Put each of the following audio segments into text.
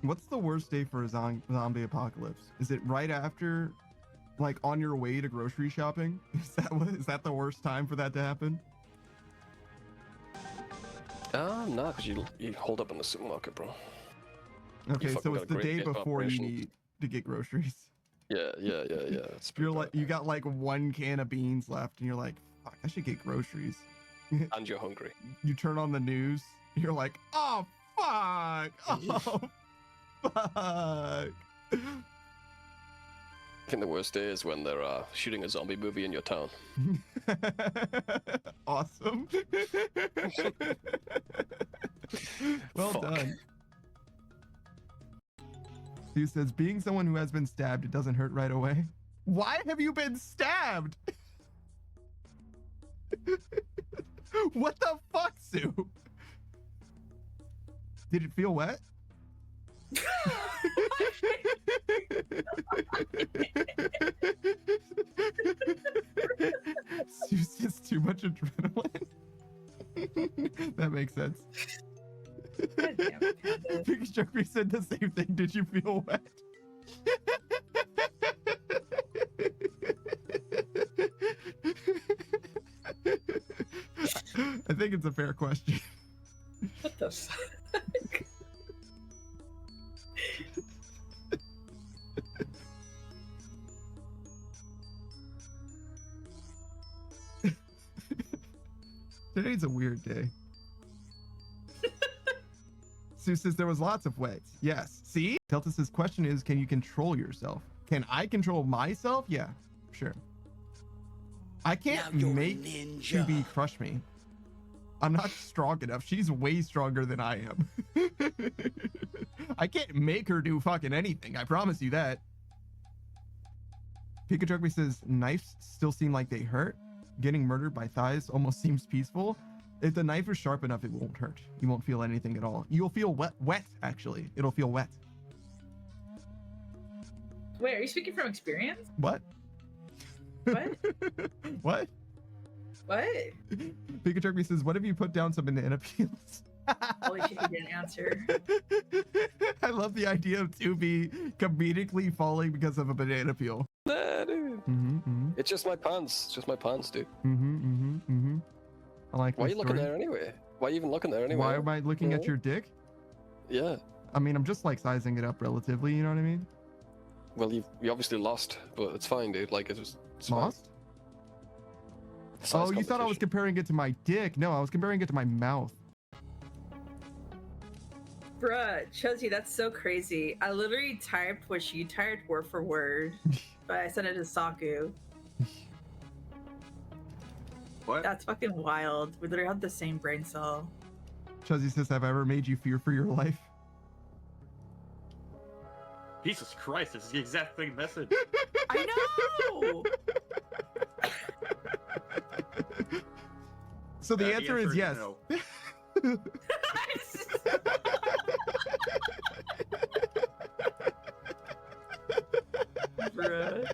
What's the worst day for a zombie apocalypse? Is it right after, like, on your way to grocery shopping? Is that the worst time for that to happen? No, because you hold up in the supermarket, bro. Okay, so got it's a the great day bit of before you operation. need to get groceries. Yeah. It's pretty You're like, bad. you got like one can of beans left, and you're like, fuck, I should get groceries. And you're hungry. You turn on the news, you're like, oh fuck, oh fuck. I think the worst day is when they're shooting a zombie movie in your town. Awesome. Well Fuck. done. He says, being someone who has been stabbed, it doesn't hurt right away. Why have you been stabbed? What the fuck, Sue? Did it feel wet? Sue's just too much adrenaline. That makes sense. Because Joker said the same thing. Did you feel wet? I think it's a fair question. What the fuck? Today's a weird day. Sue says there was lots of wets. Yes. See? Delta' question is, can you control yourself? Can I control myself? Yeah, sure. I can't make 2B crush me. I'm not strong enough. She's way stronger than I am. I can't make her do fucking anything. I promise you that. Pikachu Rugby says knives still seem like they hurt. Getting murdered by thighs almost seems peaceful. If the knife is sharp enough, it won't hurt. You won't feel anything at all. You'll feel wet, actually. It'll feel wet. Wait, are you speaking from experience? What? What? What? What? Pikachu Rugby says, what if you put down some banana peels? Holy shit, he didn't answer. I love the idea of 2B comedically falling because of a banana peel. Nah, dude. It's just my pants. It's just my pants, dude. I like Why are this you looking story. there anyway? Why are you even looking there anyway? Why am I looking at your dick? Yeah. I mean, I'm just like sizing it up relatively, you know what I mean? Well, you obviously lost, but it's fine, dude. Like, it's Lost? Size Oh, you thought I was competition. comparing it to my dick. No, I was comparing it to my mouth. Bruh, Chelsea, that's so crazy. I literally typed what she typed word for word, but I sent it to Saku. What? That's fucking wild. We literally have the same brain cell. Chuzzy says, have I ever made you fear for your life? Jesus Christ, this is the exact same message. I know! So the answer is yes. No. Bruh.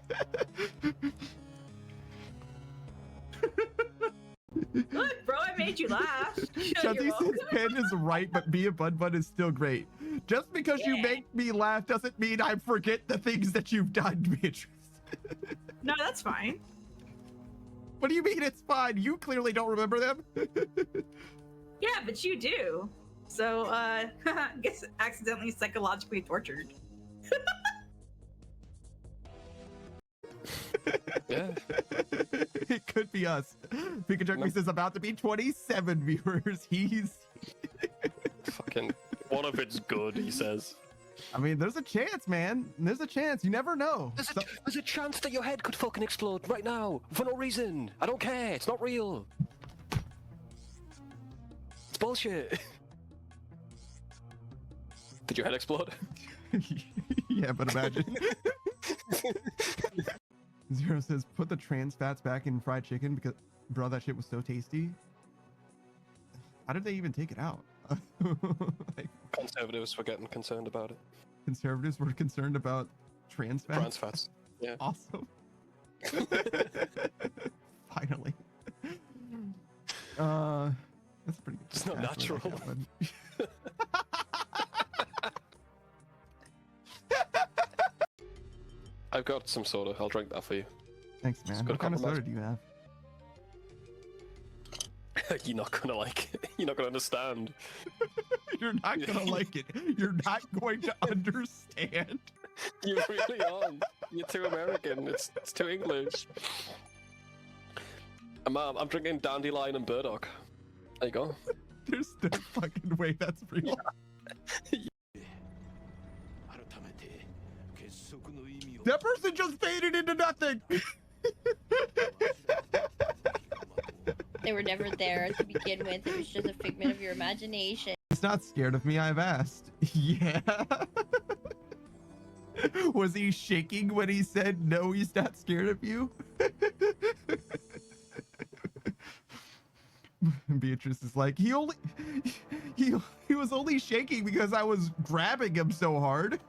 Look, bro, I made you laugh. Chuzzy says Pen is right, but Be a Bud Bud is still great. Just because you make me laugh doesn't mean I forget the things that you've done, Beatrice. No, that's fine. What do you mean it's fine? You clearly don't remember them. Yeah, but you do. So, gets accidentally psychologically tortured. Yeah. It could be us. Pikachu says about to be 27 viewers. He's Fucking. One of it's good, he says. I mean, there's a chance, man. There's a chance. You never know. There's a chance that your head could fucking explode right now for no reason. I don't care. It's not real. It's bullshit. Did your head explode? Yeah, but imagine. Zero says, put the trans fats back in fried chicken because, bro, that shit was so tasty. How did they even take it out? Like, Conservatives were getting concerned about it. conservatives were concerned about trans fats. Trans fats. Yeah. Awesome. Finally. That's pretty good. It's not That's what I natural. got, bud. I've got some soda. I'll drink that for you. Thanks, man. good What kind of compromise. soda do you have? You're not gonna like it. You're not gonna understand. You're not gonna like it. You're not going to understand. You really aren't. You're too American. It's too English. I'm drinking dandelion and burdock. There you go. There's no fucking way that's real. That person just faded into nothing. They were never there to begin with. It was just a figment of your imagination. He's not scared of me, I've asked. Yeah. Was he shaking when he said no, he's not scared of you? Beatrice is like, he was only shaking because I was grabbing him so hard.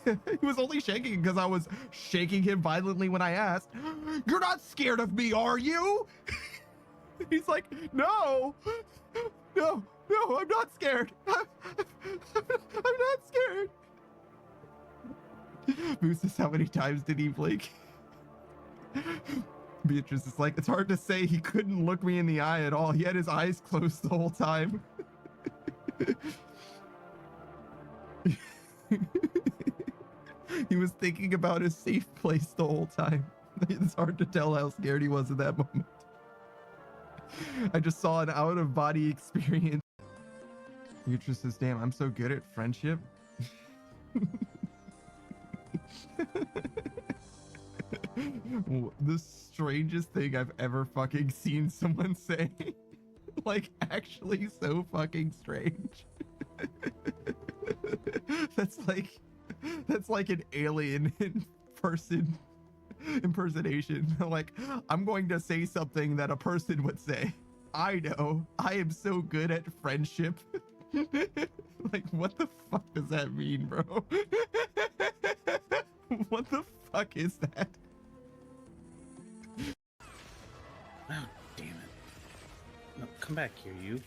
He was only shaking because I was shaking him violently when I asked, "You're not scared of me, are you?" He's like, no, I'm not scared. I'm not scared. Moose says, how many times did he blink? Beatrice is like, it's hard to say. He couldn't look me in the eye at all. He had his eyes closed the whole time. He was thinking about his safe place the whole time. It's hard to tell how scared he was in that moment. I just saw an out-of-body experience. Beatrice says, damn, I'm so good at friendship. The strangest thing I've ever fucking seen someone say. Like, actually so fucking strange. That's like an alien in person impersonation. Like, I'm going to say something that a person would say. I know. I am so good at friendship. Like, what the fuck does that mean, bro? What the fuck is that? Oh, damn it. No, come back here, you.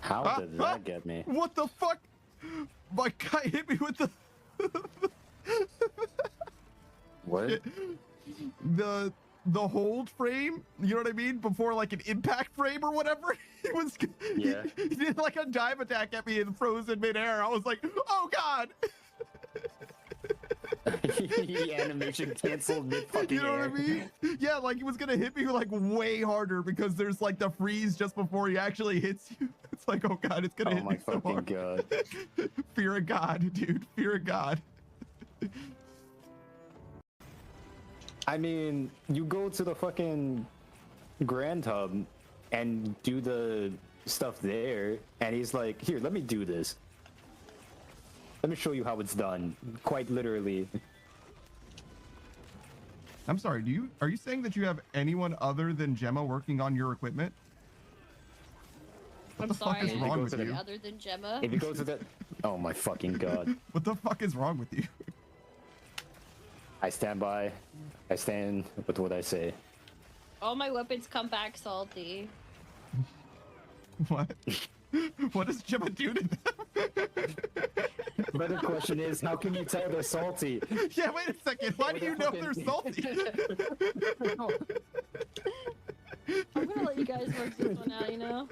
How did that get me? What the fuck? My guy hit me with the... What? The hold frame, you know what I mean? Before like an impact frame or whatever. Yeah. He did like a dive attack at me and froze in midair. I was like, oh god. Animation canceled mid fucking You know what I mean? Yeah, like he was gonna hit me like way harder because there's like the freeze just before he actually hits you. It's like, oh god, it's gonna hit me so hard. God. Fear of God, dude. Fear of God. I mean, you go to the fucking Grand Hub and do the stuff there, and he's like, here, let me do this. Let me show you how it's done. Quite literally. I'm sorry, are you saying that you have anyone other than Gemma working on your equipment? What the fuck is wrong with you? Other than Gemma. If you go to the... Oh my fucking god. What the fuck is wrong with you? I stand by. I stand with what I say. All my weapons come back salty. What? What does Gemma do to them? Better question is, how can you tell they're salty? Yeah, wait a second. Why do you know they're salty? I'm gonna let you guys work this one out, you know?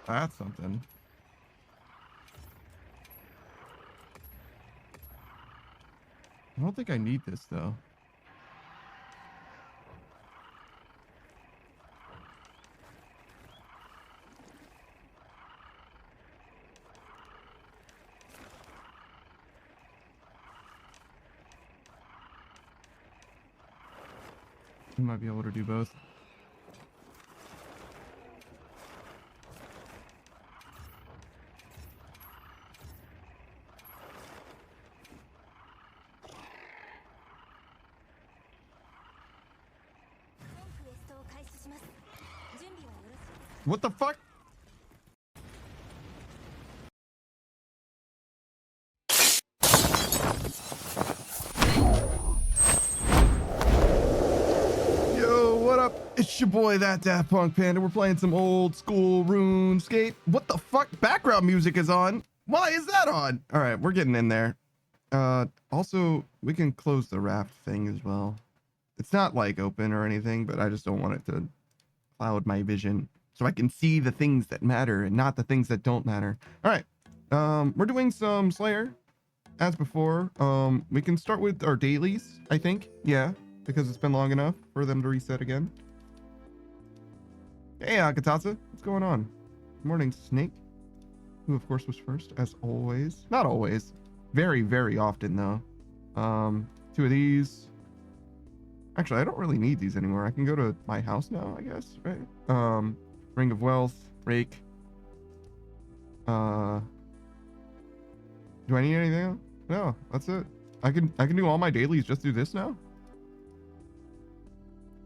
That's something. I don't think I need this though. You might be able to do both. What the fuck? It's your boy, that Daft Punk Panda. We're playing some old school RuneScape. What the fuck? Background music is on. Why is that on? All right, we're getting in there. Also, we can close the raft thing as well. It's not like open or anything, but I just don't want it to cloud my vision so I can see the things that matter and not the things that don't matter. All right, we're doing some Slayer as before. We can start with our dailies, I think. Yeah, because it's been long enough for them to reset again. Hey, Katasa, what's going on? Good morning, Snake, who of course was first, as always. Not always. Very, very often, though. 2 of these. Actually, I don't really need these anymore. I can go to my house now, I guess, right? Ring of Wealth, Rake. Do I need anything else? No, that's it. I can do all my dailies just through this now?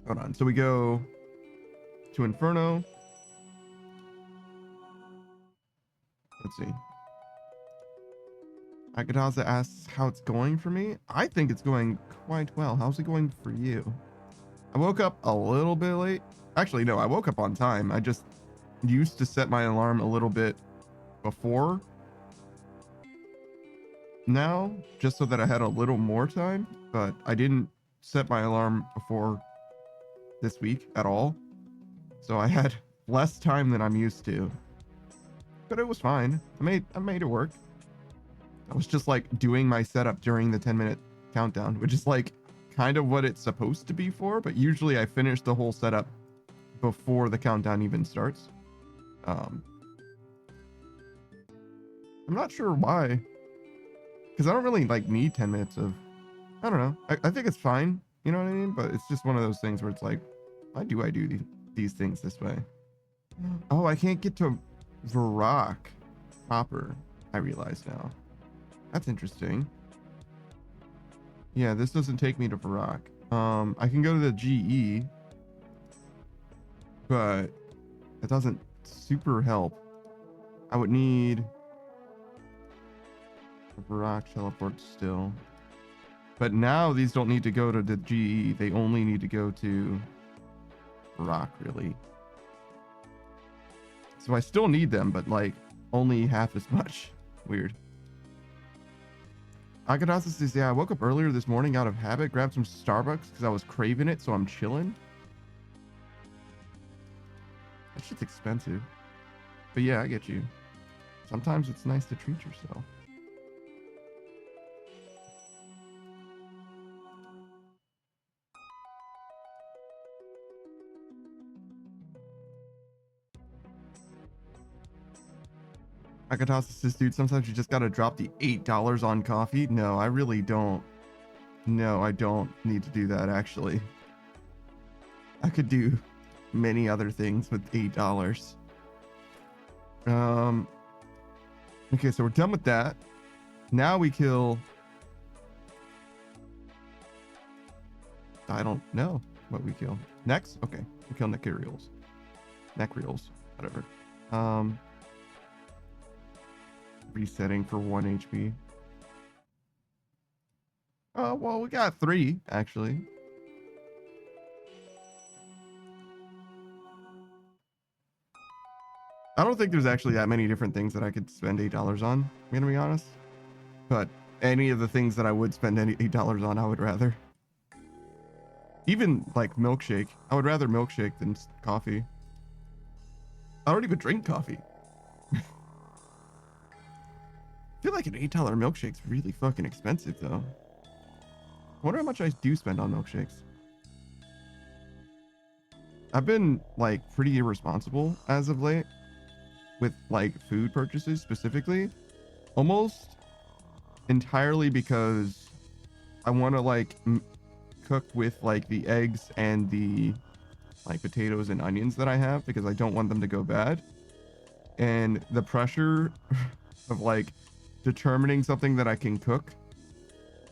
Hold on. So we go to Inferno. Let's see. Akadaza asks how it's going for me. I think it's going quite well. How's it going for you? I woke up a little bit late. Actually, no, I woke up on time. I just used to set my alarm a little bit before now, just so that I had a little more time, but I didn't set my alarm before this week at all. So I had less time than I'm used to, but it was fine. I made it work. I was just like doing my setup during the 10-minute countdown, which is like kind of what it's supposed to be for, but usually I finish the whole setup before the countdown even starts. I'm not sure why, because I don't really like need 10 minutes of, I don't know. I think it's fine, you know what I mean? But it's just one of those things where it's like, why do I do these things this way? Oh, I can't get to Varrock proper, I realize now. That's interesting. Yeah, this doesn't take me to Varrock. I can go to the GE, but it doesn't super help. I would need a Varrock teleport still. But now these don't need to go to the GE. They only need to go to Varrock, really. So I still need them, but like only half as much. Weird. Akadasa says, yeah, I woke up earlier this morning out of habit, grabbed some Starbucks because I was craving it, so I'm chilling. That shit's expensive. But yeah, I get you. Sometimes it's nice to treat yourself. Akatasa says, dude, sometimes you just gotta drop the $8 on coffee. No, I really don't. No, I don't need to do that, actually. I could do many other things with $8. Okay, so we're done with that. Now we kill... I don't know what we kill. Next? Okay, we kill Necreals. Necreals, whatever. Resetting for 1 HP. Oh, well, we got 3, actually. I don't think there's actually that many different things that I could spend $8 on, I'm gonna be honest. But any of the things that I would spend any $8 on, I would rather. Even, like, milkshake. I would rather milkshake than coffee. I don't even drink coffee. I feel like an $8 milkshake's really fucking expensive, though. I wonder how much I do spend on milkshakes. I've been, like, pretty irresponsible as of late with, like, food purchases specifically. Almost entirely because I want to, like, cook with, like, the eggs and the, like, potatoes and onions that I have because I don't want them to go bad. And the pressure of, like, determining something that I can cook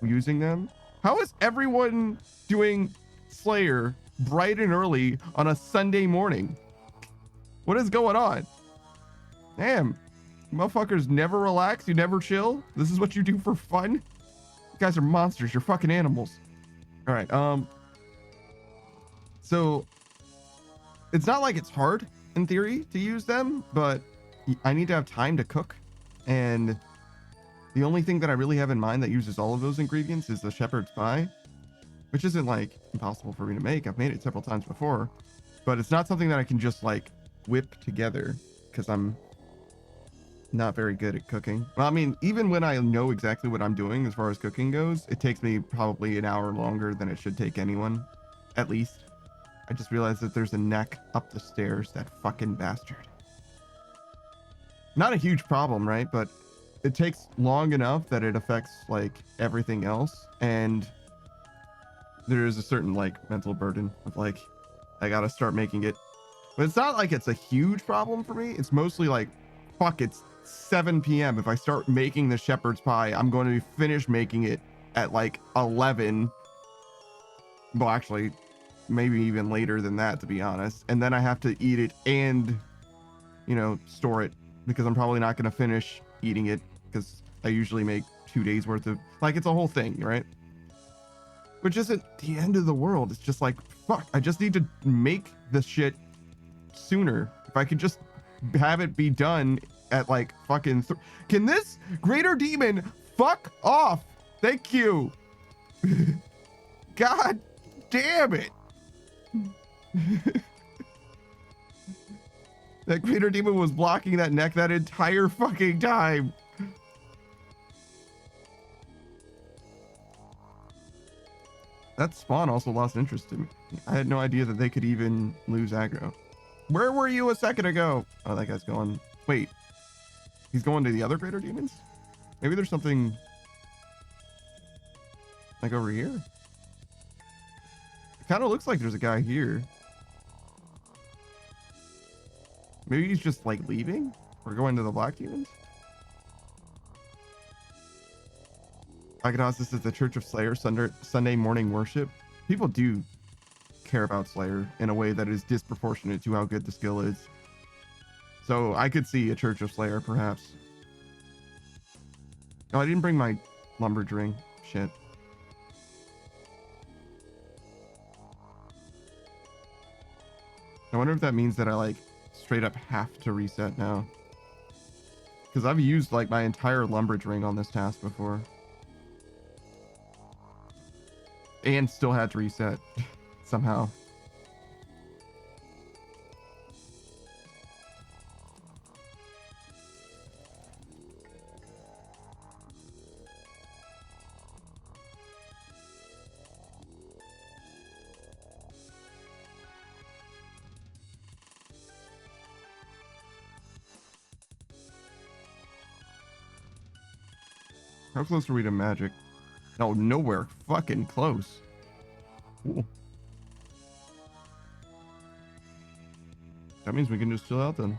using them. How is everyone doing Slayer bright and early on a Sunday morning? What is going on? Damn, motherfuckers never relax. You never chill. This is what you do for fun. You guys are monsters. You're fucking animals. All right. So it's not like it's hard in theory to use them, but I need to have time to cook. And the only thing that I really have in mind that uses all of those ingredients is the shepherd's pie, which isn't like impossible for me to make. I've made it several times before, but it's not something that I can just like whip together because I'm not very good at cooking. Well, I mean, even when I know exactly what I'm doing as far as cooking goes, it takes me probably an hour longer than it should take anyone, at least. I just realized that there's a neck up the stairs, that fucking bastard. Not a huge problem, right? But it takes long enough that it affects like everything else. And there is a certain like mental burden of like, I gotta start making it. But it's not like it's a huge problem for me. It's mostly like, fuck, it's 7 p.m. If I start making the shepherd's pie, I'm going to be finished making it at like 11. Well, actually, maybe even later than that, to be honest. And then I have to eat it and, you know, store it because I'm probably not going to finish eating it because I usually make 2 days worth of, like, it's a whole thing, right? Which isn't the end of the world. It's just like, fuck, I just need to make this shit sooner. If I could just have it be done at like fucking can this greater demon fuck off? Thank you. God damn it. That greater demon was blocking that neck that entire fucking time. That spawn also lost interest in me. I had no idea that they could even lose aggro. Where were you a second ago? Oh, that guy's going. Wait, he's going to the other greater demons? Maybe there's something like over here. It kind of looks like there's a guy here. Maybe he's just like leaving or going to the black demons. Agados, this is the Church of Slayer Sunday morning worship. People do care about Slayer in a way that is disproportionate to how good the skill is. So I could see a Church of Slayer perhaps. Oh, I didn't bring my lumberjack ring. Shit. I wonder if that means that I like straight up have to reset now. Because I've used like my entire lumberjack ring on this task before. And still had to reset somehow. How close are we to magic? No, nowhere fucking close. Cool. That means we can just chill out then.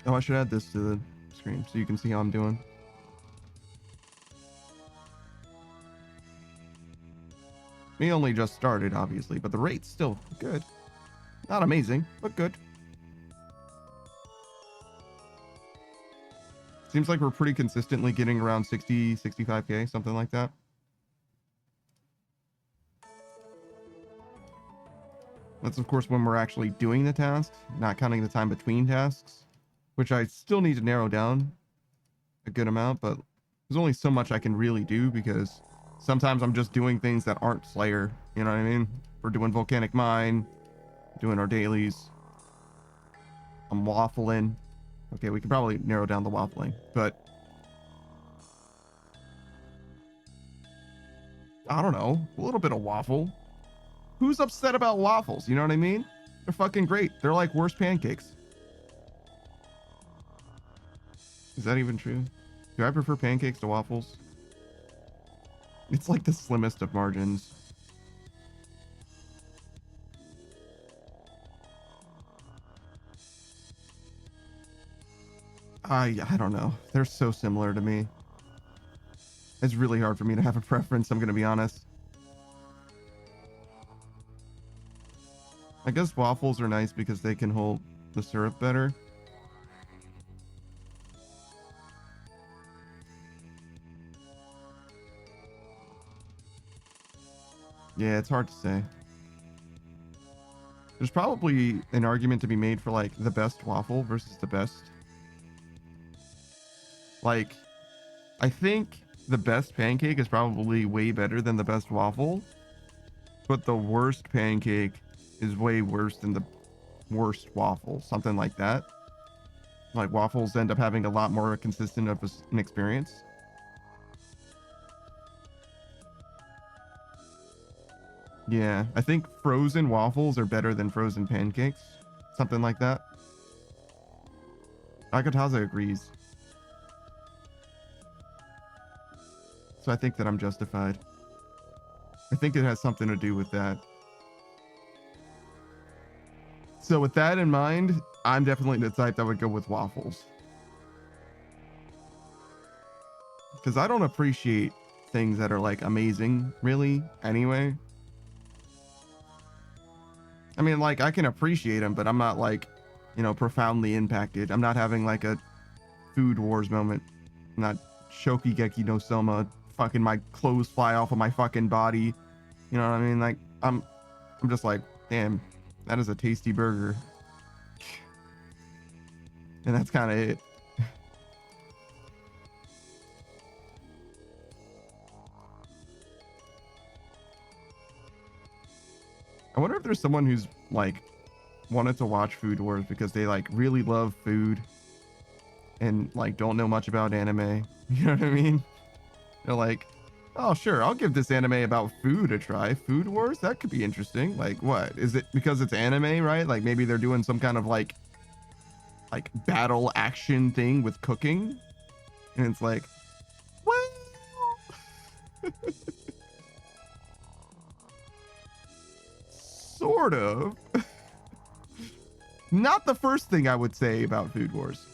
Oh, I should add this to the screen so you can see how I'm doing. We only just started, obviously, but the rate's still good. Not amazing, but good. Seems like we're pretty consistently getting around 60, 65k, something like that. That's, of course, when we're actually doing the tasks, not counting the time between tasks, which I still need to narrow down a good amount, but there's only so much I can really do because sometimes I'm just doing things that aren't Slayer, you know what I mean? We're doing Volcanic Mine, doing our dailies. I'm waffling. Okay, we can probably narrow down the waffling, but I don't know, a little bit of waffle. Who's upset about waffles? You know what I mean? They're fucking great. They're like worse pancakes. Is that even true? Do I prefer pancakes to waffles? It's like the slimmest of margins. I don't know. They're so similar to me. It's really hard for me to have a preference, I'm going to be honest. I guess waffles are nice because they can hold the syrup better. Yeah, it's hard to say. There's probably an argument to be made for like the best waffle versus the best. Like, I think the best pancake is probably way better than the best waffle, but the worst pancake is way worse than the worst waffle, something like that. Like waffles end up having a lot more consistent of an experience. Yeah, I think frozen waffles are better than frozen pancakes. Something like that. Akataza agrees. So I think that I'm justified. I think it has something to do with that. So with that in mind, I'm definitely the type that would go with waffles. Because I don't appreciate things that are like amazing, really, anyway. I mean, like, I can appreciate them, but I'm not like, you know, profoundly impacted. I'm not having like a food wars moment. I'm not Shokigeki no Soma, fucking my clothes fly off of my fucking body. You know what I mean? Like, I'm just like, damn, that is a tasty burger. And that's kind of it. I wonder if there's someone who's like wanted to watch Food Wars because they like really love food and like don't know much about anime. You know what I mean? They're like, oh sure, I'll give this anime about food a try. Food Wars? That could be interesting. Like what? Is it because it's anime, right? Like maybe they're doing some kind of like battle action thing with cooking. And it's like, well, sort of. Not the first thing I would say about Food Wars.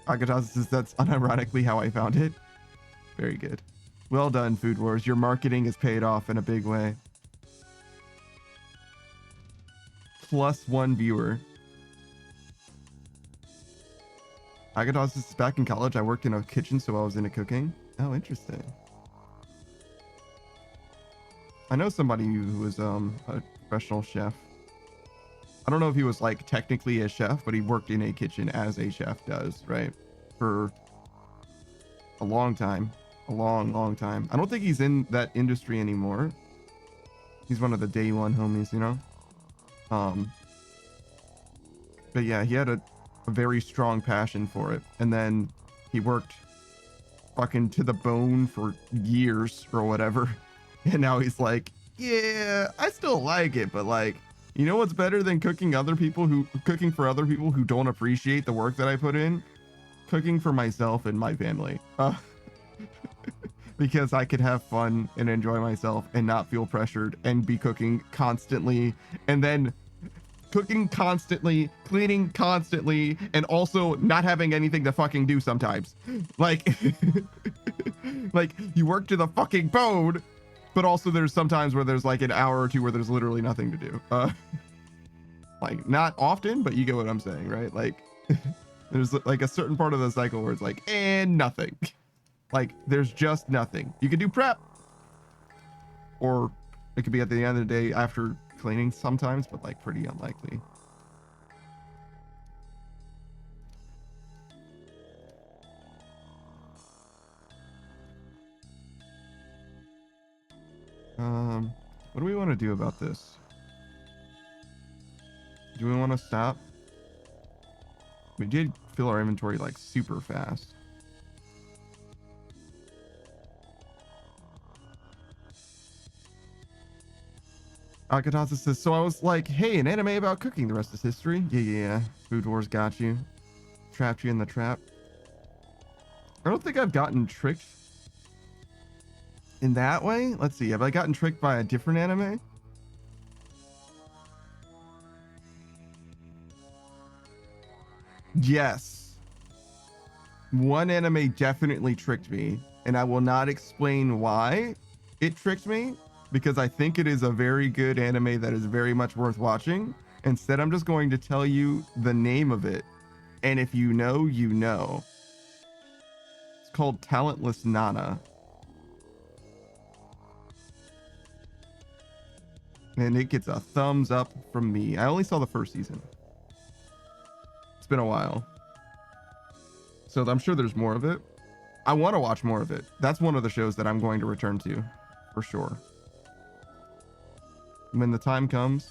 Akataza says that's unironically how I found it. Very good. Well done, Food Wars. Your marketing has paid off in a big way. +1 viewer. Akataza says back in college, I worked in a kitchen, so I was into cooking. Oh, interesting. I know somebody who was a professional chef. I don't know if he was like technically a chef, but he worked in a kitchen as a chef does, right? For a long time. A long time. I don't think he's in that industry anymore. He's one of the day one homies, you know? But yeah, he had a very strong passion for it. And then he worked fucking to the bone for years or whatever. And now he's like, yeah, I still like it, but like, you know what's better than cooking for other people who don't appreciate the work that I put in? Cooking for myself and my family. Because I could have fun and enjoy myself and not feel pressured and be cooking constantly, and then cooking constantly, cleaning constantly, and also not having anything to fucking do sometimes. Like, like you work to the fucking bone, but also there's sometimes where there's like an hour or two where there's literally nothing to do. Like not often, but you get what I'm saying, right? Like there's like a certain part of the cycle where it's like, and nothing. Like there's just nothing. You could do prep, or it could be at the end of the day after cleaning sometimes, but like pretty unlikely. What do we want to do about this? Do we want to stop? We did fill our inventory like super fast. Akataza says, so I was like, hey, an anime about cooking, the rest is history. Yeah. Food Wars got you. Trapped you in the trap. I don't think I've gotten tricked in that way. Let's see. Have I gotten tricked by a different anime? Yes. One anime definitely tricked me, and I will not explain why it tricked me, because I think it is a very good anime that is very much worth watching. Instead, I'm just going to tell you the name of it. And if you know, you know. It's called Talentless Nana. And it gets a thumbs up from me. I only saw the first season. It's been a while. So I'm sure there's more of it. I want to watch more of it. That's one of the shows that I'm going to return to, for sure. When the time comes,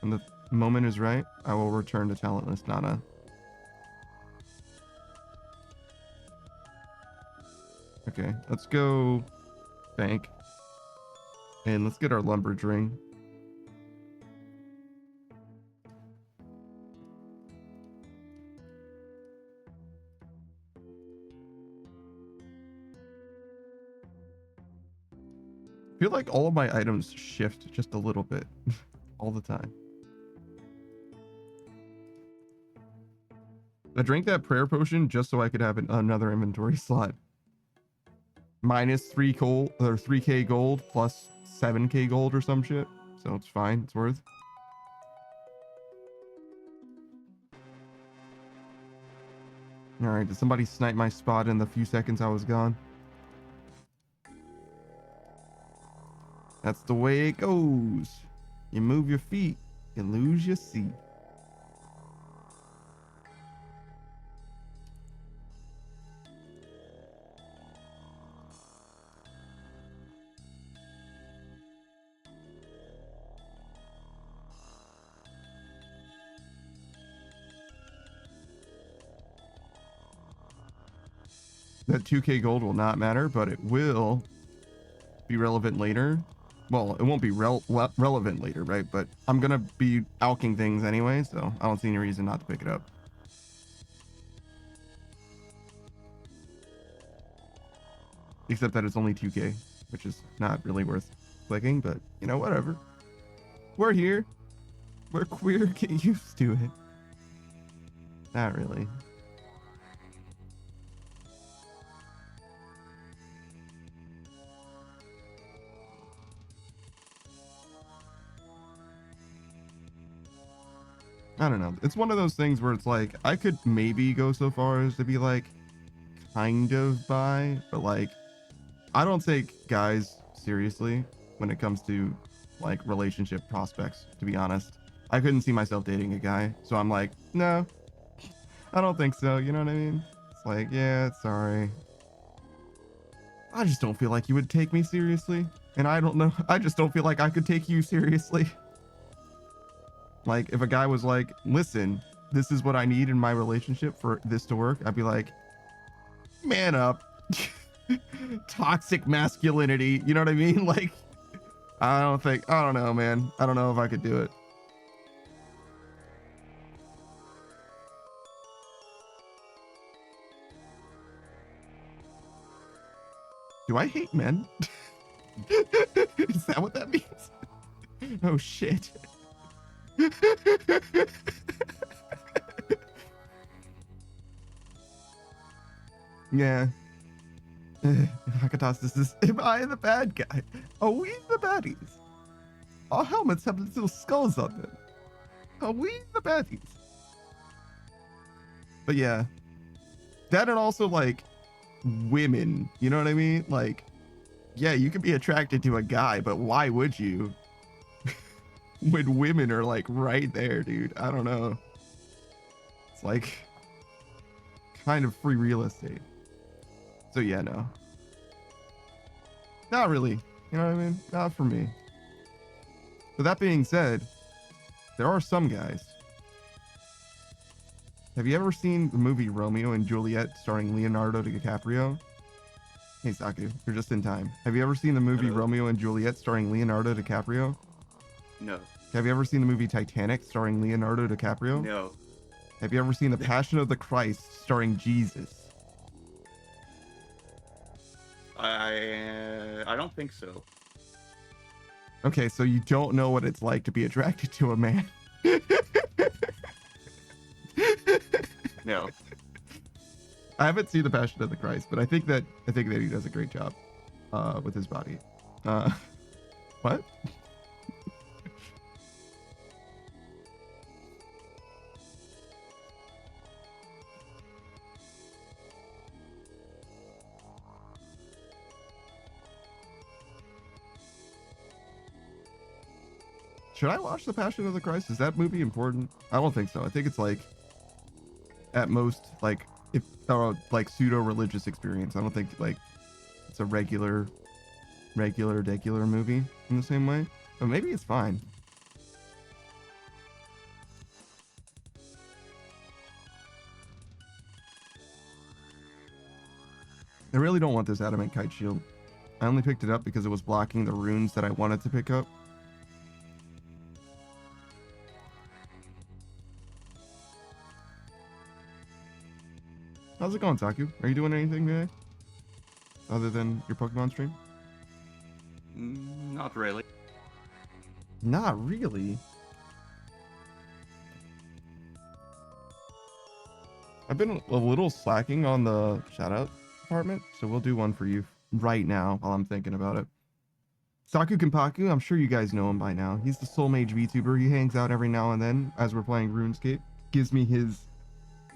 when the moment is right, I will return to Talentless Nana. Okay, let's go bank. And let's get our lumberage ring. I feel like all of my items shift just a little bit all the time. I drank that prayer potion just so I could have another inventory slot. Minus 3 gold or 3k gold plus 7k gold or some shit. So it's fine. It's worth. All right. Did somebody snipe my spot in the few seconds I was gone? That's the way it goes. You move your feet, you lose your seat. That 2k gold will not matter, but it will be relevant later. Well, it won't be relevant later, right? But I'm gonna be alking things anyway, so I don't see any reason not to pick it up. Except that it's only 2k, which is not really worth clicking, but you know, whatever. We're here. We're queer, get used to it. Not really. I don't know. It's one of those things where it's like, I could maybe go so far as to be like, kind of bi, but like, I don't take guys seriously when it comes to like relationship prospects, to be honest. I couldn't see myself dating a guy, so I'm like, no, I don't think so. You know what I mean? It's like, yeah, sorry. I just don't feel like you would take me seriously. And I don't know. I just don't feel like I could take you seriously. Like, if a guy was like, listen, this is what I need in my relationship for this to work, I'd be like, man up. Toxic masculinity. You know what I mean? Like, I don't know, man. I don't know if I could do it. Do I hate men? Is that what that means? Oh, shit. Yeah. Hakatas, this is, am I the bad guy? Are we the baddies? Our helmets have little skulls on them. Are we the baddies? But yeah. That and also like women, you know what I mean? Like, yeah, you could be attracted to a guy, but why would you? When women are like right there, dude. I don't know. It's like kind of free real estate. So yeah, no. Not really. You know what I mean? Not for me. But that being said, there are some guys. Have you ever seen the movie Romeo and Juliet starring Leonardo DiCaprio? Hey Saku, you're just in time. Have you ever seen the movie Hello. Romeo and Juliet starring Leonardo DiCaprio? No. Have you ever seen the movie Titanic starring Leonardo DiCaprio? No. Have you ever seen The Passion of the Christ starring Jesus? I don't think so. Okay, so you don't know what it's like to be attracted to a man. No. I haven't seen The Passion of the Christ, but I think that he does a great job with his body. What? Should I watch The Passion of the Christ? Is that movie important? I don't think so. I think it's like at most like if like pseudo religious experience. I don't think like it's a regular movie in the same way. But maybe it's fine. I really don't want this adamant kite shield. I only picked it up because it was blocking the runes that I wanted to pick up. How's it going, Taku? Are you doing anything today? Other than your Pokemon stream? Not really. Not really. I've been a little slacking on the shout-out department, so we'll do one for you right now while I'm thinking about it. Saku Kenpaku, I'm sure you guys know him by now. He's the Soul Mage VTuber. He hangs out every now and then as we're playing RuneScape. Gives me his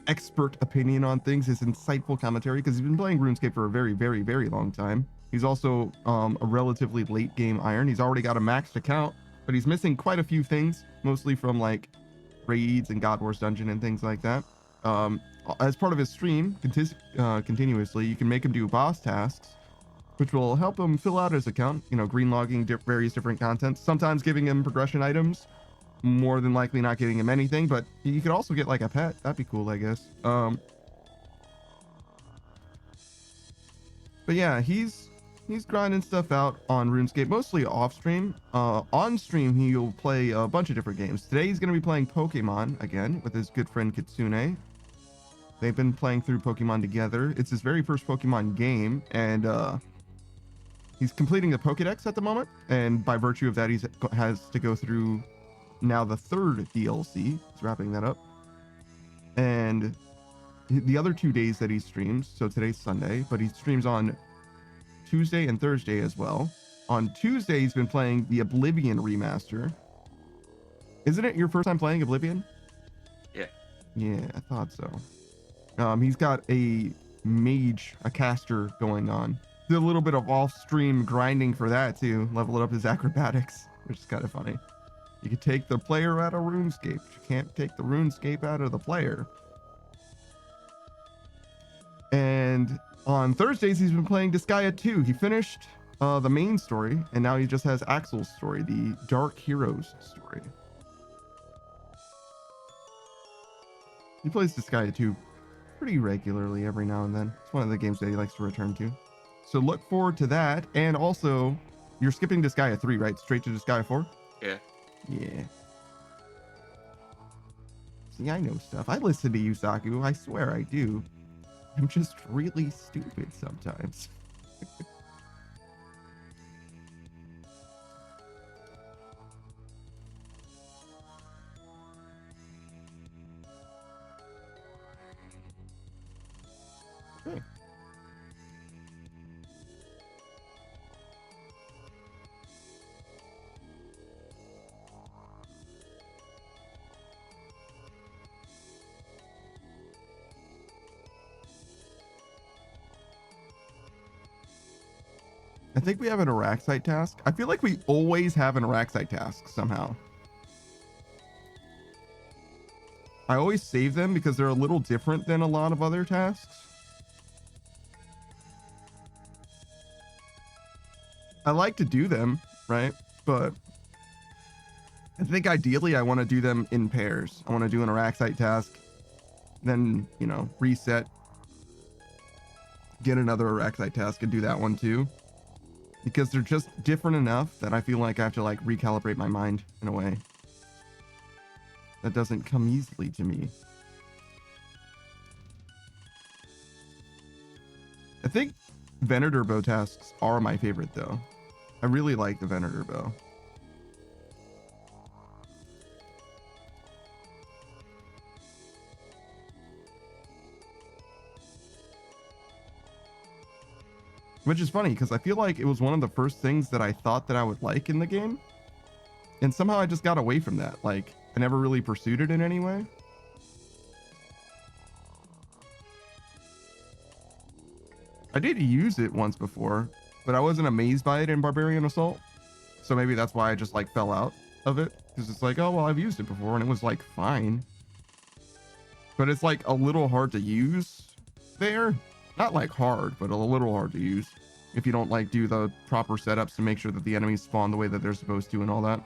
expert opinion on things, his insightful commentary, because he's been playing RuneScape for a very, very, very long time. He's also a relatively late game iron. He's already got a maxed account, but he's missing quite a few things, mostly from like raids and God Wars Dungeon and things like that. As part of his stream, continuously, you can make him do boss tasks, which will help him fill out his account, you know, green logging various different contents, sometimes giving him progression items, more than likely not giving him anything, but you could also get like a pet. That'd be cool, I guess. But yeah, he's grinding stuff out on RuneScape, mostly off stream. On stream, he'll play a bunch of different games. Today, he's going to be playing Pokemon again with his good friend Kitsune. They've been playing through Pokemon together. It's his very first Pokemon game, and he's completing the Pokedex at the moment. And by virtue of that, he has to go through now the third DLC. He's wrapping that up. And the other 2 days that he streams, so today's Sunday, but he streams on Tuesday and Thursday as well. On Tuesday, he's been playing the Oblivion remaster. Isn't it your first time playing Oblivion? Yeah. Yeah, I thought so. He's got a mage, a caster going on. Did a little bit of off-stream grinding for that too, level up his acrobatics, which is kind of funny. You can take the player out of RuneScape, but you can't take the RuneScape out of the player. And on Thursdays, he's been playing Disgaea 2. He finished the main story, and now he just has Axel's story, the Dark Heroes story. He plays Disgaea 2 pretty regularly every now and then. It's one of the games that he likes to return to. So look forward to that. And also, you're skipping Disgaea 3, right? Straight to Disgaea 4? Yeah. Yeah. See, I know stuff. I listen to you, Saku. I swear I do. I'm just really stupid sometimes. Okay. I think we have an Iraq site task. I feel like we always have an Iraq site task somehow. I always save them because they're a little different than a lot of other tasks. I like to do them, right? But I think ideally I want to do them in pairs. I want to do an Iraq site task, then, you know, reset, get another Iraq site task and do that one too. Because they're just different enough that I feel like I have to like recalibrate my mind in a way. That doesn't come easily to me. I think Venator bow tasks are my favorite though. I really like the Venator bow. Which is funny because I feel like it was one of the first things that I thought that I would like in the game. And somehow I just got away from that. Like, I never really pursued it in any way. I did use it once before, but I wasn't amazed by it in Barbarian Assault. So maybe that's why I just like fell out of it. Because it's like, oh, well, I've used it before and it was like fine. But it's like a little hard to use there. Not like hard, but a little hard to use. If you don't like do the proper setups to make sure that the enemies spawn the way that they're supposed to and all that.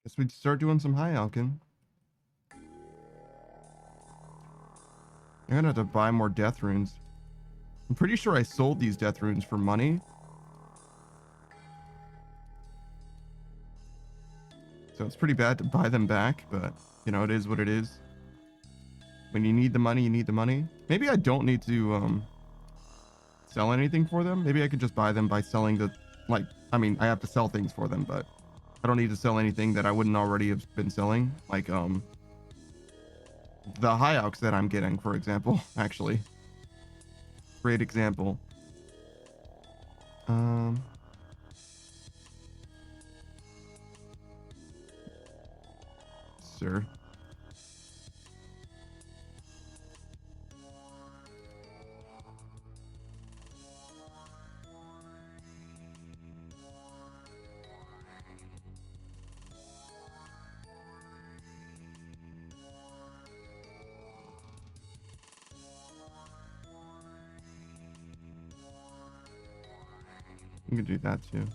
Guess we'd start doing some high alchemy. I'm gonna have to buy more death runes. I'm pretty sure I sold these death runes for money. So it's pretty bad to buy them back, but you know, it is what it is. When you need the money, you need the money. Maybe I don't need to sell anything for them. Maybe I could just buy them by selling the, like, I mean, I have to sell things for them, but I don't need to sell anything that I wouldn't already have been selling. Like, the high alks that I'm getting, for example, actually. Great example. Sir. You can do that too.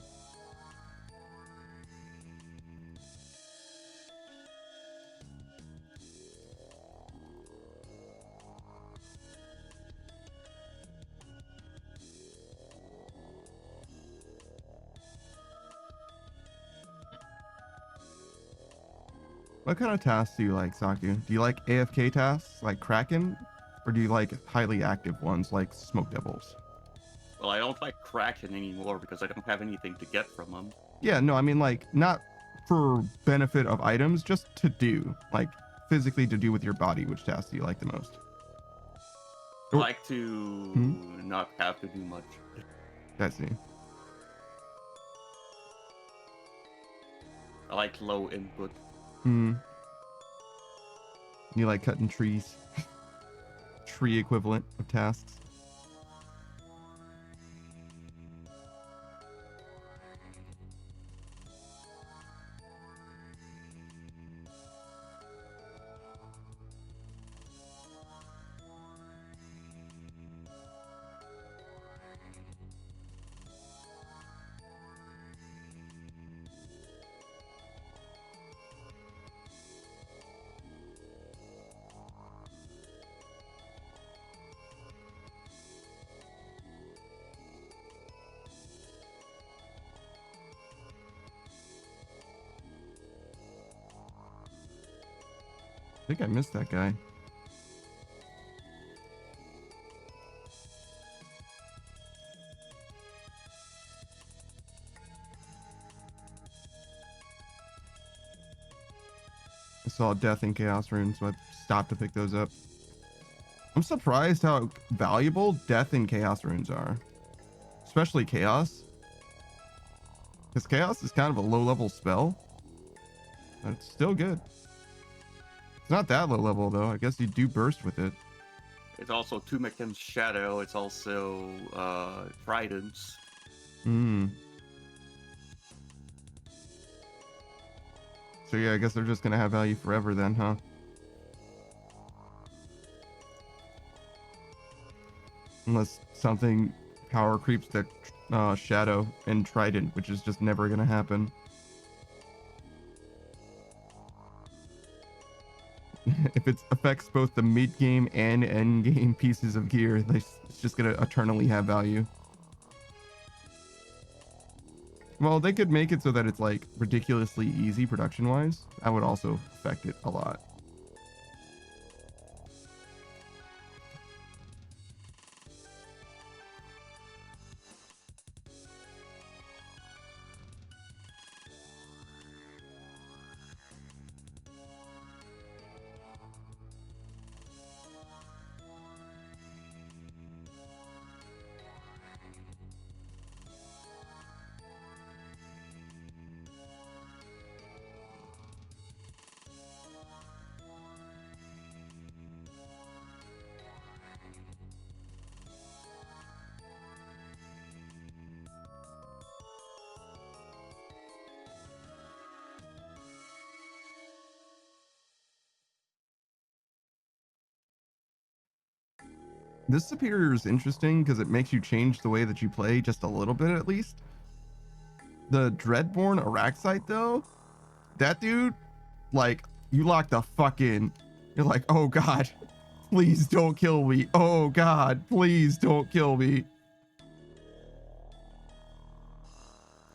What kind of tasks do you like, Saku? Do you like AFK tasks like Kraken? Or do you like highly active ones like Smoke Devils? Well, I don't like Kraken anymore because I don't have anything to get from them. Yeah, no, I mean like not for benefit of items, just to do. Like physically to do with your body, which tasks do you like the most? I like to not have to do much. I see. I like low input. You like cutting trees? Tree equivalent of tasks. I think I missed that guy. I saw Death and Chaos runes, so I stopped to pick those up. I'm surprised how valuable Death and Chaos runes are. Especially Chaos. Because Chaos is kind of a low-level spell. But it's still good. It's not that low level though. I guess you do burst with it. It's also Tumeken's Shadow. It's also Tridents. So yeah, I guess they're just gonna have value forever then, huh? Unless something power creeps to Shadow and Trident, which is just never gonna happen. If it affects both the mid-game and end-game pieces of gear, it's just gonna eternally have value. Well, they could make it so that it's like ridiculously easy production-wise. That would also affect it a lot. This superior is interesting because it makes you change the way that you play just a little bit at least. The Dreadborn Araxite though, that dude, like, you lock the fuck in. You're like, oh god, please don't kill me. Oh god, please don't kill me.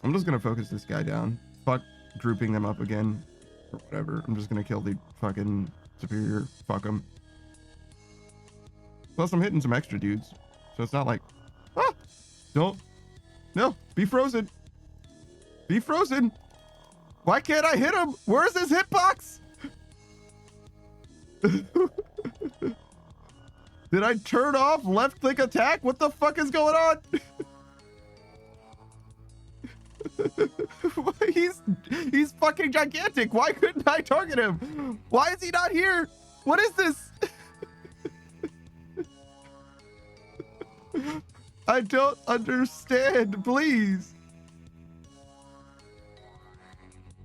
I'm just gonna focus this guy down. Fuck grouping them up again or whatever. I'm just gonna kill the fucking superior. Fuck him. Plus I'm hitting some extra dudes, so it's not like, ah, don't, no, be frozen. Be frozen. Why can't I hit him? Where's his hitbox? Did I turn off left click attack? What the fuck is going on? He's fucking gigantic. Why couldn't I target him? Why is he not here? What is this? I don't understand, please.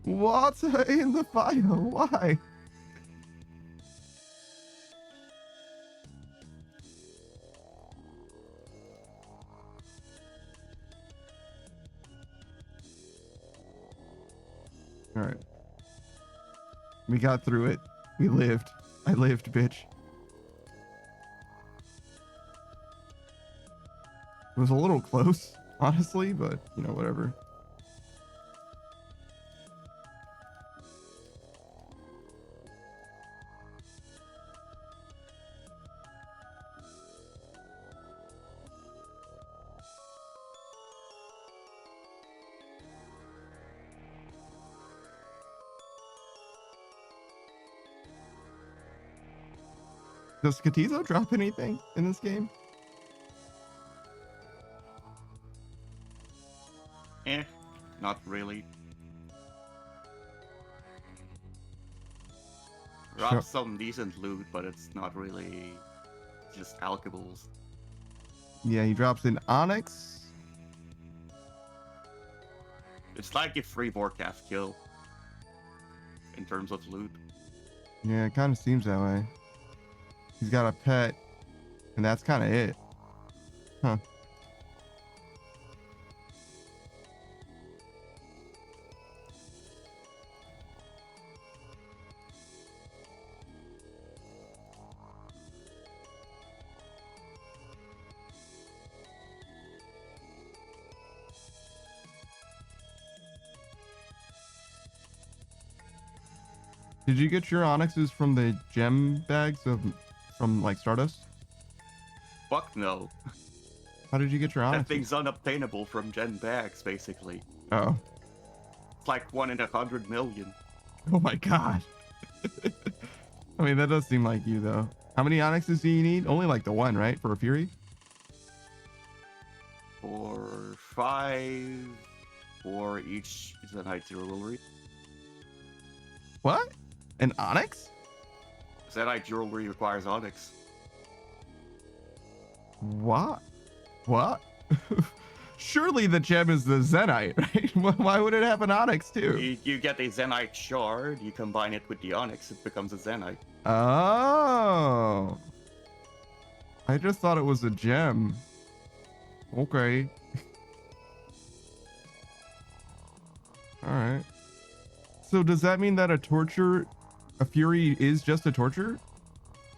What's in the file? Why? All right. We got through it. We lived. I lived, bitch. It was a little close, honestly, but, you know, whatever. Does Katizo drop anything in this game? Not really. Drops some decent loot, but it's not really just alchemies. Yeah, he drops in Onyx. It's like a free Warcraft kill in terms of loot. Yeah, it kind of seems that way. He's got a pet, and that's kind of it. Huh. Did you get your onyxes from the gem bags from like Stardust? Fuck no. How did you get your That onyxes? thing's unobtainable from gen bags, basically. Oh. It's like 1 in 100 million. Oh my god. I mean, that does seem like you though. How many onyxes do you need? Only like the one, right? For a Fury? For 5 for each Zenite jewelry. What? An onyx? Zenite jewelry requires onyx. What? What? Surely the gem is the Zenite, right? Why would it have an onyx too? You get a Zenite shard, you combine it with the onyx, it becomes a Zenite. Oh. I just thought it was a gem. Okay. All right. So does that mean that a Fury is just a torture?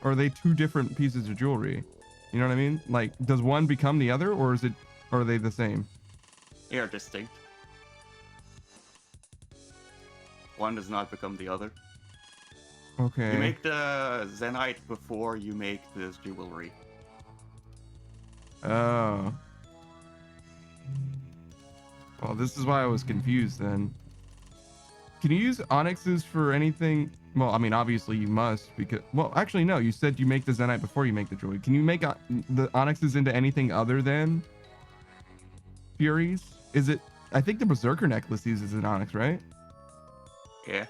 Or are they two different pieces of jewelry? You know what I mean? Like, does one become the other, or are they the same? They are distinct. One does not become the other. Okay. You make the Zenite before you make this jewelry. Oh. Well, this is why I was confused then. Can you use onyxes for anything? Well, I mean, obviously you must because... Well, actually, no. You said you make the Zenite before you make the jewelry. Can you make the onyxes into anything other than Furies? Is it... I think the Berserker necklace uses an onyx, right? Yeah.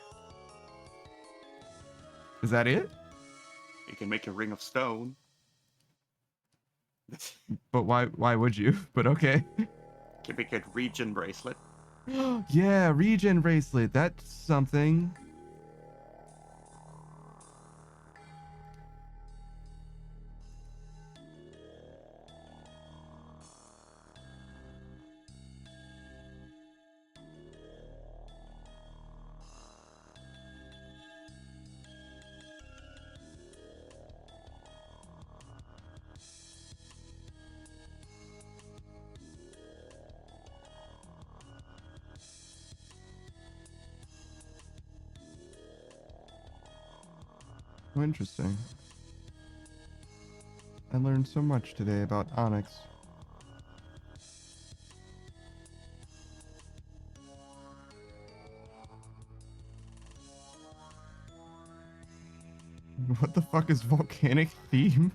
Is that it? You can make a ring of stone. But why would you? But okay. You can make a regen bracelet. Yeah, regen bracelet. That's something. Oh, interesting. I learned so much today about Onyx. What the fuck is volcanic theme?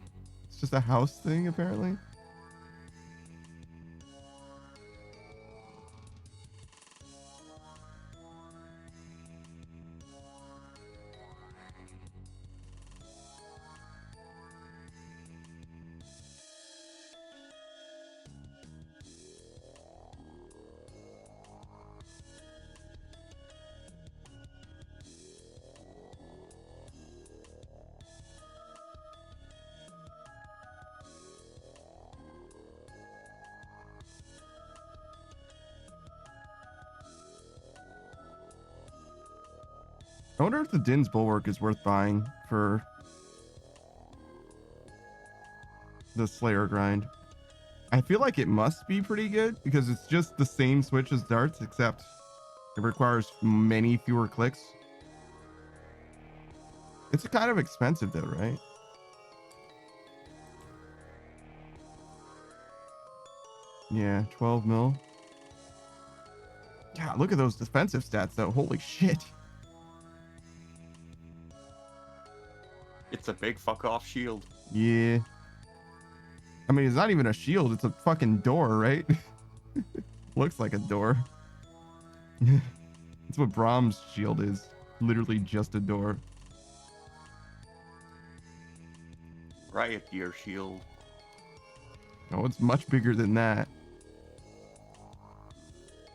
It's just a house thing, apparently. I wonder if the Din's Bulwark is worth buying for the Slayer grind. I feel like it must be pretty good because it's just the same switch as darts, except it requires many fewer clicks. It's kind of expensive though, right? Yeah, 12 mil. Yeah, look at those defensive stats though. Holy shit. It's a big fuck off shield. Yeah. I mean, it's not even a shield. It's a fucking door, right? Looks like a door. That's what Brahm's shield is. Literally just a door. Riot Gear shield. Oh, it's much bigger than that.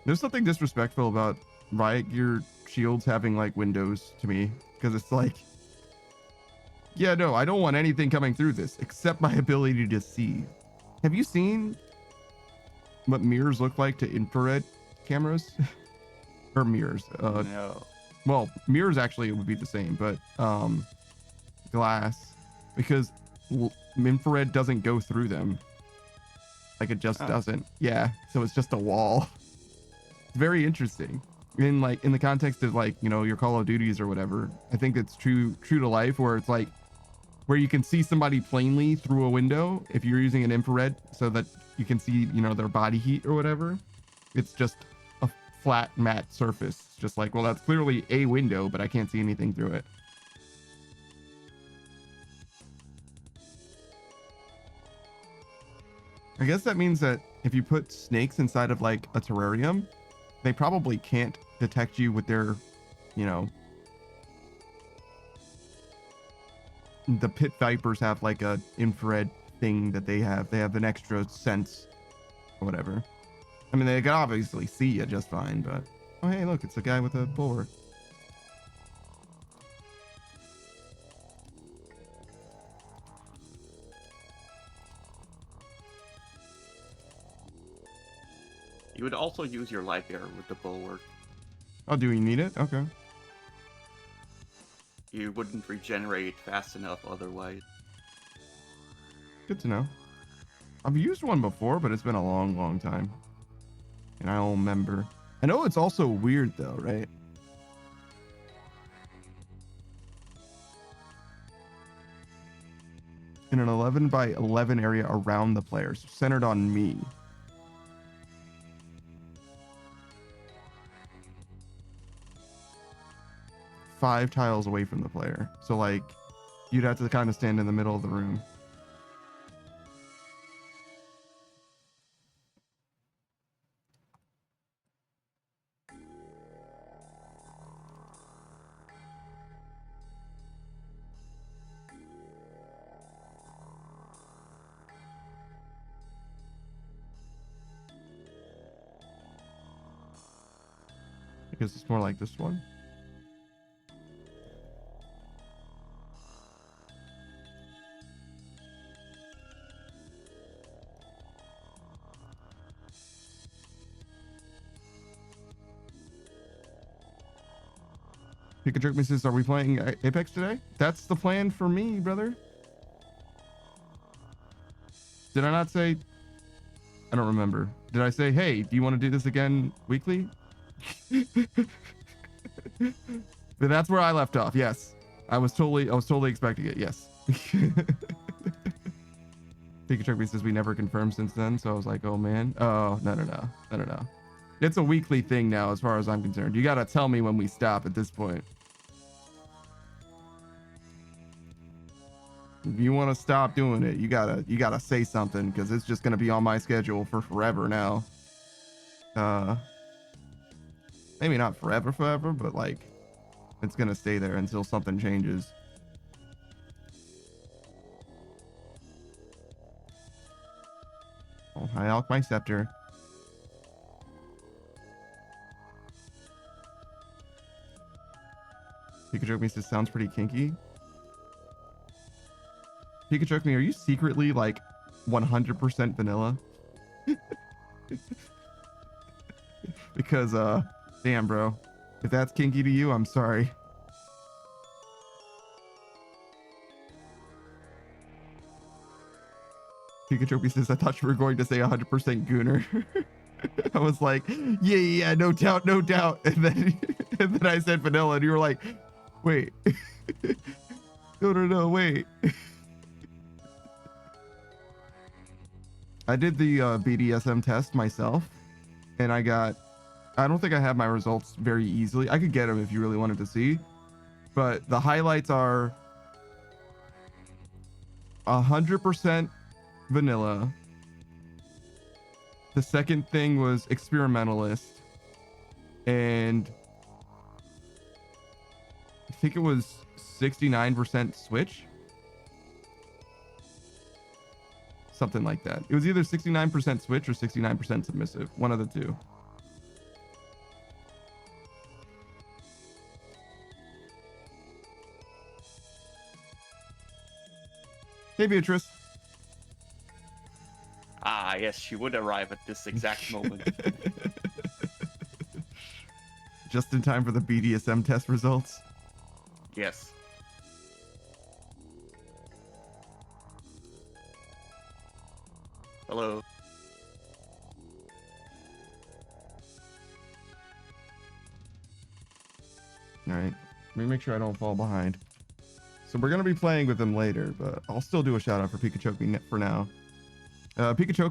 There's something disrespectful about Riot Gear shields having like windows to me, because it's like, yeah, no, I don't want anything coming through this except my ability to see. Have you seen what mirrors look like to infrared cameras? Or mirrors? No. Well, mirrors actually would be the same, but glass, because infrared doesn't go through them. Like it just doesn't. Yeah, so it's just a wall. It's very interesting. In the context of like, you know, your Call of Duties or whatever, I think it's true to life, where it's like where you can see somebody plainly through a window if you're using an infrared, so that you can see, you know, their body heat or whatever. It's just a flat matte surface. It's just like, well, that's clearly a window, but I can't see anything through it. I guess that means that if you put snakes inside of like a terrarium, they probably can't detect you with their, you know, the pit vipers have like a infrared thing that they have. They have an extra sense or whatever. I mean, they can obviously see you just fine, but oh, hey, look, it's a guy with a bulwark. You would also use your light bearer with the bulwark. Oh, do we need it? Okay. You wouldn't regenerate fast enough otherwise. Good to know. I've used one before, but it's been a long time. And I don't remember. I know it's also weird though, right? In an 11 by 11 area around the players, centered on me. Five tiles away from the player. So like, you'd have to kind of stand in the middle of the room. I guess it's more like this one. Pika Jerk me says, are we playing Apex today? That's the plan for me, brother. Did I not say? I don't remember. Did I say, hey, do you want to do this again weekly? But that's where I left off. Yes. I was totally expecting it. Yes. Pikachu says we never confirmed since then, so I was like, oh man. Oh no. It's a weekly thing now, as far as I'm concerned. You gotta tell me when we stop at this point. If you want to stop doing it, you gotta say something, because it's just gonna be on my schedule for forever now. Maybe not forever, but like, it's gonna stay there until something changes. Oh, hi, Alk, my scepter. Pikachu says sounds pretty kinky. Pikachu, are you secretly like 100% vanilla? Because damn, bro, if that's kinky to you, I'm sorry. Pikachu says I thought you were going to say 100% Gooner. I was like, yeah, no doubt. And then I said vanilla, and you were like, wait. No, wait. I did the BDSM test myself, and I don't think I have my results very easily. I could get them if you really wanted to see, but the highlights are 100% vanilla. The second thing was experimentalist, and I think it was 69% switch. Something like that. It was either 69% switch or 69% submissive. One of the two. Hey, Beatrice. Ah, yes, she would arrive at this exact moment. Just in time for the BDSM test results. Yes. Hello. All right. Let me make sure I don't fall behind. So we're going to be playing with them later, but I'll still do a shout out for Pikachu for now. Pikachu,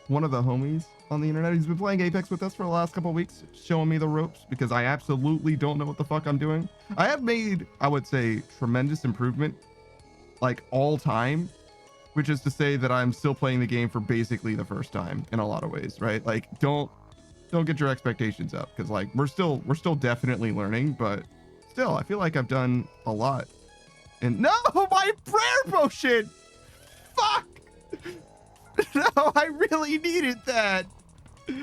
one of the homies on the internet, he's been playing Apex with us for the last couple of weeks, showing me the ropes because I absolutely don't know what the fuck I'm doing. I have made, I would say, tremendous improvement, like all time, which is to say that I'm still playing the game for basically the first time in a lot of ways, right? Like, don't get your expectations up, because like we're still definitely learning, but still, I feel like I've done a lot. And no, my prayer potion! Fuck! No, I really needed that. I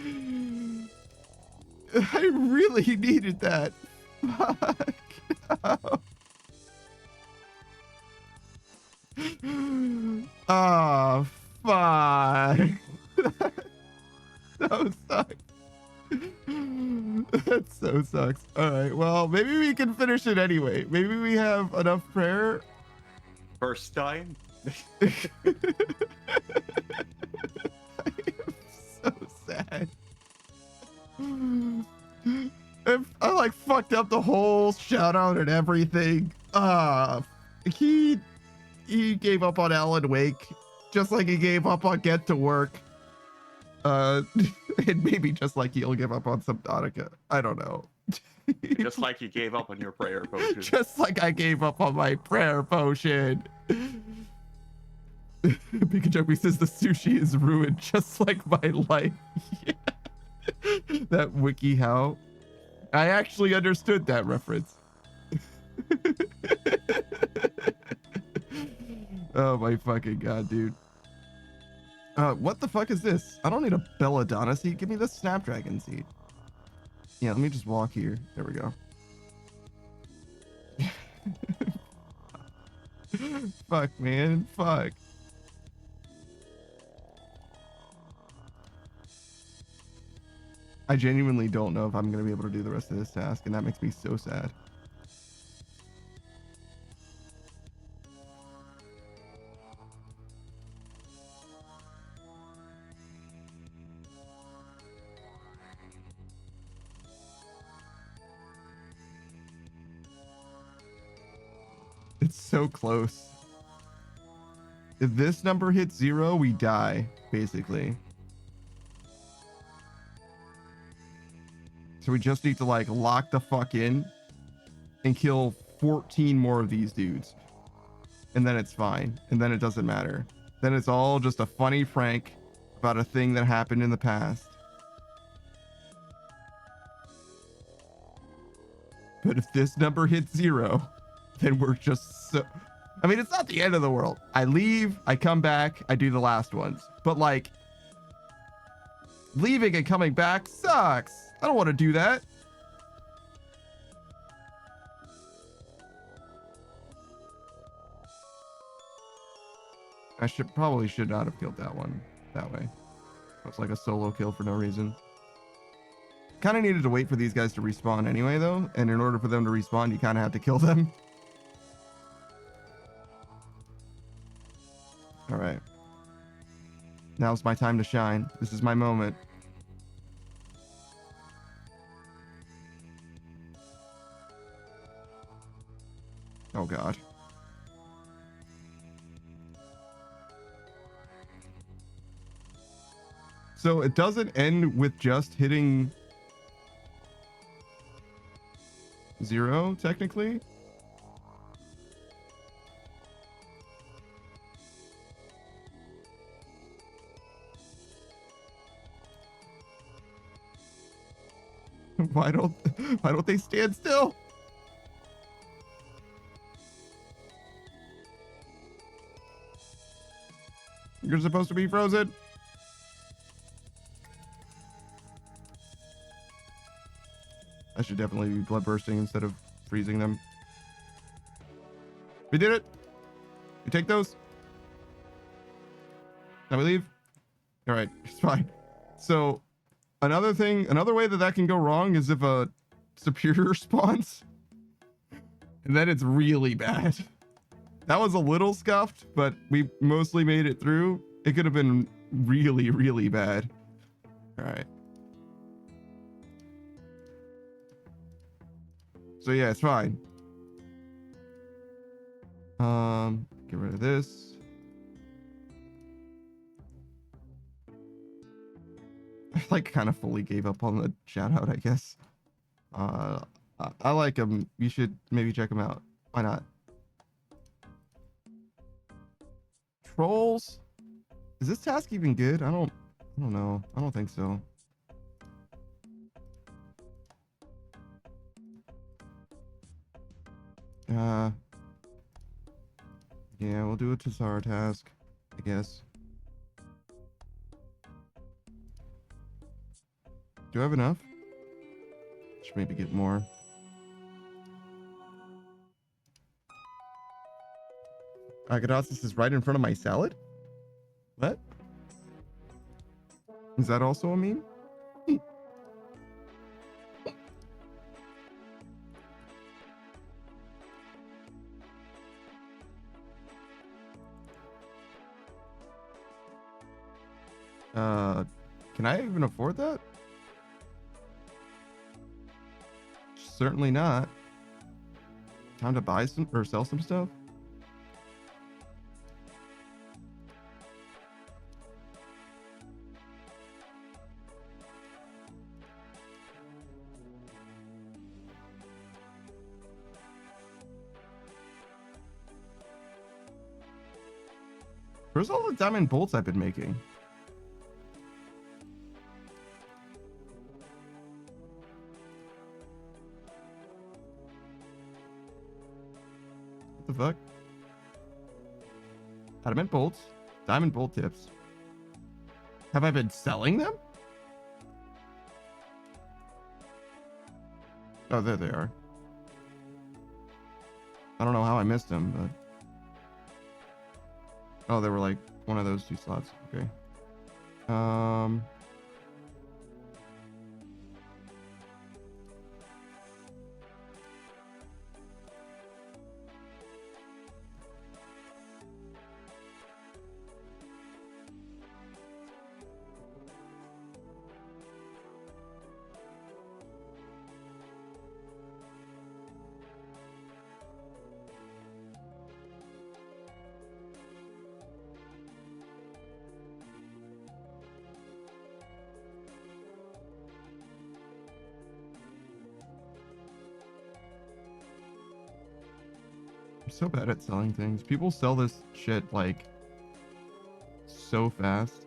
really needed that. Fuck. No. Oh, fuck. So sucks. That so sucks. All right, well, maybe we can finish it anyway. Maybe we have enough prayer. First time? I am so sad. I like fucked up the whole shout out and everything. He gave up on Alan Wake, just like he gave up on Get to Work. And maybe just like he'll give up on Subnautica. I don't know. Just like you gave up on your prayer potion. Just like I gave up on my prayer potion. Pikachu says the sushi is ruined, just like my life. Yeah. That wiki how. I actually understood that reference. Oh my fucking god, dude. What the fuck is this? I don't need a belladonna seed. Give me the snapdragon seed. Yeah, let me just walk here. There we go. Fuck, man. Fuck. I genuinely don't know if I'm going to be able to do the rest of this task, and that makes me so sad. so close. If this number hits 0, we die, basically. So we just need to like lock the fuck in and kill 14 more of these dudes. And then it's fine. And then it doesn't matter. Then it's all just a funny prank about a thing that happened in the past. But if this number hits 0, then we're just so... I mean, it's not the end of the world. I leave, I come back, I do the last ones. But like, leaving and coming back sucks. I don't want to do that. I probably should not have killed that one that way. It was like a solo kill for no reason. Kind of needed to wait for these guys to respawn anyway, though. And in order for them to respawn, you kind of have to kill them. All right. Now's my time to shine. This is my moment. Oh, God. So it doesn't end with just hitting 0, technically. Why don't they stand still? You're supposed to be frozen. I should definitely be blood bursting instead of freezing them. We did it. We take those. Now we leave. All right, it's fine. So another way that can go wrong is if a superior spawns, and then it's really bad. That was a little scuffed, but we mostly made it through. It could have been really, really bad. All right. So yeah, it's fine. Get rid of this. I like kind of fully gave up on the shout out, I guess. I like him. You should maybe check him out. Why not? Trolls? Is this task even good? I don't know. I don't think so. Yeah, we'll do a Tazara task, I guess. Do I have enough? Should maybe get more. Agadosis is right in front of my salad? What? Is that also a meme? Can I even afford that? Certainly not. Time to buy some or sell some stuff. Where's all the diamond bolts I've been making? What the fuck? Adamant bolts, diamond bolt tips. Have I been selling them? Oh, there they are. I don't know how I missed them, but... Oh, they were like one of those two slots. Okay. I'm so bad at selling things. People sell this shit like so fast.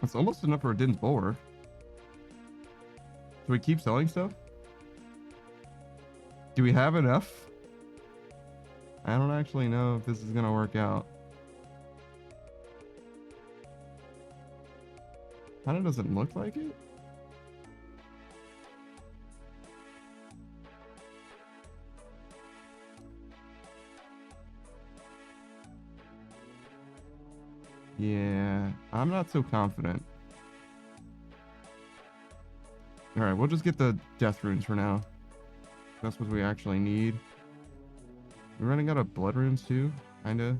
That's almost enough for a didn't bore. Do we keep selling stuff? Do we have enough? I don't actually know if this is gonna work out. Kinda doesn't look like it. Yeah, I'm not so confident. Alright, we'll just get the death runes for now. That's what we actually need. We're running out of blood runes too, kinda.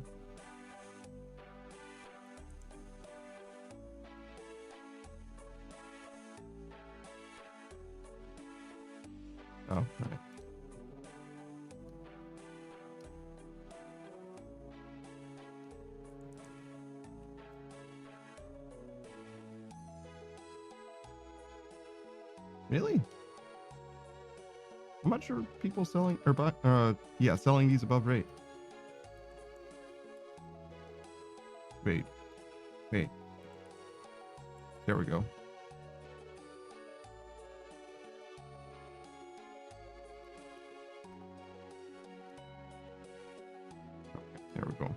Oh, right. Really? I'm not sure people selling or yeah, selling these above rate. Wait. There we go. Okay, there we go.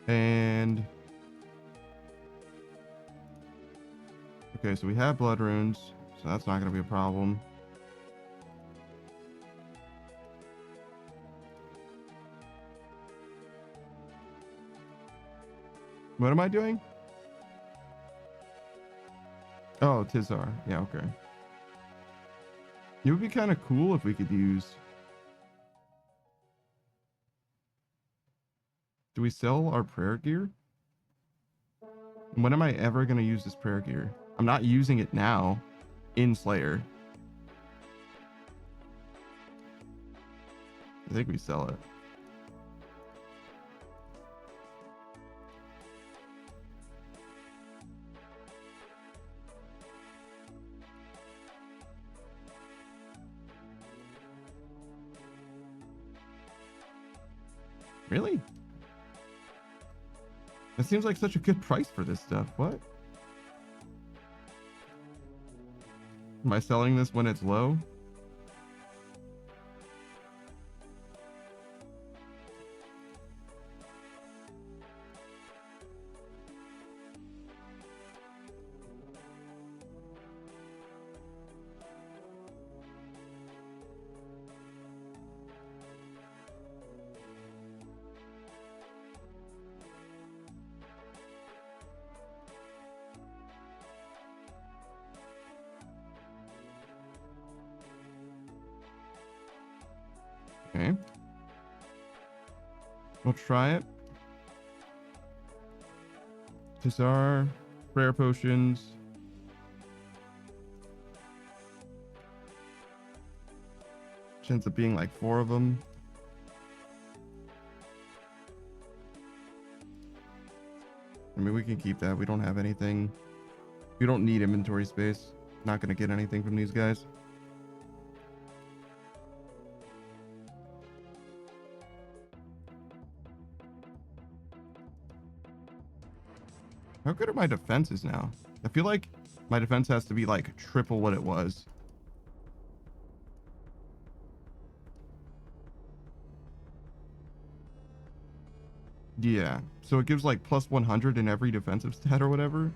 And okay, so we have blood runes, so that's not going to be a problem. What am I doing? Oh, Tizar. Yeah, okay. It would be kind of cool if we could use... Do we sell our prayer gear? When am I ever going to use this prayer gear? I'm not using it now in Slayer. I think we sell it. Really? That seems like such a good price for this stuff. What? Am I selling this when it's low? Okay. We'll try it. Tizar, prayer potions. Which ends up being like 4 of them. I mean, we can keep that. We don't have anything. We don't need inventory space. Not going to get anything from these guys. How good are my defenses now? I feel like my defense has to be like triple what it was. Yeah, so it gives like plus 100 in every defensive stat or whatever.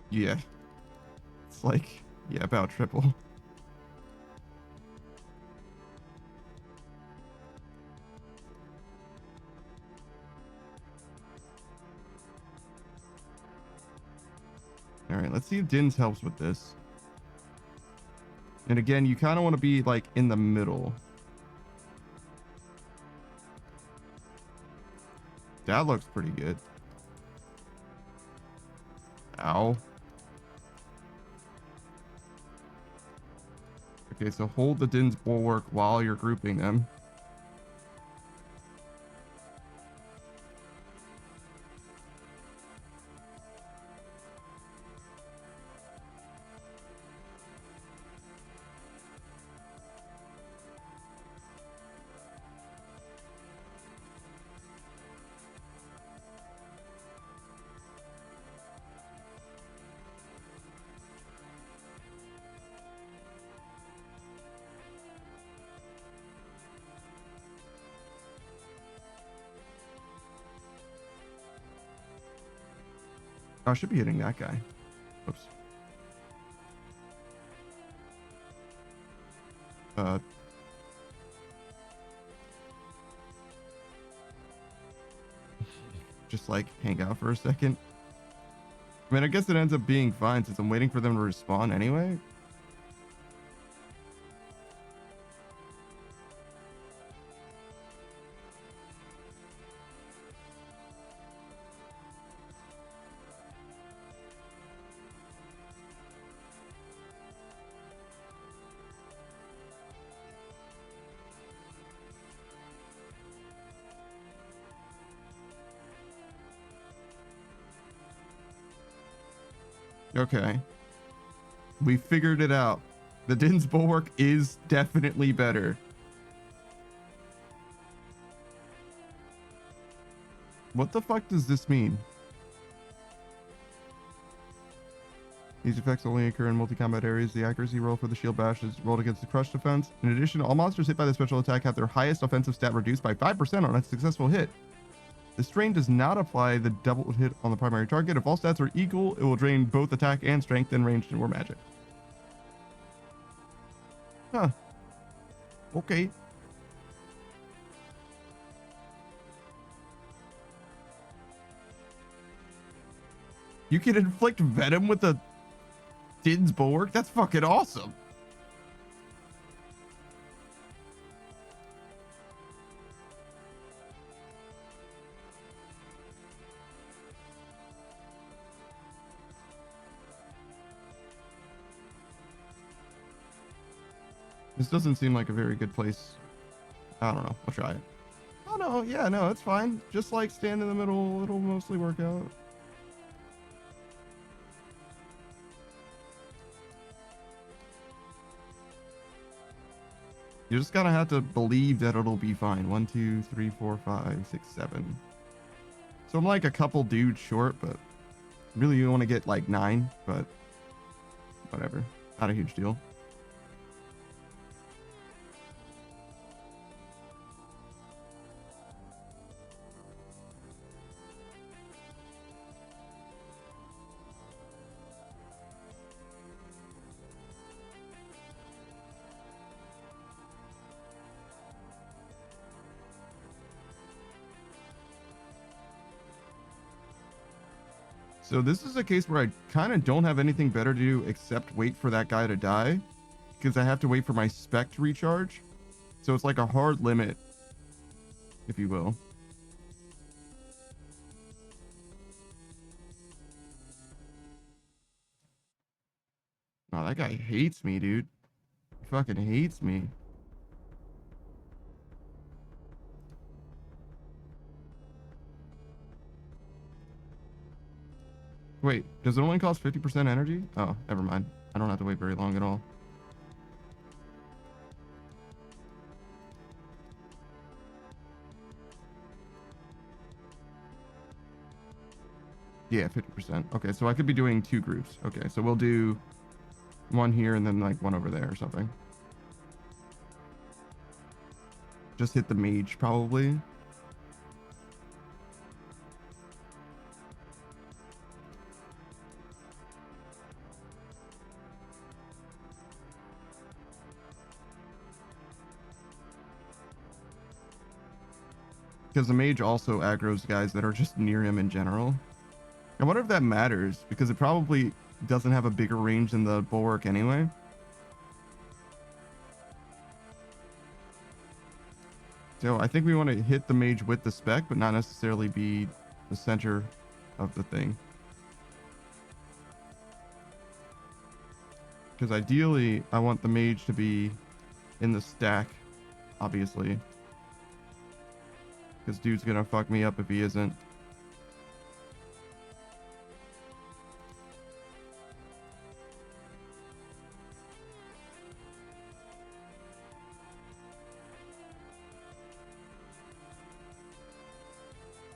Yeah. It's like, yeah, about triple. let's see if Din's helps with this. And again, you kind of want to be like in the middle. That looks pretty good. Ow. Okay, so hold the Din's Bulwark while you're grouping them. Oh, I should be hitting that guy. Oops. Just like hang out for a second. I mean, I guess it ends up being fine since I'm waiting for them to respawn anyway. Okay. We figured it out. The Din's Bulwark is definitely better. What the fuck does this mean? These effects only occur in multi-combat areas. The accuracy roll for the shield bash is rolled against the crush defense. In addition, all monsters hit by the special attack have their highest offensive stat reduced by 5% on a successful hit. The strain does not apply the double hit on the primary target. If all stats are equal, it will drain both attack and strength and ranged or magic. Huh. Okay. You can inflict venom with a Din's Bulwark? That's fucking awesome. This doesn't seem like a very good place. I don't know. I'll try it. Oh, no. Yeah, no, it's fine. Just like stand in the middle. It'll mostly work out. You just gotta have to believe that it'll be fine. 1, 2, 3, 4, 5, 6, 7. So I'm like a couple dudes short, but really you want to get like 9, but whatever. Not a huge deal. So this is a case where I kind of don't have anything better to do except wait for that guy to die, because I have to wait for my spec to recharge. So it's like a hard limit, if you will. Oh, that guy hates me, dude. He fucking hates me. Wait, does it only cost 50% energy? Oh, never mind. I don't have to wait very long at all. Yeah, 50%. Okay, so I could be doing 2 groups. Okay, so we'll do one here and then like one over there or something. Just hit the mage probably. Because the mage also aggroes guys that are just near him in general. I wonder if that matters, because it probably doesn't have a bigger range than the bulwark anyway. So I think we want to hit the mage with the spec, but not necessarily be the center of the thing. Because ideally, I want the mage to be in the stack, obviously. Because dude's gonna fuck me up if he isn't.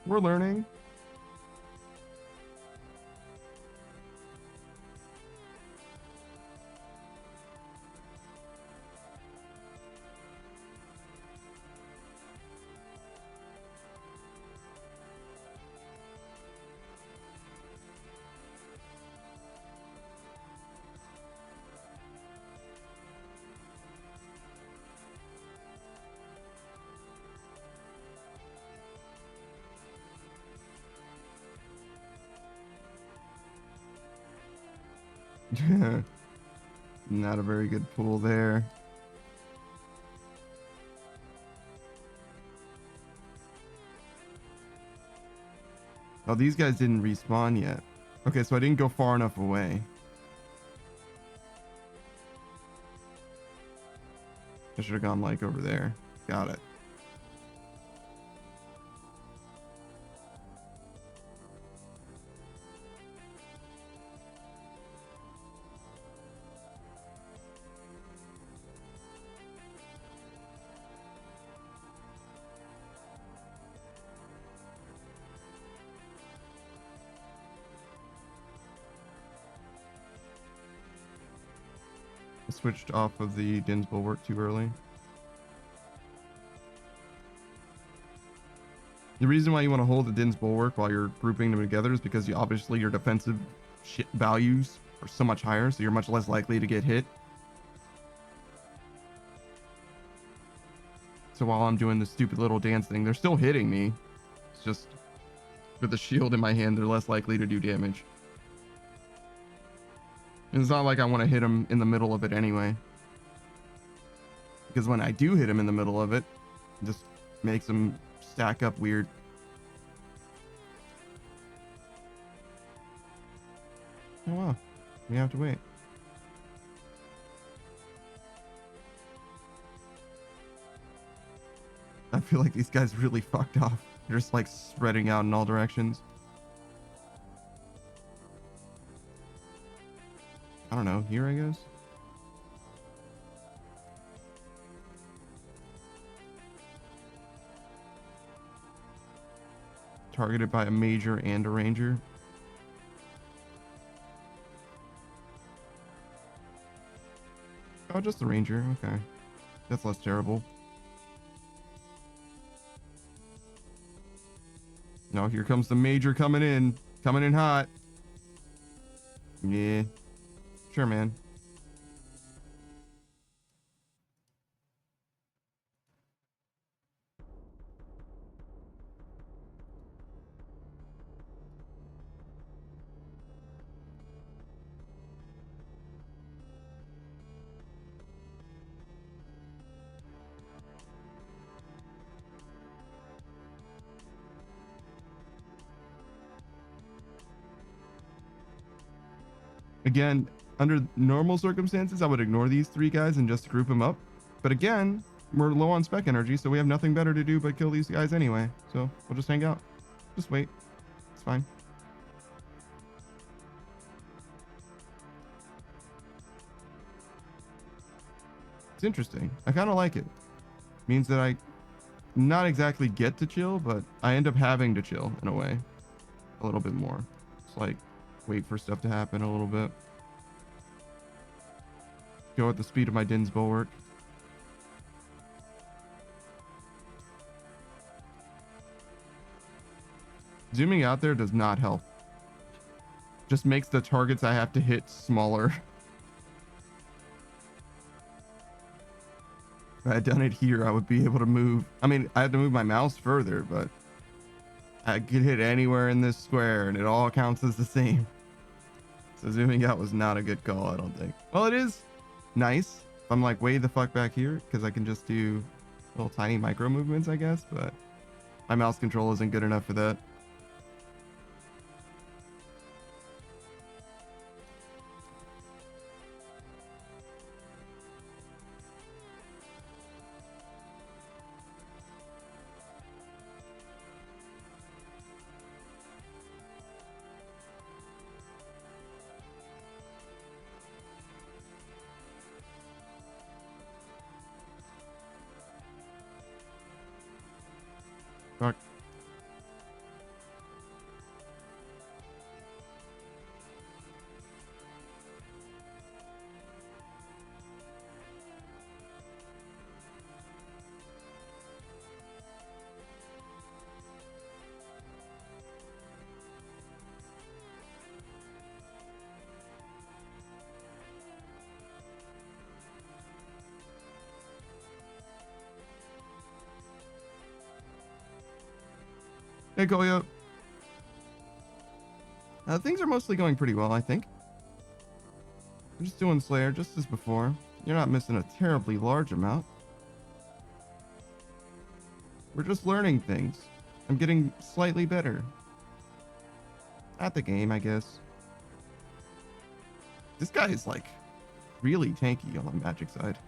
We're learning. Not a very good pool there. Oh, these guys didn't respawn yet. Okay, so I didn't go far enough away. I should have gone like over there. Got it. Switched off of the Din's Bulwark too early. The reason why you want to hold the Din's Bulwark while you're grouping them together is because obviously your defensive values are so much higher, so you're much less likely to get hit. So while I'm doing this stupid little dance thing, they're still hitting me. It's just with the shield in my hand, they're less likely to do damage. And it's not like I want to hit him in the middle of it anyway. Because when I do hit him in the middle of it, it just makes him stack up weird. Oh wow. We have to wait. I feel like these guys really fucked off. They're just like spreading out in all directions. I don't know, here I guess? Targeted by a major and a ranger. Oh, just the ranger, okay. That's less terrible. No, here comes the major coming in hot. Yeah. Sure, man. Again, under normal circumstances, I would ignore these three guys and just group them up. But again, we're low on spec energy, so we have nothing better to do but kill these guys anyway. So we'll just hang out. Just wait. It's fine. It's interesting. I kind of like it. Means that I not exactly get to chill, but I end up having to chill in a way. A little bit more. It's like wait for stuff to happen a little bit. Go at the speed of my Din's Bulwark. Zooming out there does not help. Just makes the targets I have to hit smaller. If I had done it here, I would be able to move. I mean, I have to move my mouse further, but I could hit anywhere in this square and it all counts as the same. So zooming out was not a good call, I don't think. Well, it is nice. I'm like way the fuck back here because I can just do little tiny micro movements, I guess, but my mouse control isn't good enough for that. Fuck. Hey, Goyo. Things are mostly going pretty well, I think. We're just doing Slayer just as before. You're not missing a terribly large amount. We're just learning things. I'm getting slightly better. At the game, I guess. This guy is like really tanky on the magic side.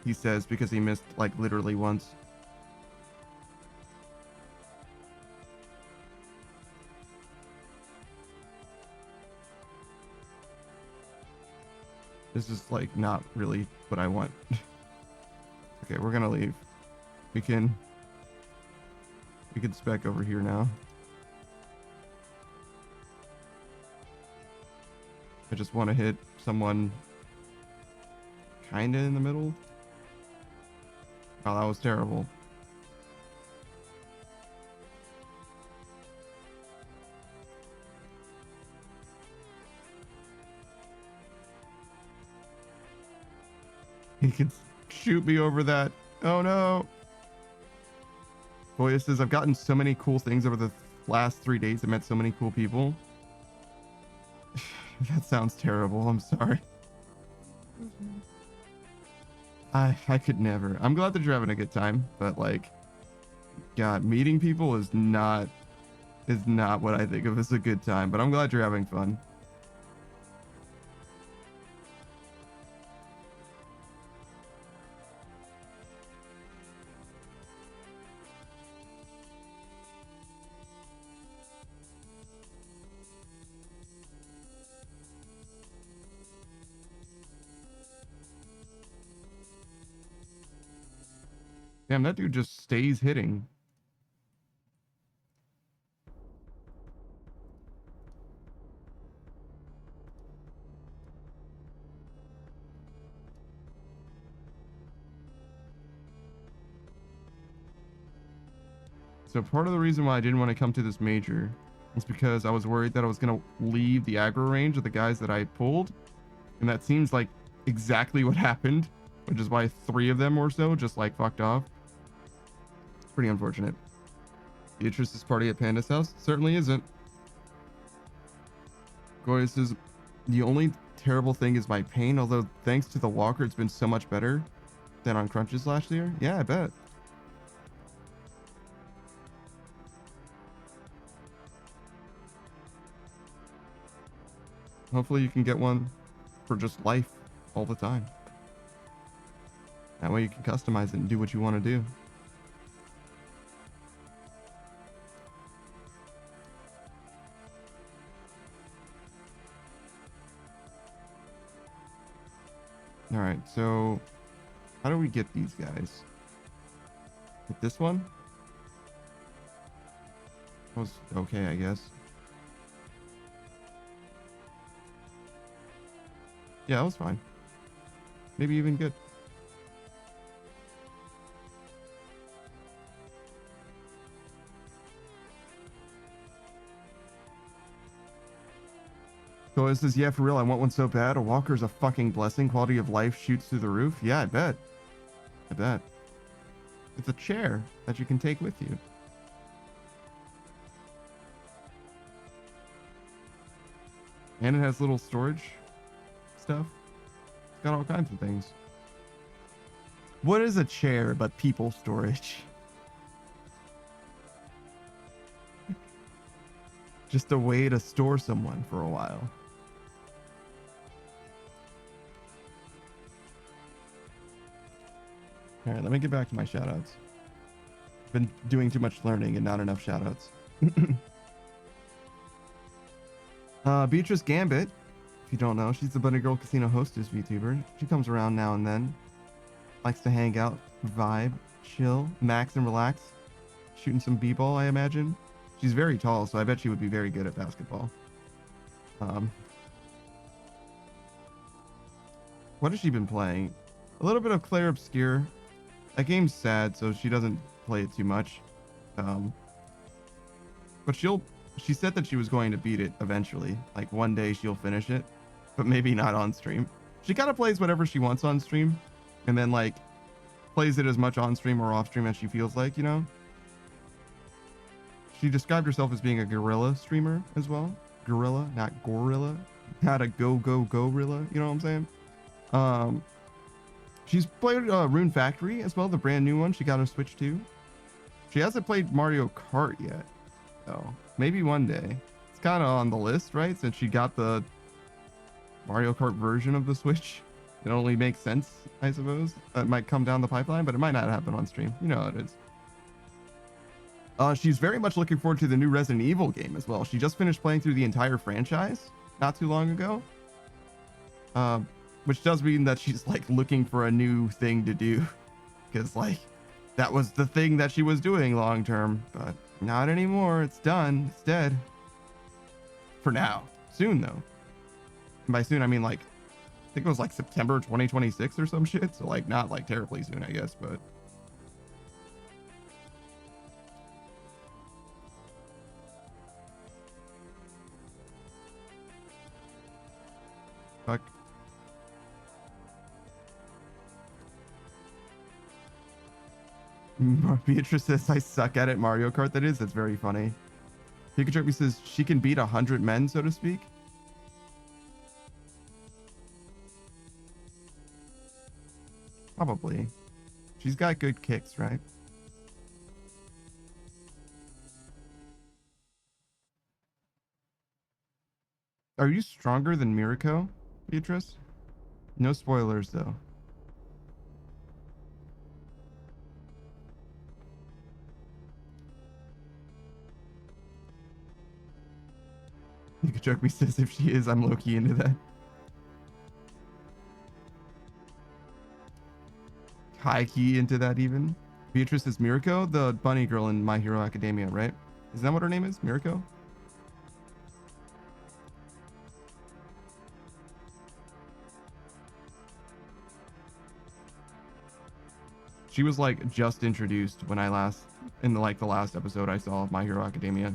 He says because he missed like literally once. This is like not really what I want. Okay, we're gonna leave. We can spec over here now. I just want to hit someone kinda in the middle. Oh, that was terrible. He can shoot me over that. Oh no. Boy, says I've gotten so many cool things over the last 3 days. I met so many cool people. That sounds terrible. I'm sorry. I could never. I'm glad that you're having a good time, but like, God, meeting people is not what I think of as a good time. But I'm glad you're having fun. Damn, that dude just stays hitting. So part of the reason why I didn't want to come to this major is because I was worried that I was going to leave the aggro range of the guys that I pulled. And that seems like exactly what happened, which is why 3 of them or so just like fucked off. It's pretty unfortunate. Beatrice's party at Panda's house certainly isn't. Goya says, the only terrible thing is my pain, although thanks to the walker, it's been so much better than on crunches last year. Yeah, I bet. Hopefully you can get one for just life all the time. That way you can customize it and do what you want to do. All right, so how do we get these guys? Hit this one? Was okay, I guess. Yeah, that was fine. Maybe even good. So it says, yeah, for real, I want one so bad. A walker's a fucking blessing. Quality of life shoots through the roof. Yeah, I bet. I bet. It's a chair that you can take with you. And it has little storage stuff. It's got all kinds of things. What is a chair but people storage? Just a way to store someone for a while. All right, let me get back to my shoutouts. Been doing too much learning and not enough shoutouts. Beatrice Gambit, if you don't know, she's the Bunny Girl Casino hostess VTuber. She comes around now and then. Likes to hang out, vibe, chill, max and relax. Shooting some b-ball, I imagine. She's very tall, so I bet she would be very good at basketball. What has she been playing? A little bit of Claire Obscure. That game's sad, so she doesn't play it too much. But she said that she was going to beat it eventually. Like one day she'll finish it, but maybe not on stream. She kind of plays whatever she wants on stream, and then like plays it as much on stream or off stream as she feels like, you know? She described herself as being a guerrilla streamer as well. Guerrilla, not gorilla. Not a gorilla, you know what I'm saying? She's played Rune Factory as well, the brand new one. She got her Switch too. She hasn't played Mario Kart yet, though. Maybe one day. It's kind of on the list, right? Since she got the Mario Kart version of the Switch. It only makes sense, I suppose. It might come down the pipeline, but it might not happen on stream. You know how it is. She's very much looking forward to the new Resident Evil game as well. She just finished playing through the entire franchise not too long ago. Which does mean that she's like looking for a new thing to do. Because like that was the thing that she was doing long term, but not anymore. It's done. It's dead. For now. Soon though. And by soon I mean like I think it was like September 2026 or some shit. So like not like terribly soon, I guess, but fuck. Beatrice says I suck at it. Mario Kart, that's very funny. Pikachu says she can beat 100 men, so to speak. Probably. She's got good kicks, right? Are you stronger than Mirko, Beatrice? No spoilers, though. Pikachu says if she is, I'm low-key into that. High-key into that, even. Beatrice is Mirko, the bunny girl in My Hero Academia, right? Isn't that what her name is? Mirko? She was like just introduced when I in the last episode I saw of My Hero Academia.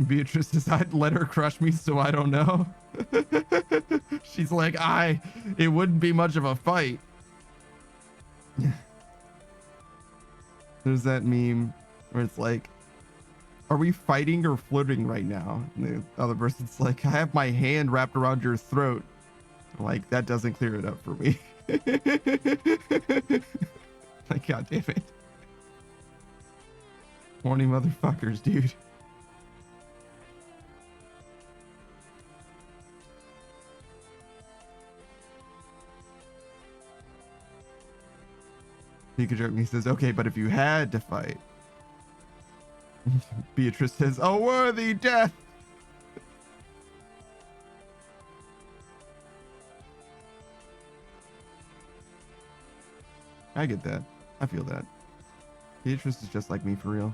Beatrice says I'd let her crush me, so I don't know. She's like, it wouldn't be much of a fight. There's that meme where it's like, are we fighting or flirting right now? And the other person's like, I have my hand wrapped around your throat. I'm like, that doesn't clear it up for me. Like, god damn it. Horny motherfuckers, dude. Pikachu, he says, okay, but if you had to fight. Beatrice says, a worthy death. I get that. I feel that. Beatrice is just like me for real.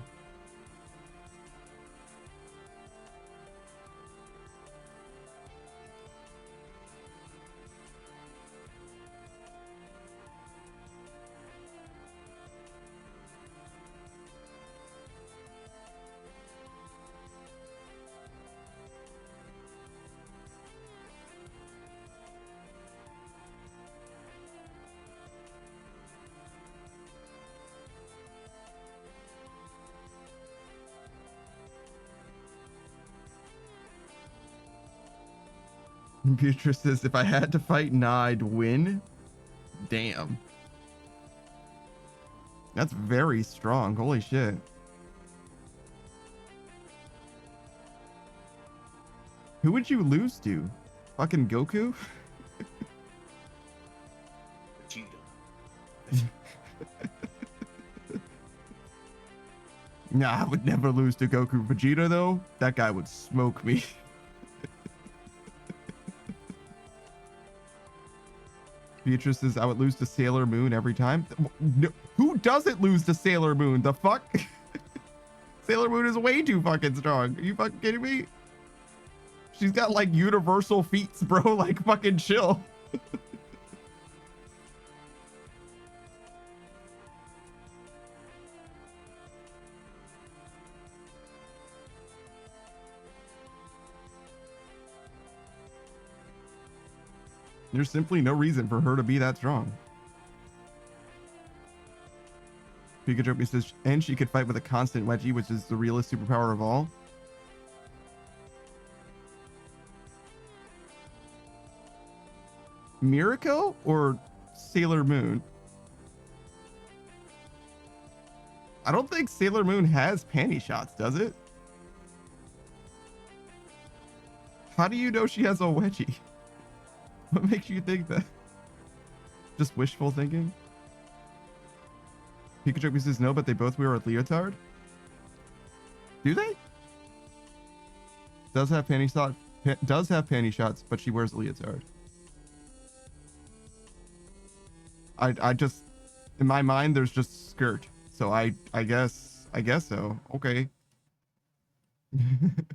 Beatrice says, if I had to fight Nah, I'd win. Damn. That's very strong. Holy shit. Who would you lose to? Fucking Goku? Vegeta. Nah, I would never lose to Goku. Vegeta, though, that guy would smoke me. Beatrice says, I would lose to Sailor Moon every time. No, who doesn't lose to Sailor Moon? The fuck? Sailor Moon is way too fucking strong. Are you fucking kidding me? She's got like universal feats, bro. Like fucking chill. There's simply no reason for her to be that strong. Pikachu says, and she could fight with a constant wedgie, which is the realest superpower of all. Miracle or Sailor Moon? I don't think Sailor Moon has panty shots, does it? How do you know she has a wedgie? What makes you think that? Just wishful thinking? Pikachu says no, but they both wear a leotard. Do they? Does have panty shots, but she wears a leotard. I just, in my mind, there's just skirt. So I guess so. Okay. If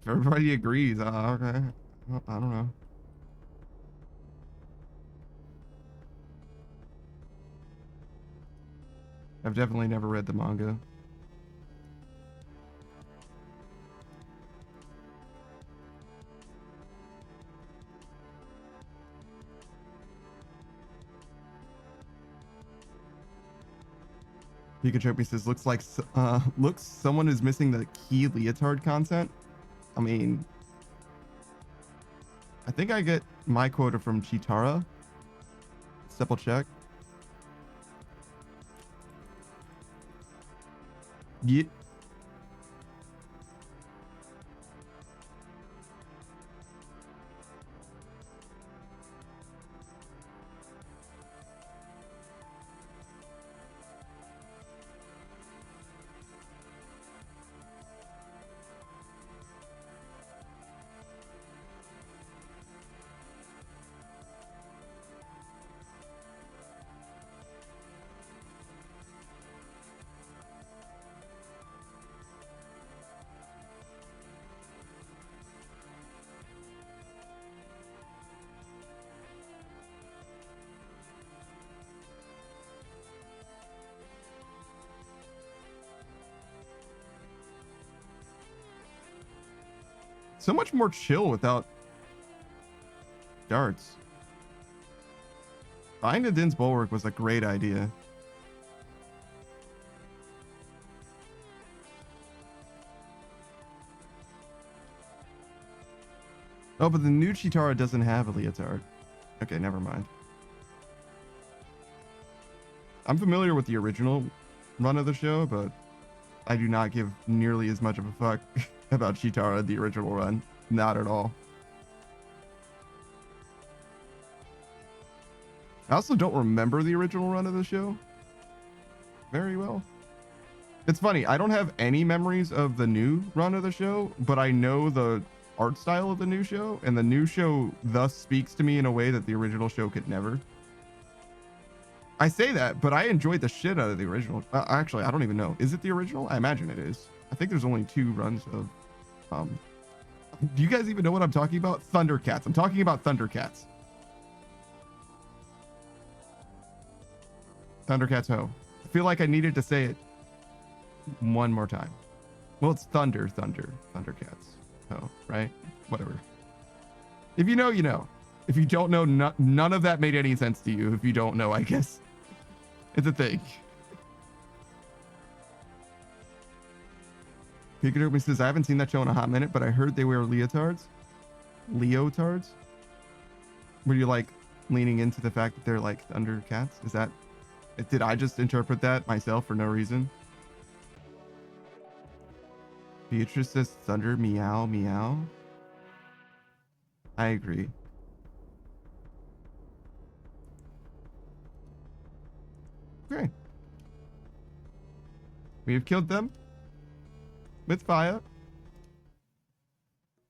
everybody agrees, okay. Well, I don't know. I've definitely never read the manga. Pikachu says, looks someone is missing the key leotard content. I mean, I think I get my quota from Chitara. Double check. Yeah. So much more chill without darts. Buying the Din's Bulwark was a great idea. Oh, but the new Chitara doesn't have a leotard. Okay, never mind. I'm familiar with the original run of the show, but I do not give nearly as much of a fuck about Chitara, the original run. Not at all. I also don't remember the original run of the show very well. It's funny, I don't have any memories of the new run of the show, but I know the art style of the new show, and the new show thus speaks to me in a way that the original show could never. I say that, but I enjoyed the shit out of the original. Actually, I don't even know. Is it the original? I imagine it is. I think there's only 2 runs of do you guys even know what I'm talking about? Thundercats. I'm talking about Thundercats. Thundercats Ho. I feel like I needed to say it one more time. Well, it's Thundercats Ho, right? Whatever. If you know, you know. If you don't know, none of that made any sense to you. If you don't know, I guess it's a thing. Pikachu says, I haven't seen that show in a hot minute, but I heard they wear leotards. leotards? Were you like leaning into the fact that they're like thunder cats? Is that, did I just interpret that myself for no reason? Beatrice says thunder meow meow. I agree. Okay. We have killed them with fire.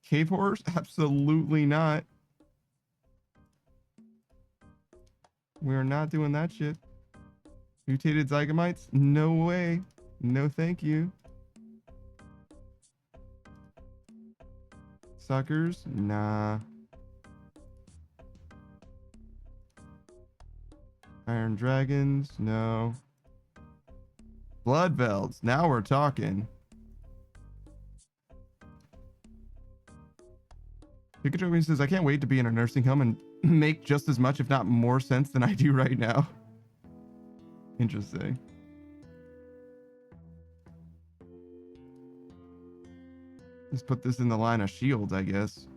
Cave horrors? Absolutely not. We're not doing that shit. Mutated zygomites? No way. No thank you. Suckers? Nah. Iron dragons? No. Blood velds. Now we're talking. Pikachu says, I can't wait to be in a nursing home and make just as much, if not more sense than I do right now. Interesting. Let's put this in the line of shields, I guess.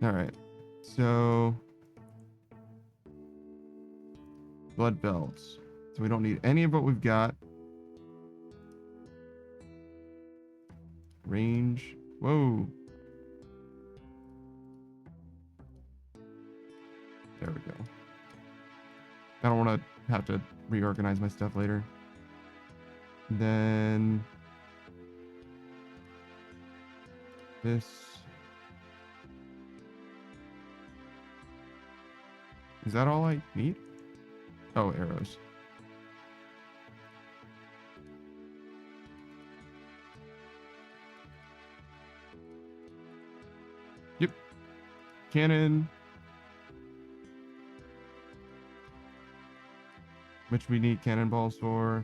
All right. So blood belts. So we don't need any of what we've got. Range. Whoa. There we go. I don't want to have to reorganize my stuff later. Then this. Is that all I need? Oh, arrows. Yep. Cannon. Which we need cannonballs for.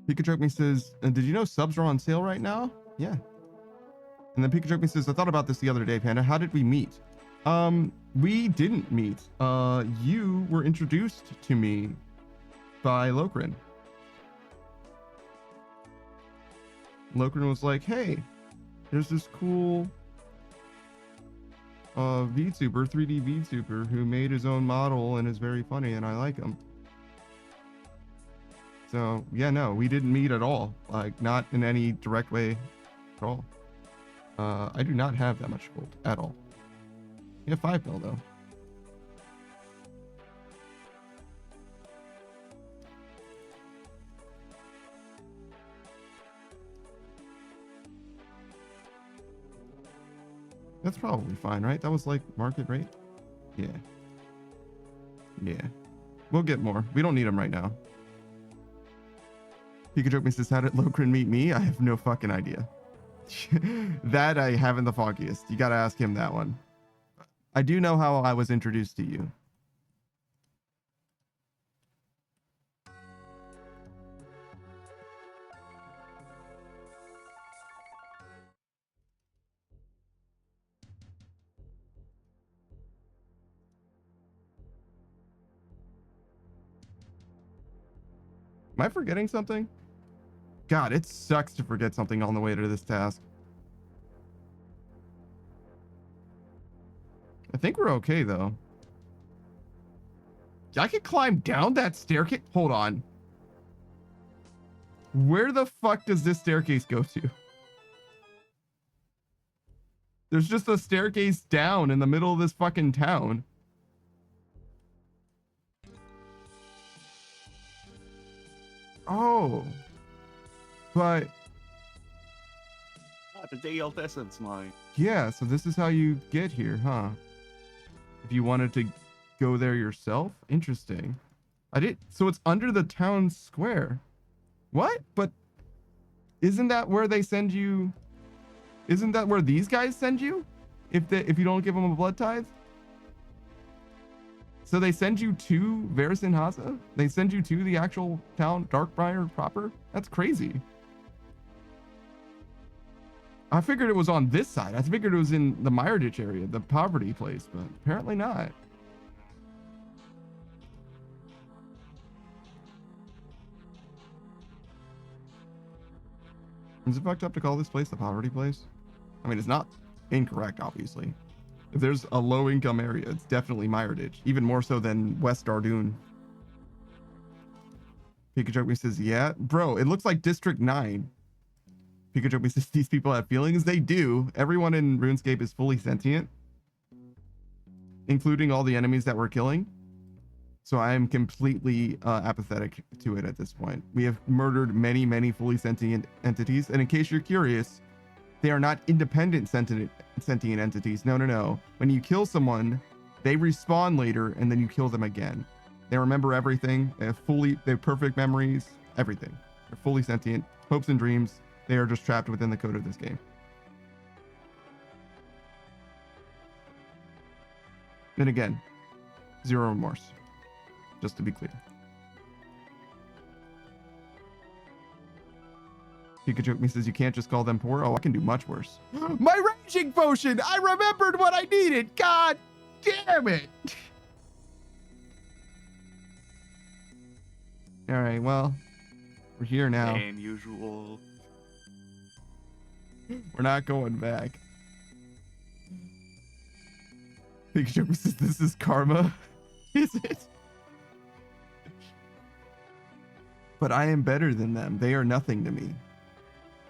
Pikachu says, did you know subs are on sale right now? Yeah. And then Pikachu says, I thought about this the other day, Panda. How did we meet? We didn't meet. You were introduced to me by Lokrin. Lokrin was like, hey, there's this cool VTuber, 3D VTuber who made his own model and is very funny and I like him. So yeah, no, we didn't meet at all. Like not in any direct way at all. I do not have that much gold at all. We have 5 mil though. That's probably fine, right? That was like market rate. Yeah. Yeah. We'll get more. We don't need them right now. Pikachu says, how did Lokrin meet me? I have no fucking idea. That I haven't the foggiest. You gotta ask him that one. I do know how I was introduced to you. Am I forgetting something? God, it sucks to forget something on the way to this task. I think we're okay, though. I could climb down that staircase. Hold on. Where the fuck does this staircase go to? There's just a staircase down in the middle of this fucking town. Oh. But... the day-old essence mine. Yeah, so this is how you get here, huh? If you wanted to go there yourself? Interesting. So it's under the town square. What? But isn't that where they send you? Isn't that where these guys send you? If you don't give them a blood tithe? So they send you to Verisin Haza? They send you to the actual town, Darkbriar proper? That's crazy. I figured it was on this side. I figured it was in the Meyerditch area, the poverty place, but apparently not. Is it fucked up to call this place the poverty place? I mean, it's not incorrect, obviously. If there's a low-income area, it's definitely Meyerditch, even more so than West Dardoon. Pikachu says, yeah. Bro, it looks like District 9. Pikachu says, these people have feelings? They do. Everyone in RuneScape is fully sentient, including all the enemies that we're killing. So I am completely apathetic to it at this point. We have murdered many, many fully sentient entities. And in case you're curious, they are not independent sentient entities. No, no, no. When you kill someone, they respawn later and then you kill them again. They remember everything. They have perfect memories, everything. They're fully sentient, hopes and dreams. They are just trapped within the code of this game. And again, zero remorse. Just to be clear. Pikachu says you can't just call them poor. Oh, I can do much worse. My raging potion! I remembered what I needed! God damn it! Alright, well, we're here now. Same usual. We're not going back. Pikachu says this is karma. Is it? But I am better than them. They are nothing to me.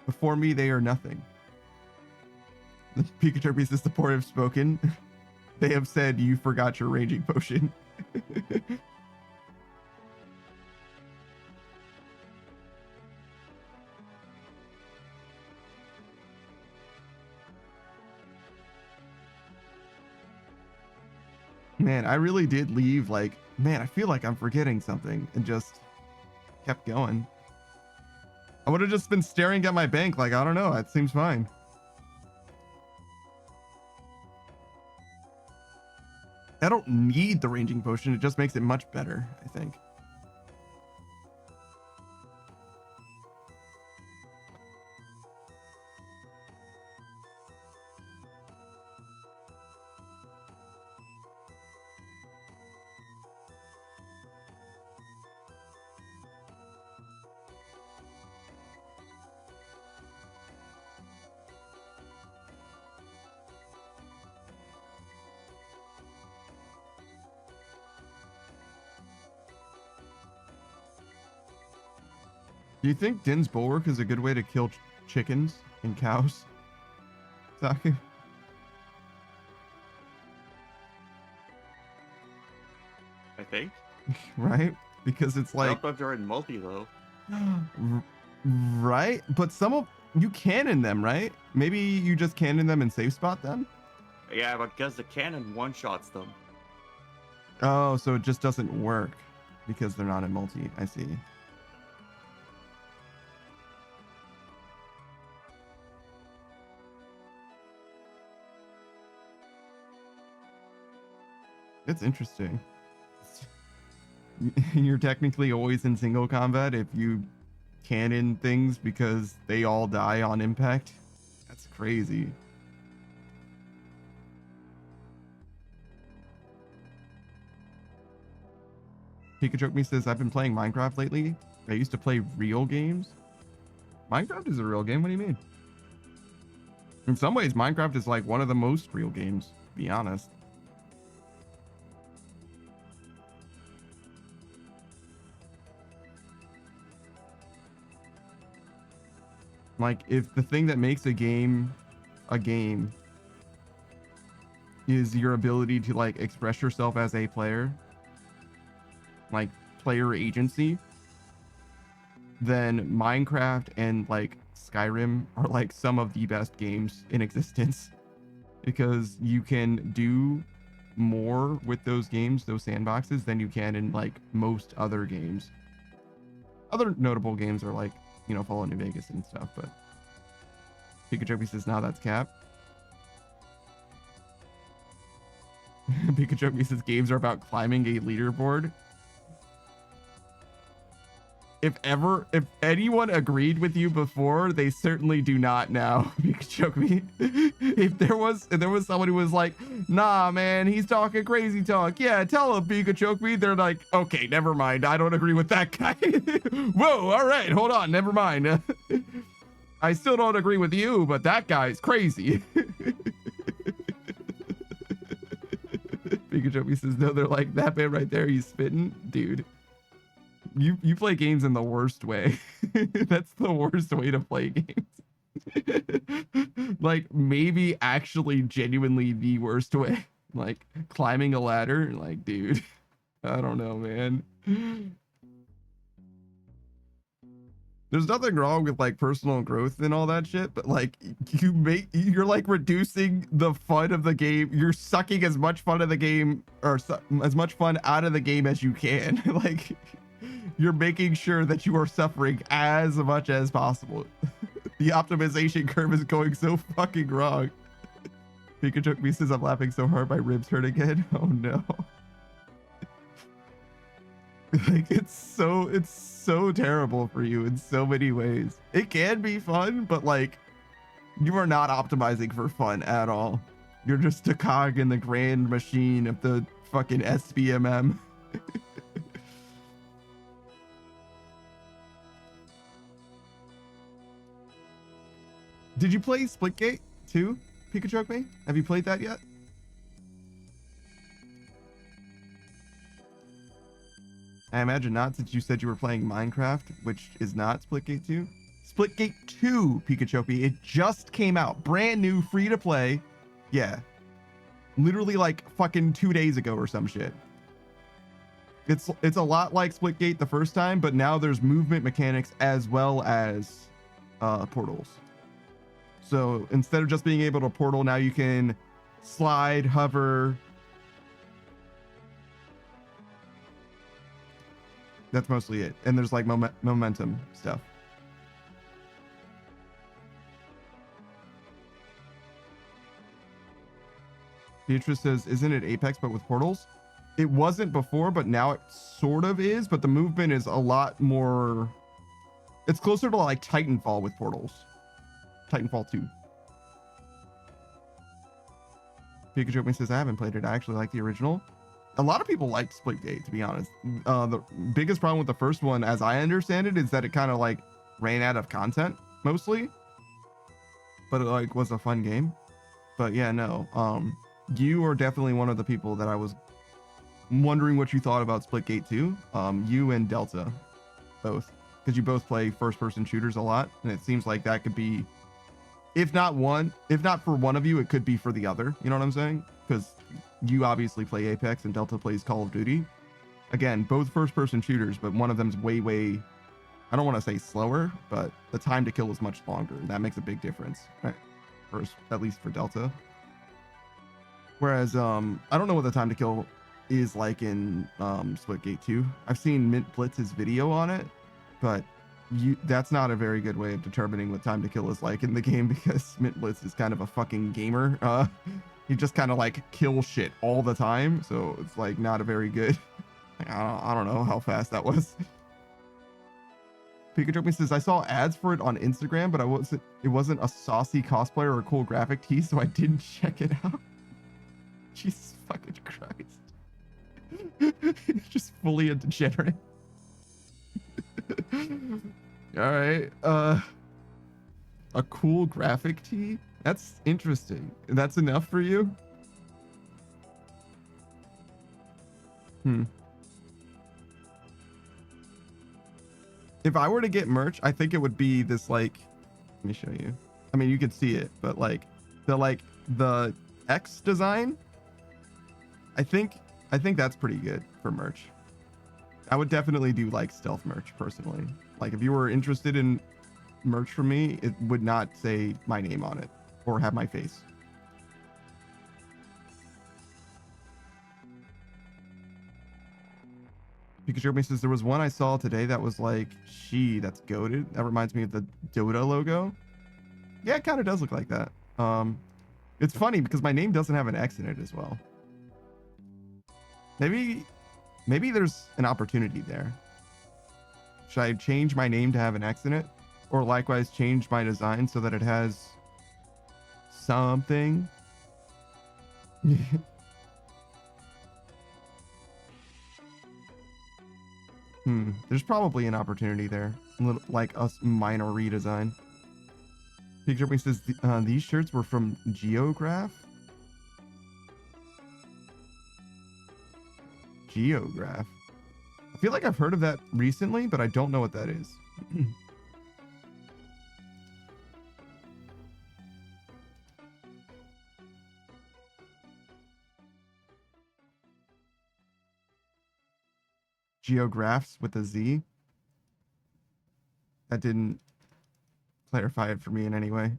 Before me, they are nothing. The Pikachu says the poor have spoken. They have said you forgot your raging potion. Man, I really did leave like, man, I feel like I'm forgetting something and just kept going. I would have just been staring at my bank like, I don't know, it seems fine. I don't need the ranging potion, it just makes it much better, I think. Do you think Din's Bulwark is a good way to kill chickens and cows? Saku? I think. Right? Because it's I like... don't know if they're in multi, though. Right? But some of... You cannon them, right? Maybe you just cannon them and safe spot them? Yeah, but because the cannon one-shots them. Oh, so it just doesn't work because they're not in multi. I see. It's interesting. You're technically always in single combat if you cannon things because they all die on impact. That's crazy. Pikachu says, I've been playing Minecraft lately. I used to play real games. Minecraft is a real game? What do you mean? In some ways, Minecraft is like one of the most real games, to be honest. Like, if the thing that makes a game is your ability to like express yourself as a player, like player agency, then Minecraft and like Skyrim are like some of the best games in existence because you can do more with those games, those sandboxes, than you can in like most other games. Other notable games are like, you know, Fallout New Vegas and stuff, but Pikachu says, now that's cap. Pikachu says games are about climbing a leaderboard. If anyone agreed with you before, they certainly do not now. Pikachu. If there was someone who was like, nah, man, he's talking crazy talk. Yeah, tell him, Pikachu. They're like, okay, never mind. I don't agree with that guy. Whoa, all right, hold on, never mind. I still don't agree with you, but that guy's crazy. Pikachu says, no, they're like, that man right there, he's spitting. Dude. You play games in the worst way. That's the worst way to play games. Like maybe actually genuinely the worst way. Like climbing a ladder. Like, dude, I don't know, man. There's nothing wrong with like personal growth and all that shit, but like you're like reducing the fun of the game. You're sucking as much fun of the game or as much fun out of the game as you can. Like you're making sure that you are suffering as much as possible. The optimization curve is going so fucking wrong. Pikachu says I'm laughing so hard my ribs hurt again. Oh no. Like it's so terrible for you in so many ways. It can be fun, but like you are not optimizing for fun at all. You're just a cog in the grand machine of the fucking SBMM. Did you play Splitgate 2, Pikachu? Have you played that yet? I imagine not, since you said you were playing Minecraft, which is not Splitgate 2. Splitgate 2, Pikachu. It just came out. Brand new, free to play. Yeah. Literally like fucking 2 days ago or some shit. It's a lot like Splitgate the first time, but now there's movement mechanics as well as portals. So instead of just being able to portal, now you can slide, hover. That's mostly it. And there's like momentum stuff. Beatrice says, isn't it Apex but with portals? It wasn't before, but now it sort of is, but the movement is a lot more... It's closer to like Titanfall with portals. Titanfall 2. Pikachu says, I haven't played it. I actually like the original. A lot of people liked Splitgate, to be honest. The biggest problem with the first one, as I understand it, is that it kind of like ran out of content, mostly. But it like was a fun game. But yeah, no. You are definitely one of the people that I was wondering what you thought about Splitgate 2. You and Delta, both. Because you both play first-person shooters a lot. And it seems like that could be... If not for one of you, it could be for the other. You know what I'm saying? Because you obviously play Apex and Delta plays Call of Duty. Again, both first-person shooters, but one of them's way, I don't want to say slower, but the time to kill is much longer. And that makes a big difference, right? First, at least for Delta. Whereas, I don't know what the time to kill is like in Splitgate 2. I've seen Mint Blitz's video on it, but that's not a very good way of determining what time to kill is like in the game, because Mint Blitz is kind of a fucking gamer. He just kind of like kill shit all the time, so it's like not a very good... I don't know how fast that was. Pikachu says, I saw ads for it on Instagram, but it wasn't a saucy cosplayer or a cool graphic tee, so I didn't check it out. Jesus fucking Christ. Just fully a degenerate. All right. A cool graphic tee? That's interesting. That's enough for you? If I were to get merch, I think it would be this, like, let me show you. I mean, you could see it, but like the X design, I think that's pretty good for merch. I would definitely do like stealth merch personally. Like if you were interested in merch from me, it would not say my name on it or have my face. Pikachu says there was one I saw today that was like, that's goated. That reminds me of the Dota logo. Yeah, it kind of does look like that. It's funny because my name doesn't have an X in it as well. Maybe there's an opportunity there. Should I change my name to have an X in it? Or likewise change my design so that it has something? There's probably an opportunity there. Like a minor redesign. Picture me says these shirts were from Geograph. Geograph. I feel like I've heard of that recently, but I don't know what that is. Geographs with a Z. That didn't clarify it for me in any way.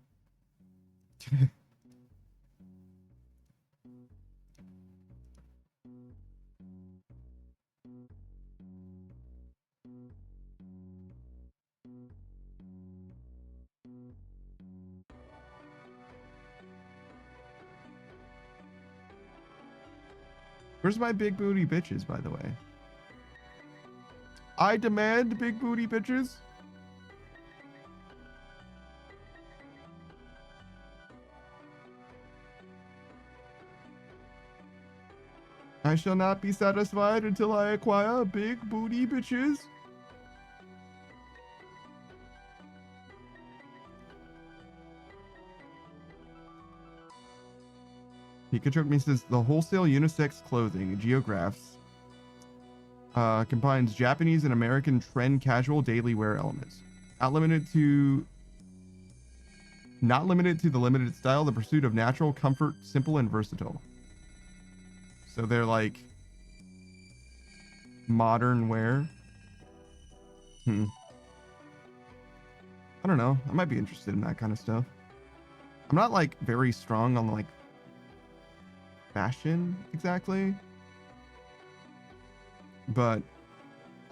Where's my big booty bitches, by the way? I demand big booty bitches. I shall not be satisfied until I acquire big booty bitches. Pikachu says the wholesale unisex clothing, Geographs, combines Japanese and American trend casual daily wear elements. Not limited to the limited style, the pursuit of natural comfort, simple and versatile. So they're like modern wear. I don't know. I might be interested in that kind of stuff. I'm not like very strong on like fashion exactly, but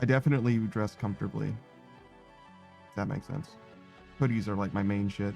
I definitely dress comfortably. If that makes sense. Hoodies are like my main shit.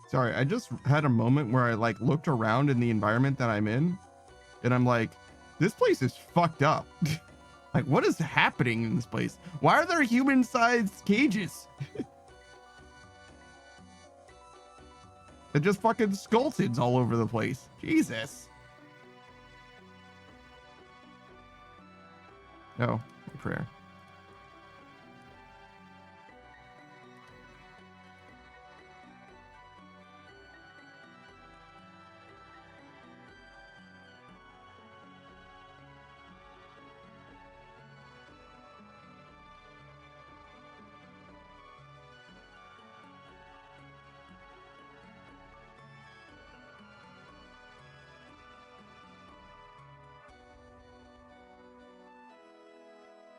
Sorry, I just had a moment where I like looked around in the environment that I'm in, and I'm like, this place is fucked up. Like, what is happening in this place? Why are there human-sized cages? They're just fucking skeletons all over the place. Jesus. Oh, prayer.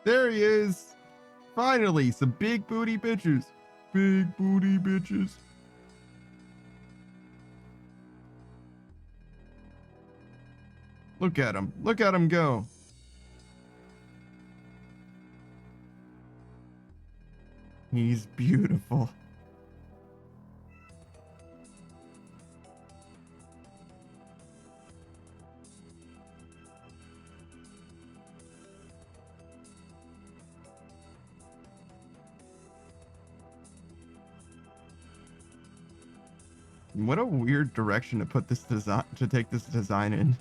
There he is. Finally, some big booty bitches. Big booty bitches. Look at him. Look at him go. He's beautiful. What a weird direction to put this design, to take this design in.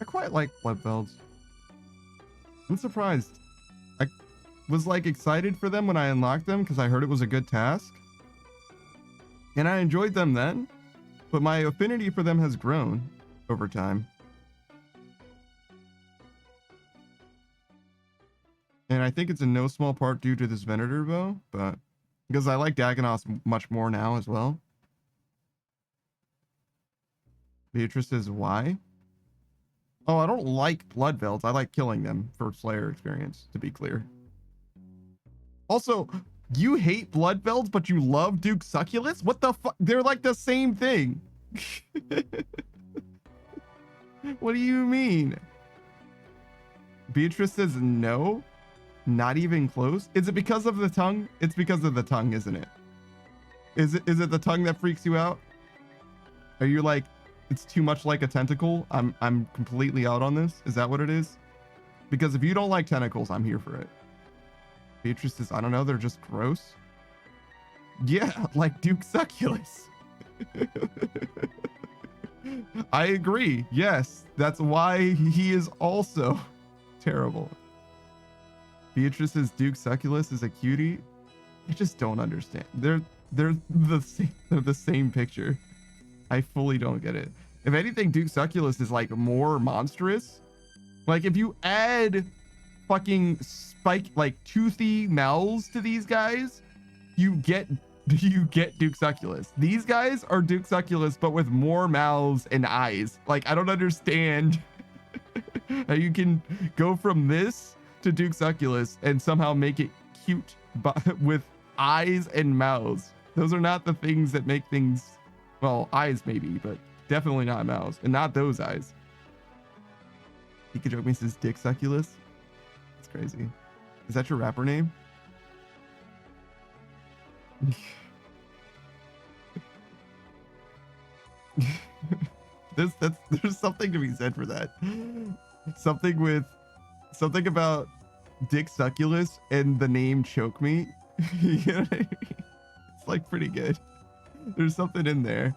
I quite like blood belts. I'm surprised. I was like excited for them when I unlocked them because I heard it was a good task. And I enjoyed them then, but my affinity for them has grown over time. And I think it's in no small part due to this Venator bow, but because I like Dagonos much more now as well. Beatrice says, why? Oh, I don't like blood belts. I like killing them for Slayer experience, to be clear. Also, you hate blood belts, but you love Duke Succulus? What the fuck? They're like the same thing. What do you mean? Beatrice says no. Not even close. Is it because of the tongue? It's because of the tongue, isn't it? Is it the tongue that freaks you out? Are you like, it's too much like a tentacle? I'm completely out on this. Is that what it is? Because if you don't like tentacles, I'm here for it. Beatrice says, I don't know, they're just gross. Yeah, like Duke Succulus. I agree. Yes, that's why he is also terrible. Beatrice says Duke Succulus is a cutie. I just don't understand. They're the same picture. I fully don't get it. If anything, Duke Succulus is like more monstrous. Like if you add fucking spike like toothy mouths to these guys, you get Duke Succulus. These guys are Duke Succulus but with more mouths and eyes. Like I don't understand how you can go from this to Duke Succulus and somehow make it cute but with eyes and mouths. Those are not the things that make things, well, eyes maybe, but definitely not mouths, and not those eyes. Pikajoke says Dick Succulus. That's crazy. Is that your rapper name? There's something to be said for that. Something about Dick Succulus and the name Choke Me. You know what I mean? It's like pretty good. There's something in there.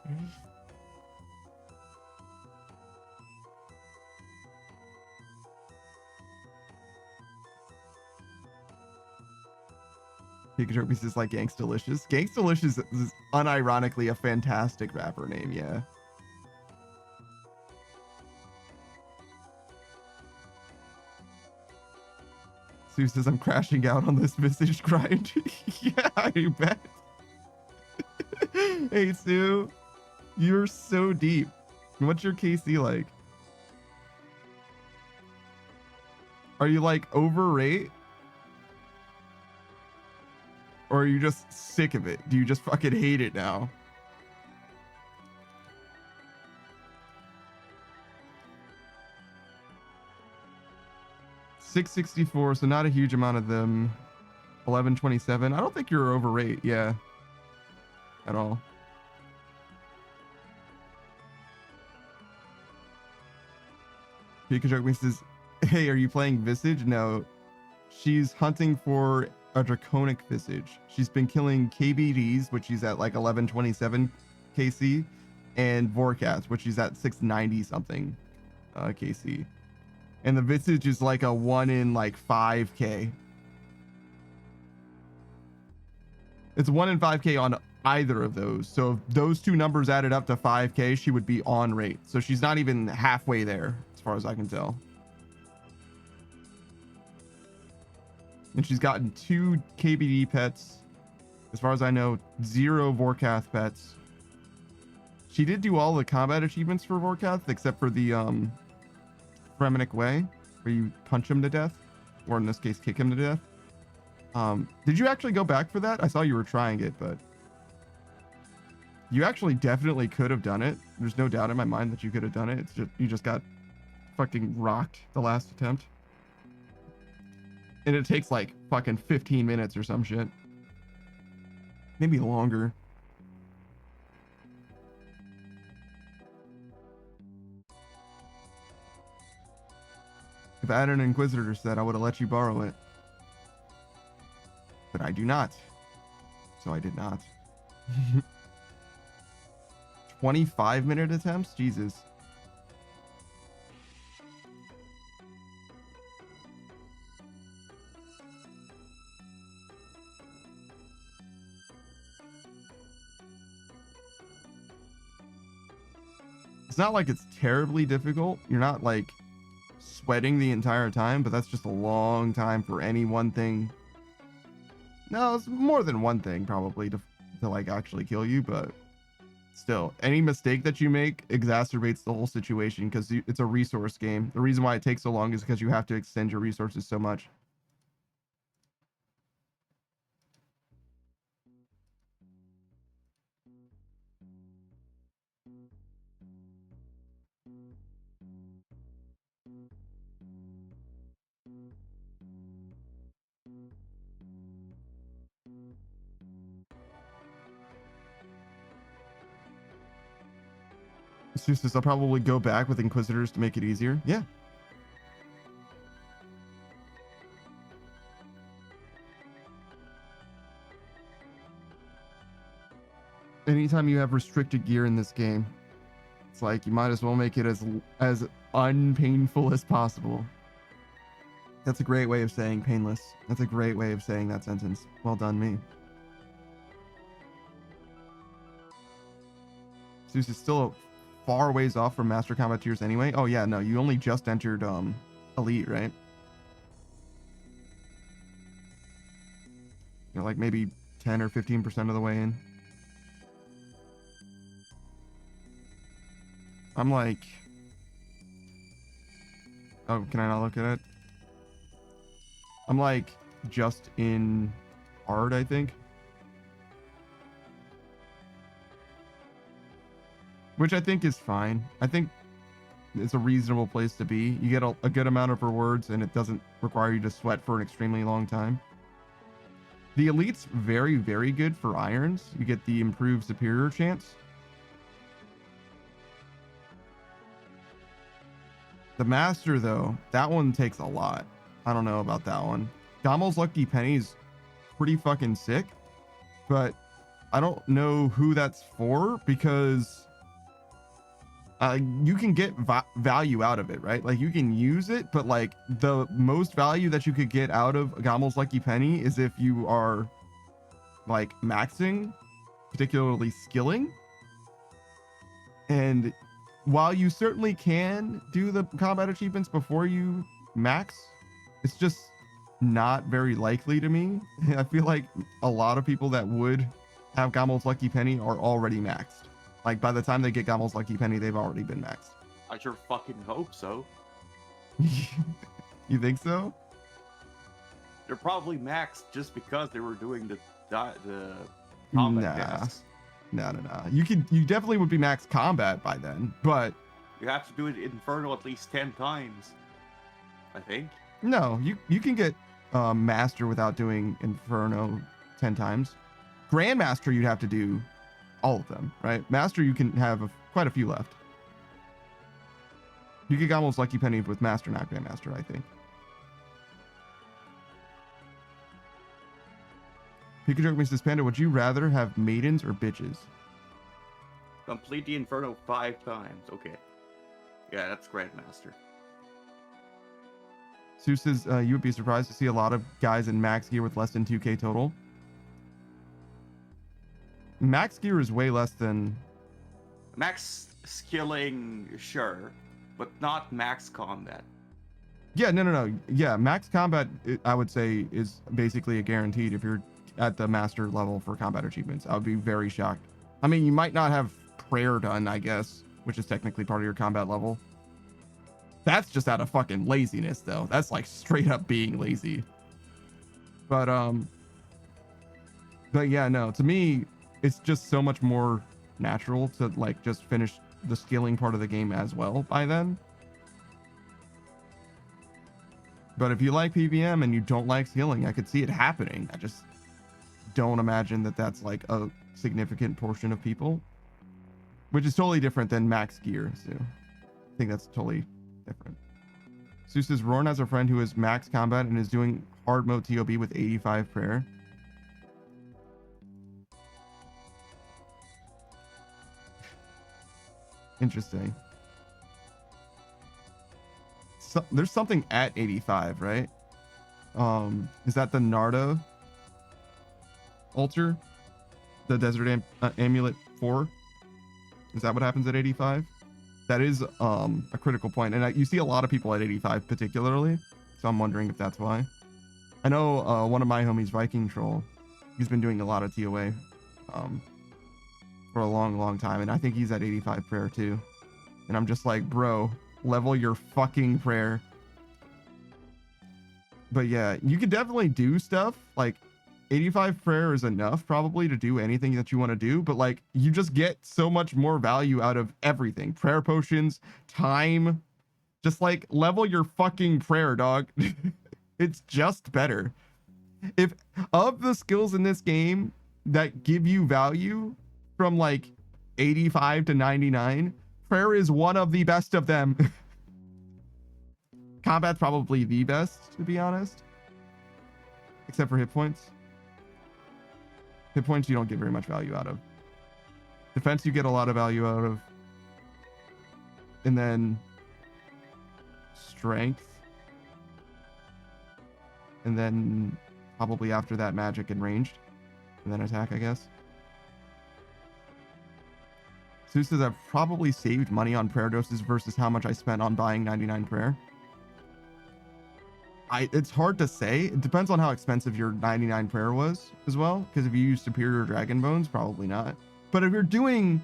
Pikachu says like Gangstalicious. Gangstalicious is unironically a fantastic rapper name, yeah. Sue says I'm crashing out on this Visage grind. Yeah, I bet. Hey Sue, you're so deep. What's your KC like? Are you like overrate? Or are you just sick of it? Do you just fucking hate it now? $664, so not a huge amount of them. 1127. I don't think you're overrate, yeah. At all. Pikachu says, hey, are you playing Visage? No. She's hunting for a draconic Visage. She's been killing KBDs, which she's at like 1127 KC, and Vorkath, which she's at 690 something KC. And the Visage is like a 1 in like 5k. It's 1 in 5k on either of those. So if those two numbers added up to 5k, she would be on rate. So she's not even halfway there, as far as I can tell. And she's gotten 2 KBD pets. As far as I know, 0 Vorkath pets. She did do all the combat achievements for Vorkath, except for the Fremenic Way, where you punch him to death, or in this case, kick him to death. Did you actually go back for that? I saw you were trying it, but you actually definitely could have done it. There's no doubt in my mind that you could have done it. It's just you just got fucking rocked the last attempt. And it takes like fucking 15 minutes or some shit. Maybe longer. If I had an Inquisitor set, I would have let you borrow it. But I do not. So I did not. 25-minute attempts? Jesus. It's not like it's terribly difficult. You're not like sweating the entire time, but that's just a long time for any one thing. No, it's more than one thing probably to like actually kill you, but still, any mistake that you make exacerbates the whole situation because it's a resource game. The reason why it takes so long is because you have to extend your resources so much. Seuss says, I'll probably go back with Inquisitors to make it easier. Yeah. Anytime you have restricted gear in this game, it's like you might as well make it as unpainful as possible. That's a great way of saying painless. That's a great way of saying that sentence. Well done, me. Seuss is still far ways off from Master Combat tiers anyway. Oh yeah, no, you only just entered Elite, right? You're like maybe 10 or 15% of the way in. I'm like, oh, can I not look at it? I'm like just in hard, I think. Which I think is fine. I think it's a reasonable place to be. You get a good amount of rewards and it doesn't require you to sweat for an extremely long time. The Elite's very, very good for irons. You get the improved superior chance. The Master, though, that one takes a lot. I don't know about that one. Gommel's Lucky Penny's pretty fucking sick, but I don't know who that's for because you can get value out of it, right? Like you can use it, but like the most value that you could get out of Gommel's Lucky Penny is if you are like maxing, particularly skilling. And while you certainly can do the combat achievements before you max, it's just not very likely to me. I feel like a lot of people that would have Gommel's Lucky Penny are already maxed. Like by the time they get Gommel's Lucky Penny, they've already been maxed. I sure fucking hope so. You think so? They're probably maxed just because they were doing the combat tasks. No. You definitely would be max combat by then, but You have to do it Inferno at least 10 times, I think. no, you can get Master without doing Inferno 10 times. Grandmaster, you'd have to do all of them, right? Master, you can have quite a few left. You get Gommel's Lucky Penny with Master, not Grandmaster, I think. Pikachu Mrs. Panda, would you rather have maidens or bitches? Complete the Inferno 5 times. Okay. Yeah, that's Grandmaster. Sue says you would be surprised to see a lot of guys in max gear with less than 2k total. Max gear is way less than... Max skilling, sure, but not max combat. Yeah, no. Yeah, max combat, I would say, is basically a guaranteed if you're at the master level for combat achievements. I would be very shocked. I mean, you might not have prayer done, I guess, which is technically part of your combat level. That's just out of fucking laziness, though. That's like straight up being lazy. But yeah, no, to me, it's just so much more natural to like just finish the skilling part of the game as well by then. But if you like PvM and you don't like skilling, I could see it happening. I just don't imagine that that's like a significant portion of people, which is totally different than max gear. So I think that's totally different. Sue says Rorn has a friend who is max combat and is doing hard mode TOB with 85 prayer. Interesting. So, there's something at 85, right? Is that the Narda altar? The Desert Amulet 4? Is that what happens at 85? That is a critical point, and you see a lot of people at 85 particularly, so I'm wondering if that's why. I know one of my homies, Viking Troll, he's been doing a lot of TOA for a long time, and I think he's at 85 prayer too. And I'm just like, bro, level your fucking prayer. But yeah, you could definitely do stuff like 85 prayer is enough probably to do anything that you want to do, but like you just get so much more value out of everything. Prayer potions, time, just like level your fucking prayer, dog. It's just better. If of the skills in this game that give you value from like 85 to 99, prayer is one of the best of them. Combat's probably the best, to be honest, except for hit points. Hit points you don't get very much value out of. Defense you get a lot of value out of. And then strength. And then probably after that magic and ranged. And then attack, I guess. Zeus says I've probably saved money on prayer doses versus how much I spent on buying 99 prayer. It's hard to say. It depends on how expensive your 99 prayer was as well. Because if you use superior dragon bones, probably not. But if you're doing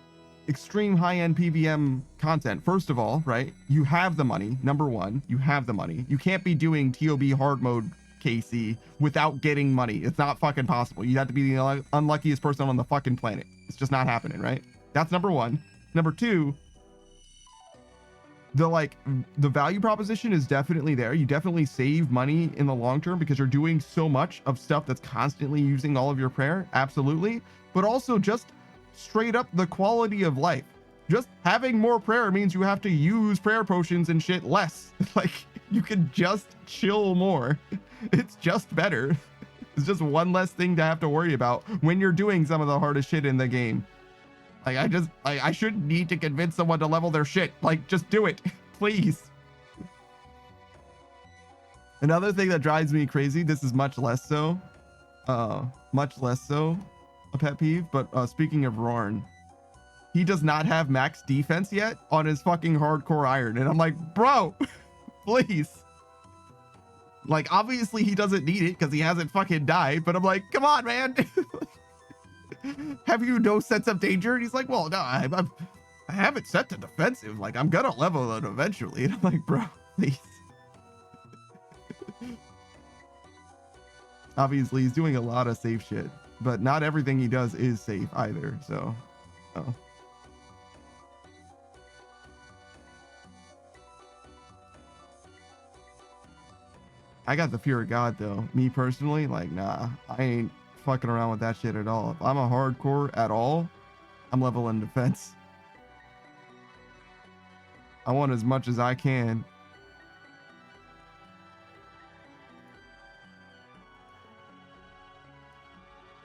extreme high-end PVM content, first of all, right, you have the money. Number one, you have the money. You can't be doing TOB hard mode KC without getting money. It's not fucking possible. You have to be the unluckiest person on the fucking planet. It's just not happening, right? That's number one. Number two, the value proposition is definitely there. You definitely save money in the long term because you're doing so much of stuff that's constantly using all of your prayer. Absolutely. But also just straight up the quality of life. Just having more prayer means you have to use prayer potions and shit less. Like you can just chill more. It's just better. It's just one less thing to have to worry about when you're doing some of the hardest shit in the game. Like I shouldn't need to convince someone to level their shit. Like just do it, please. Another thing that drives me crazy, this is much less so a pet peeve, but speaking of Rorn, he does not have max defense yet on his fucking hardcore iron. And I'm like, bro, please. Like, obviously he doesn't need it because he hasn't fucking died, but I'm like, come on, man. Have you no sense of danger? And he's like, well, no, I have it set to defensive. Like, I'm gonna level it eventually. And I'm like, bro, please. Obviously, he's doing a lot of safe shit, but not everything he does is safe either. So, oh. I got the fear of God, though. Me personally, like, nah, I ain't fucking around with that shit at all. If I'm a hardcore at all, I'm leveling defense. I want as much as I can.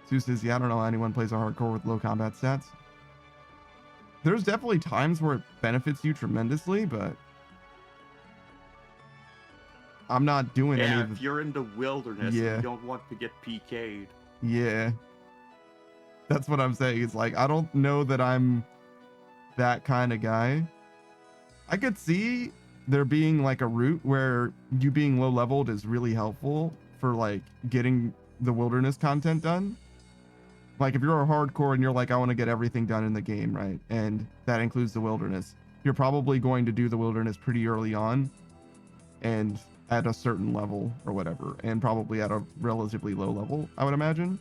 Sue says, yeah, I don't know how anyone plays a hardcore with low combat stats. There's definitely times where it benefits you tremendously, but I'm not doing any of if you're in the wilderness, Yeah. you don't want to get PK'd. Yeah. That's what I'm saying. It's like, I don't know that I'm that kind of guy. I could see there being like a route where you being low leveled is really helpful for like getting the wilderness content done. Like if you're a hardcore and you're like, I want to get everything done in the game, right? And that includes the wilderness. You're probably going to do the wilderness pretty early on and at a certain level or whatever, and probably at a relatively low level, I would imagine.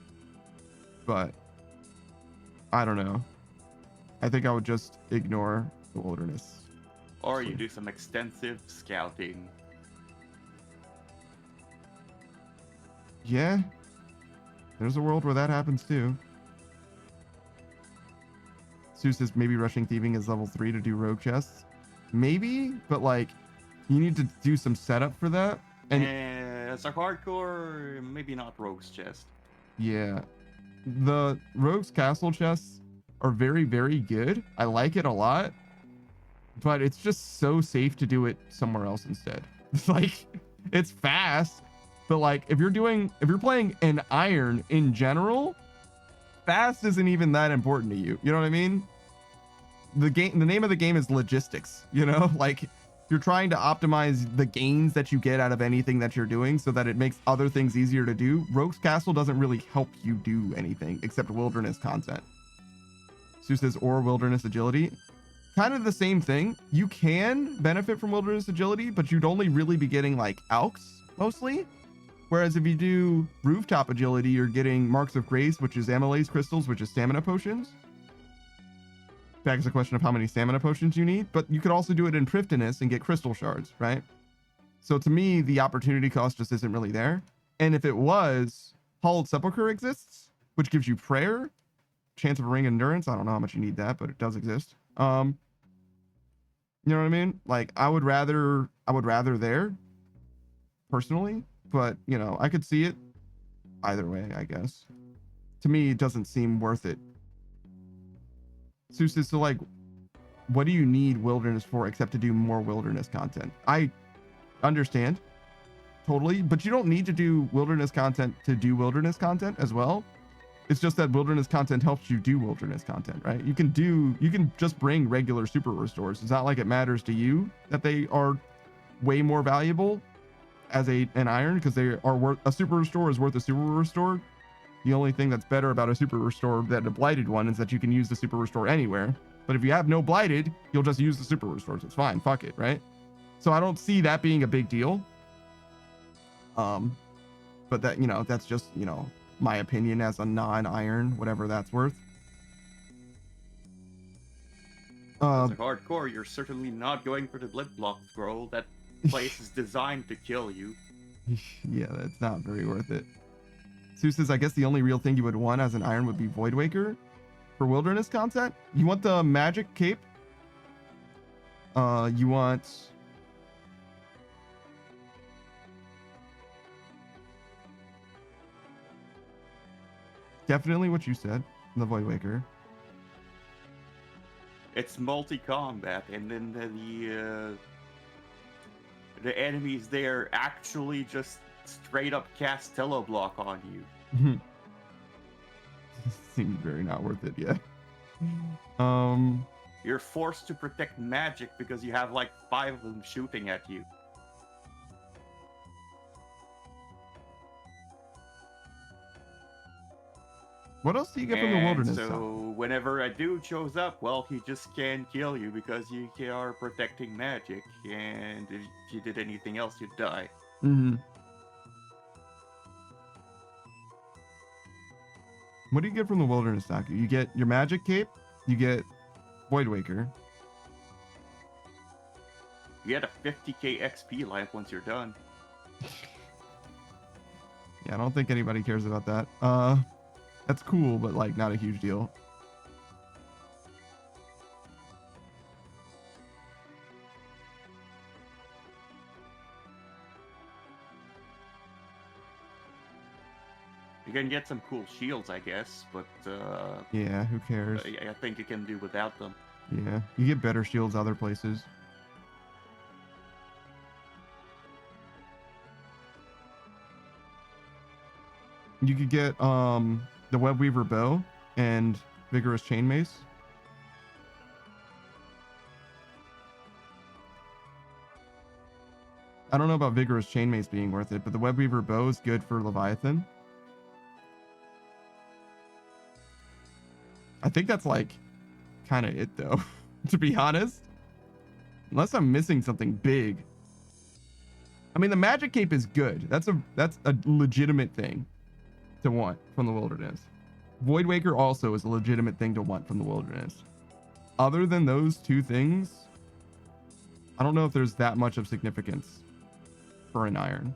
But I don't know. I think I would just ignore the wilderness. Or you do some extensive scouting. Yeah. There's a world where that happens too. Sue says maybe rushing thieving is level 3 to do rogue chests. Maybe, but like you need to do some setup for that. And as a hardcore, maybe not rogue's chest. yeah. The rogue's castle chests are very, very good. I like it a lot. But it's just so safe to do it somewhere else instead. It's like it's fast, but like if you're playing an iron in general, fast isn't even that important to you. You know what I mean? the name of the game is logistics, you know, like you're trying to optimize the gains that you get out of anything that you're doing so that it makes other things easier to do. Rogue's Castle doesn't really help you do anything except wilderness content. Sue says, or wilderness agility. Kind of the same thing. You can benefit from wilderness agility, but you'd only really be getting like alks mostly. Whereas if you do rooftop agility, you're getting marks of grace, which is amylase crystals, which is stamina potions. Begs the question of how many stamina potions you need, but you could also do it in Prifdinous and get crystal shards, right? So to me, the opportunity cost just isn't really there. And if it was, Hallowed Sepulchre exists, which gives you prayer, chance of a ring endurance. I don't know how much you need that, but it does exist. You know what I mean? Like I would rather there personally, but you know, I could see it either way, I guess. To me, it doesn't seem worth it. So like, what do you need wilderness for except to do more wilderness content? I understand totally, but you don't need to do wilderness content to do wilderness content as well. It's just that wilderness content helps you do wilderness content, right? You can just bring regular super restores. It's not like it matters to you that they are way more valuable as an iron, because they are worth, a super restore is worth a super restore. The only thing that's better about a super restore than a blighted one is that you can use the super restore anywhere. But if you have no blighted, you'll just use the super restores. It's fine. Fuck it, right? So I don't see that being a big deal. But that, you know, that's just, you know, my opinion as a non-iron, whatever that's worth. As a hardcore, you're certainly not going for the blood block scroll. That place is designed to kill you. Yeah, that's not very worth it. Sue says, I guess the only real thing you would want as an iron would be Voidwaker for wilderness content. You want the magic cape. You want... Definitely what you said, the Voidwaker. It's multi-combat, and then the enemies there actually just straight up cast Teleblock on you. Seems very not worth it, yeah. You're forced to protect magic because you have like 5 of them shooting at you. What else do you get from the wilderness? So whenever a dude shows up, well, he just can't kill you because you are protecting magic, and if you did anything else, you'd die. Mm-hmm. What do you get from the wilderness, Taku? You get your magic cape, you get Voidwaker. You get a 50k XP life once you're done. Yeah, I don't think anybody cares about that. That's cool, but like not a huge deal. You can get some cool shields, I guess, but Yeah, who cares? I think you can do without them. Yeah, you get better shields other places. You could get the Webweaver bow and Vigorous Chain Mace. I don't know about Vigorous Chain Mace being worth it, but the Webweaver bow is good for Leviathan. I think that's like kind of it though, to be honest. Unless I'm missing something big. I mean, the magic cape is good. That's a legitimate thing to want from the wilderness. Voidwaker also is a legitimate thing to want from the wilderness. Other than those two things, I don't know if there's that much of significance for an iron.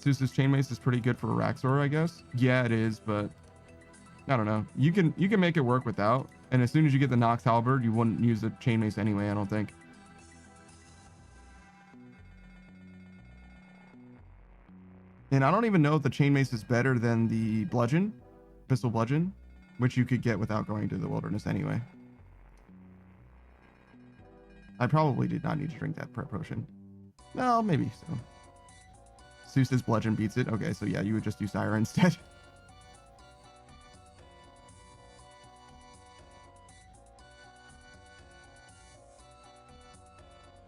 Zeus's Chain Mace is pretty good for Araxor, I guess. Yeah, it is, but I don't know. You can make it work without. And as soon as you get the Nox Halberd, you wouldn't use the Chain Mace anyway, I don't think. And I don't even know if the Chain Mace is better than the Bludgeon, Pistol Bludgeon, which you could get without going to the wilderness anyway. I probably did not need to drink that prep potion. No, maybe so. Zeus's bludgeon beats it. Okay, so yeah, you would just use Zyra instead.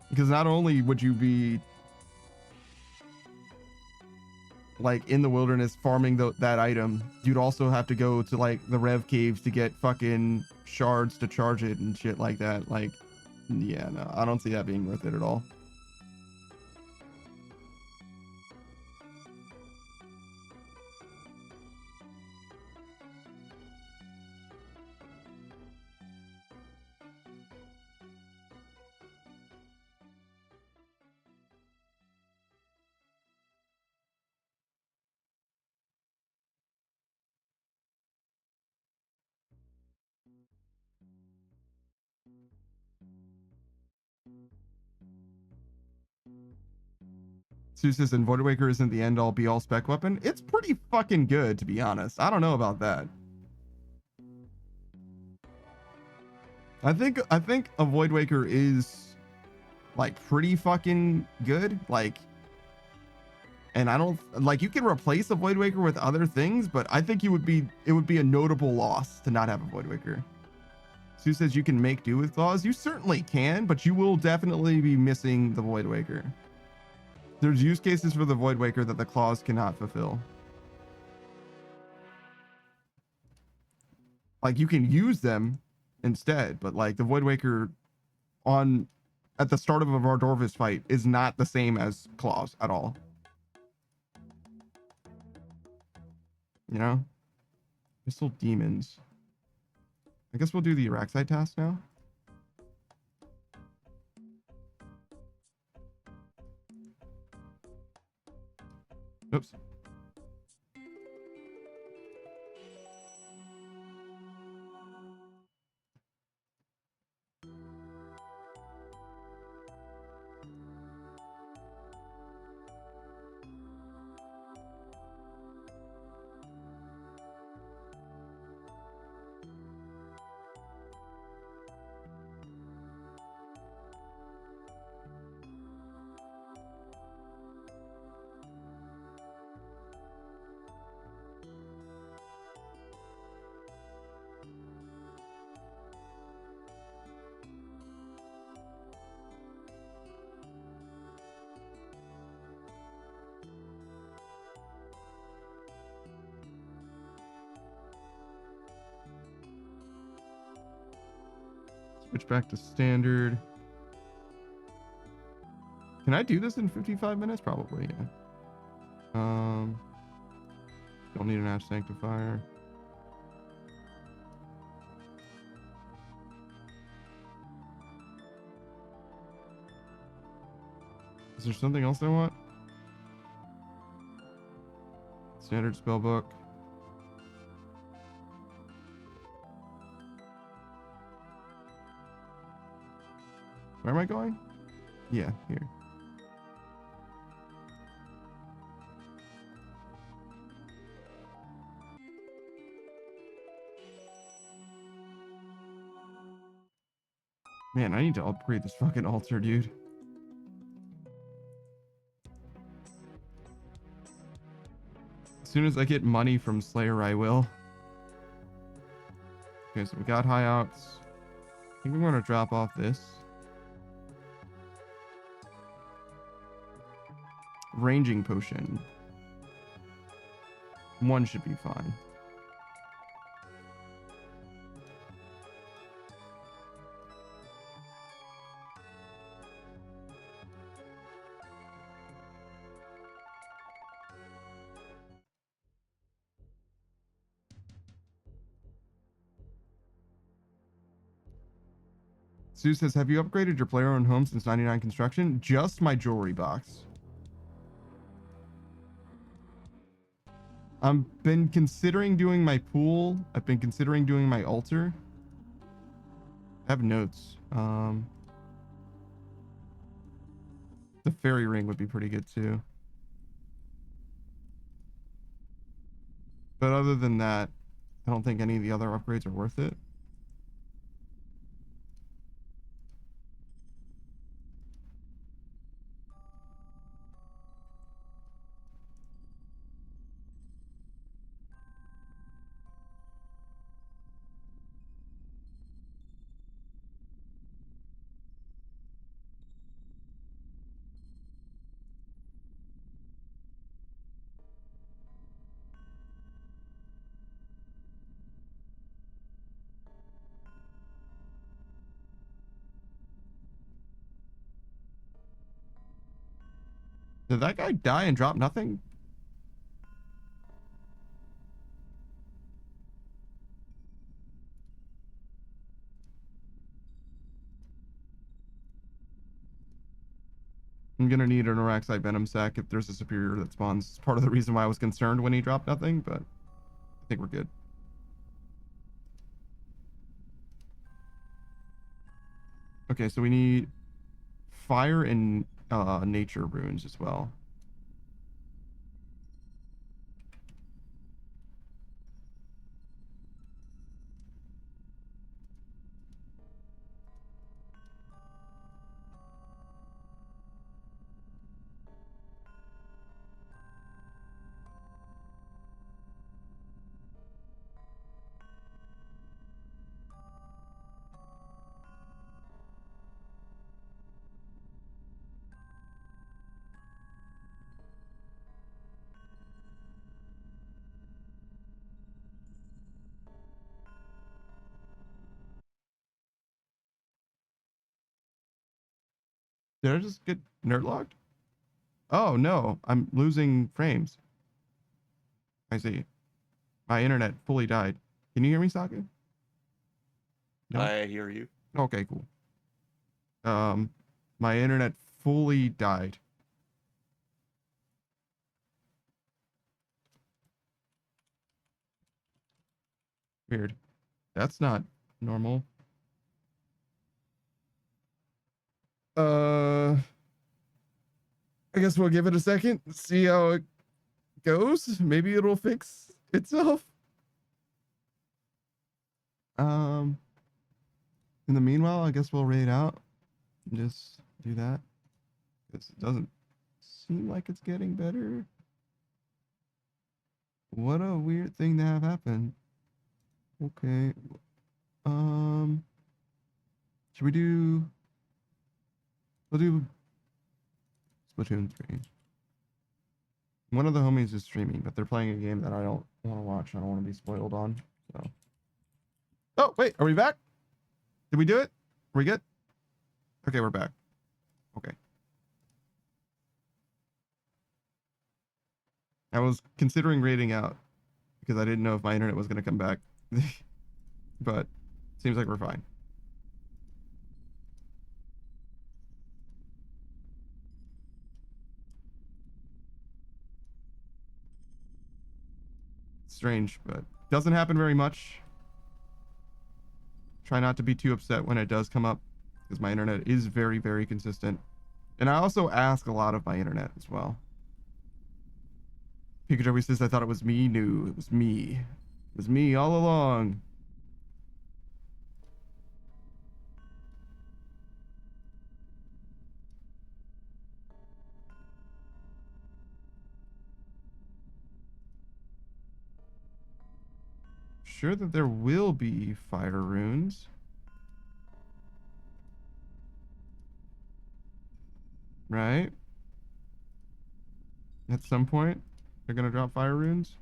Because not only would you be like in the wilderness farming that item, you'd also have to go to like the Rev caves to get fucking shards to charge it and shit like that. Like, yeah, no, I don't see that being worth it at all. Zeus and Void Waker isn't the end all be all spec weapon. It's pretty fucking good, to be honest. I don't know about that. I think a Void Waker is like pretty fucking good. Like, and I don't like, you can replace a Void Waker with other things, but I think it would be a notable loss to not have a Void Waker. Sue says you can make do with claws. You certainly can, but you will definitely be missing the Void Waker. There's use cases for the Void Waker that the claws cannot fulfill. Like, you can use them instead, but like the Void Waker at the start of a Vardorvis fight is not the same as claws at all. You know? Crystal Demons. I guess we'll do the Araxite task now. Oops. Switch back to standard. Can I do this in 55 minutes? Probably, yeah. Don't need an Ash Sanctifier. Is there something else I want? Standard spellbook. Where am I going? Yeah, here. Man, I need to upgrade this fucking altar, dude. As soon as I get money from Slayer, I will. Okay, so we got high outs. I think we're going to drop off this. Ranging potion. One should be fine. Sue says, have you upgraded your player-owned home since 99 construction? Just my jewelry box. I've been considering doing my pool. I've been considering doing my altar. I have notes. The fairy ring would be pretty good too. But other than that, I don't think any of the other upgrades are worth it. Did that guy die and drop nothing? I'm gonna need an Araxite Venom sac if there's a superior that spawns. It's part of the reason why I was concerned when he dropped nothing, but I think we're good. Okay, so we need fire and nature runes as well. Did I just get nerd locked? Oh no, I'm losing frames. I see. My internet fully died. Can you hear me, Saka? No? I hear you. Okay, cool. My internet fully died. Weird. That's not normal. I guess we'll give it a second, see how it goes. Maybe it'll fix itself. In the meanwhile, I guess we'll raid out and just do that. Because it doesn't seem like it's getting better. What a weird thing to have happen. Okay. Should we do... We'll do Splatoon 3. One of the homies is streaming, but they're playing a game that I don't want to watch. I don't want to be spoiled on. So. Oh, wait. Are we back? Did we do it? Are we good? Okay, we're back. Okay. I was considering raiding out because I didn't know if my internet was going to come back. But seems like we're fine. Strange, but doesn't happen very much. Try not to be too upset when it does come up because my internet is very, very consistent. And I also ask a lot of my internet as well. Pikachu says, I thought it was me. No, it was me. It was me all along. Sure that there will be fire runes. Right? At some point, they're gonna drop fire runes.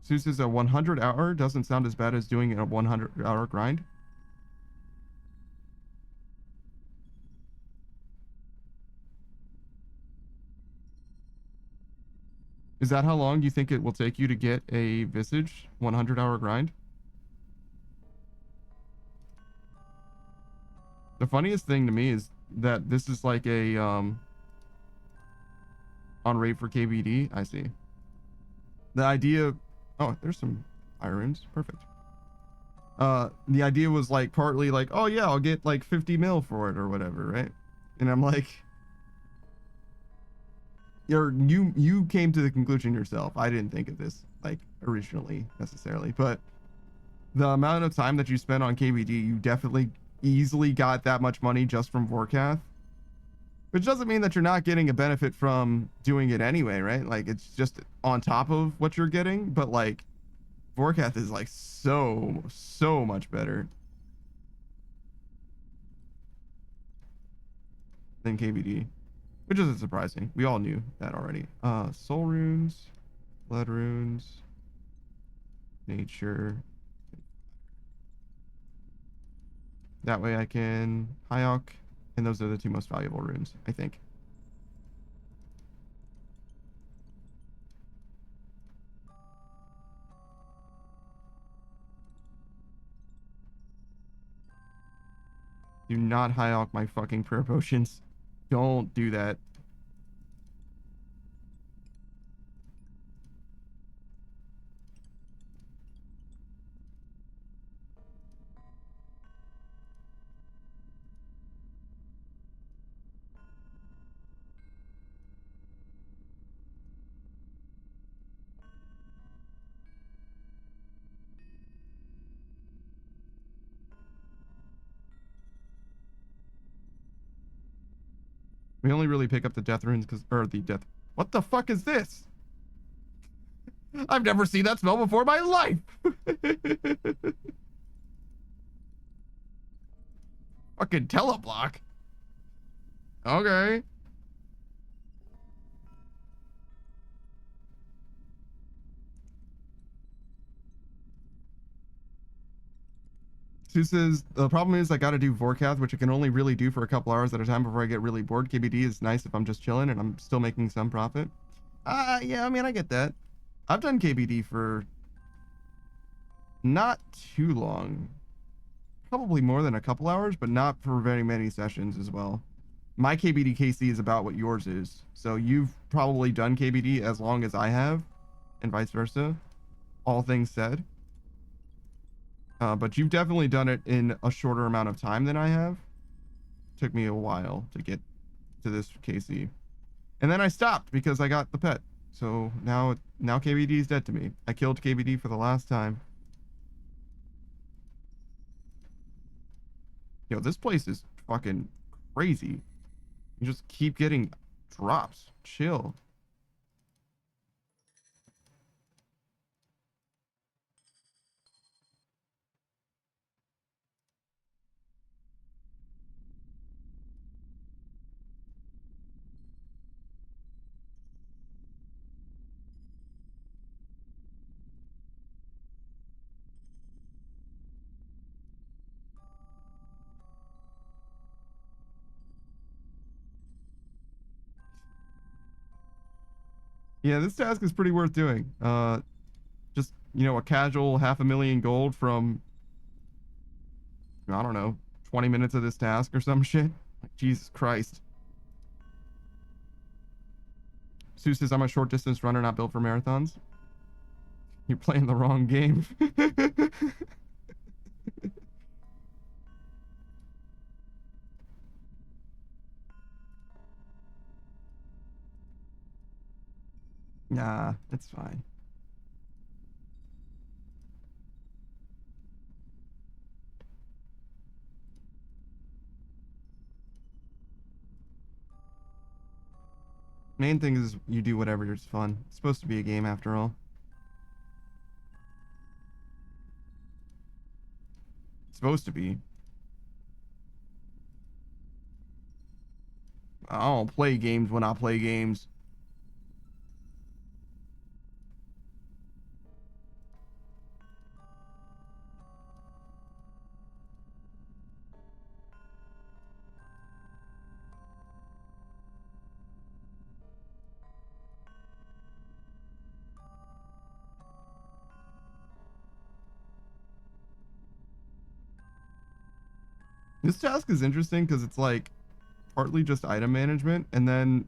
Sue says a 100-hour doesn't sound as bad as doing a 100-hour grind. Is that how long you think it will take you to get a Visage 100-hour grind? The funniest thing to me is that this is like a on rate for KBD. I see. The idea, oh, there's some fire runes. Perfect. The idea was like partly like, oh yeah, I'll get like 50 mil for it or whatever, right? And I'm like, you came to the conclusion yourself. I didn't think of this like originally necessarily, but the amount of time that you spent on KBD, you definitely easily got that much money just from Vorkath, which doesn't mean that you're not getting a benefit from doing it anyway, right? Like it's just on top of what you're getting, but like Vorkath is like so much better than KBD. Which isn't surprising. We all knew that already. Soul runes, blood runes, nature. That way I can Hayok, and those are the two most valuable runes, I think. Do not Hayok my fucking prayer potions. Don't do that. We only really pick up the death runes because, or the death. What the fuck is this? I've never seen that spell before in my life. Fucking teleblock. Okay. Sue says, the problem is I gotta do Vorkath, which I can only really do for a couple hours at a time before I get really bored. KBD is nice if I'm just chilling and I'm still making some profit. Yeah, I mean, I get that. I've done KBD for not too long. Probably more than a couple hours, but not for very many sessions as well. My KBD KC is about what yours is. So you've probably done KBD as long as I have, and vice versa. All things said. But you've definitely done it in a shorter amount of time than I have. Took me a while to get to this KC. And then I stopped because I got the pet. So now KBD is dead to me. I killed KBD for the last time. Yo, this place is fucking crazy. You just keep getting drops. Chill. Yeah, this task is pretty worth doing. Just, you know, a casual 500,000 gold from, I don't know, 20 minutes of this task or some shit. Like, Jesus Christ. Sue says, I'm a short distance runner, not built for marathons. You're playing the wrong game. Nah, it's fine. Main thing is you do whatever is fun. It's supposed to be a game after all. It's supposed to be. I don't play games when I play games. This task is interesting because it's like partly just item management, and then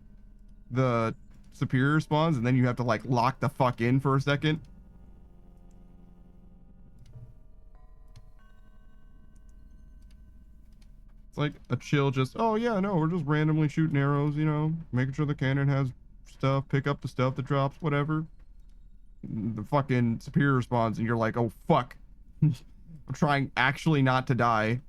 the superior spawns, and then you have to like lock the fuck in for a second. It's like a chill, just, oh yeah, no, we're just randomly shooting arrows, you know, making sure the cannon has stuff, pick up the stuff that drops, whatever. The fucking superior spawns, and you're like, oh fuck. I'm trying actually not to die.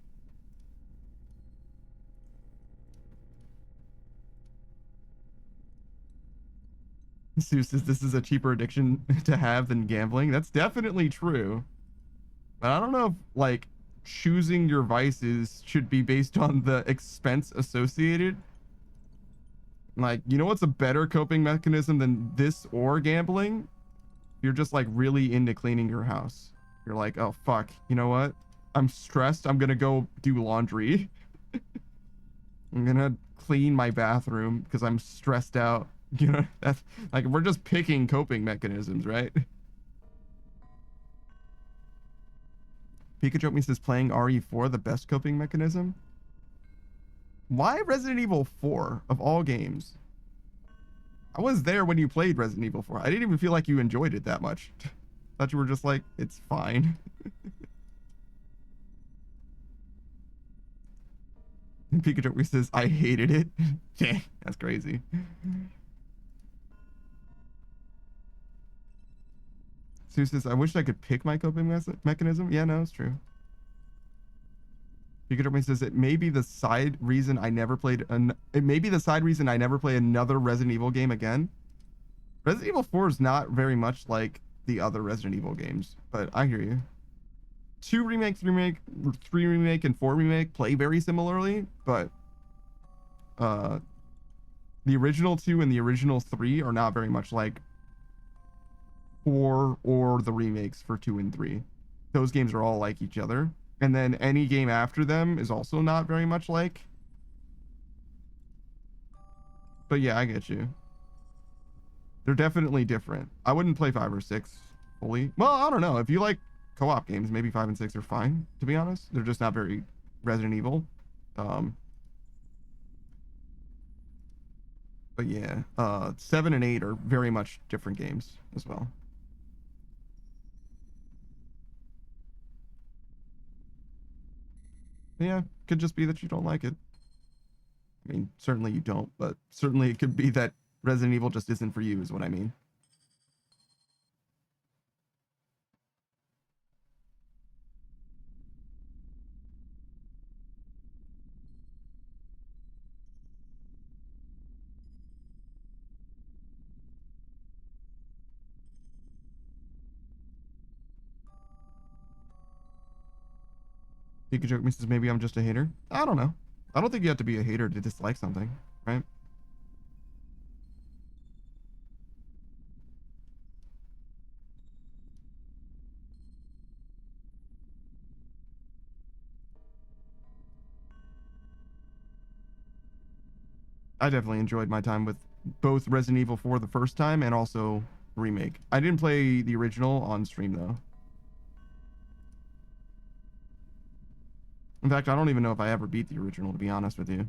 Sue says this is a cheaper addiction to have than gambling. That's definitely true. But I don't know if, like, choosing your vices should be based on the expense associated. Like, you know what's a better coping mechanism than this or gambling? You're just, like, really into cleaning your house. You're like, oh, fuck. You know what? I'm stressed. I'm gonna go do laundry. I'm gonna clean my bathroom because I'm stressed out. You know, that's like we're just picking coping mechanisms, right? Pikachu says playing RE4 the best coping mechanism. Why Resident Evil 4 of all games? I was there when you played Resident Evil 4. I didn't even feel like you enjoyed it that much. Thought you were just like, it's fine. And Pikachu says, I hated it. Dang, that's crazy. Sue says, I wish I could pick my coping mechanism. Yeah, no, it's true. Pikachu says, it may be the side reason I never played it may be the side reason I never play another Resident Evil game again. Resident Evil 4 is not very much like the other Resident Evil games, but I hear you. 2 remake, 3 remake, and 4 remake play very similarly, but the original 2 and the original 3 are not very much like 4 or the remakes for 2 and 3. Those games are all like each other. And then any game after them is also not very much like. But yeah, I get you. They're definitely different. I wouldn't play 5 or 6 fully. Well, I don't know. If you like co-op games, maybe 5 and 6 are fine, to be honest. They're just not very Resident Evil. But yeah, 7 and 8 are very much different games as well. Yeah, could just be that you don't like it. I mean, certainly you don't, but certainly it could be that Resident Evil just isn't for you, is what I mean. Pikachu says maybe I'm just a hater. I don't know. I don't think you have to be a hater to dislike something, right? I definitely enjoyed my time with both Resident Evil 4 the first time and also remake. I didn't play the original on stream though. In fact, I don't even know if I ever beat the original, to be honest with you.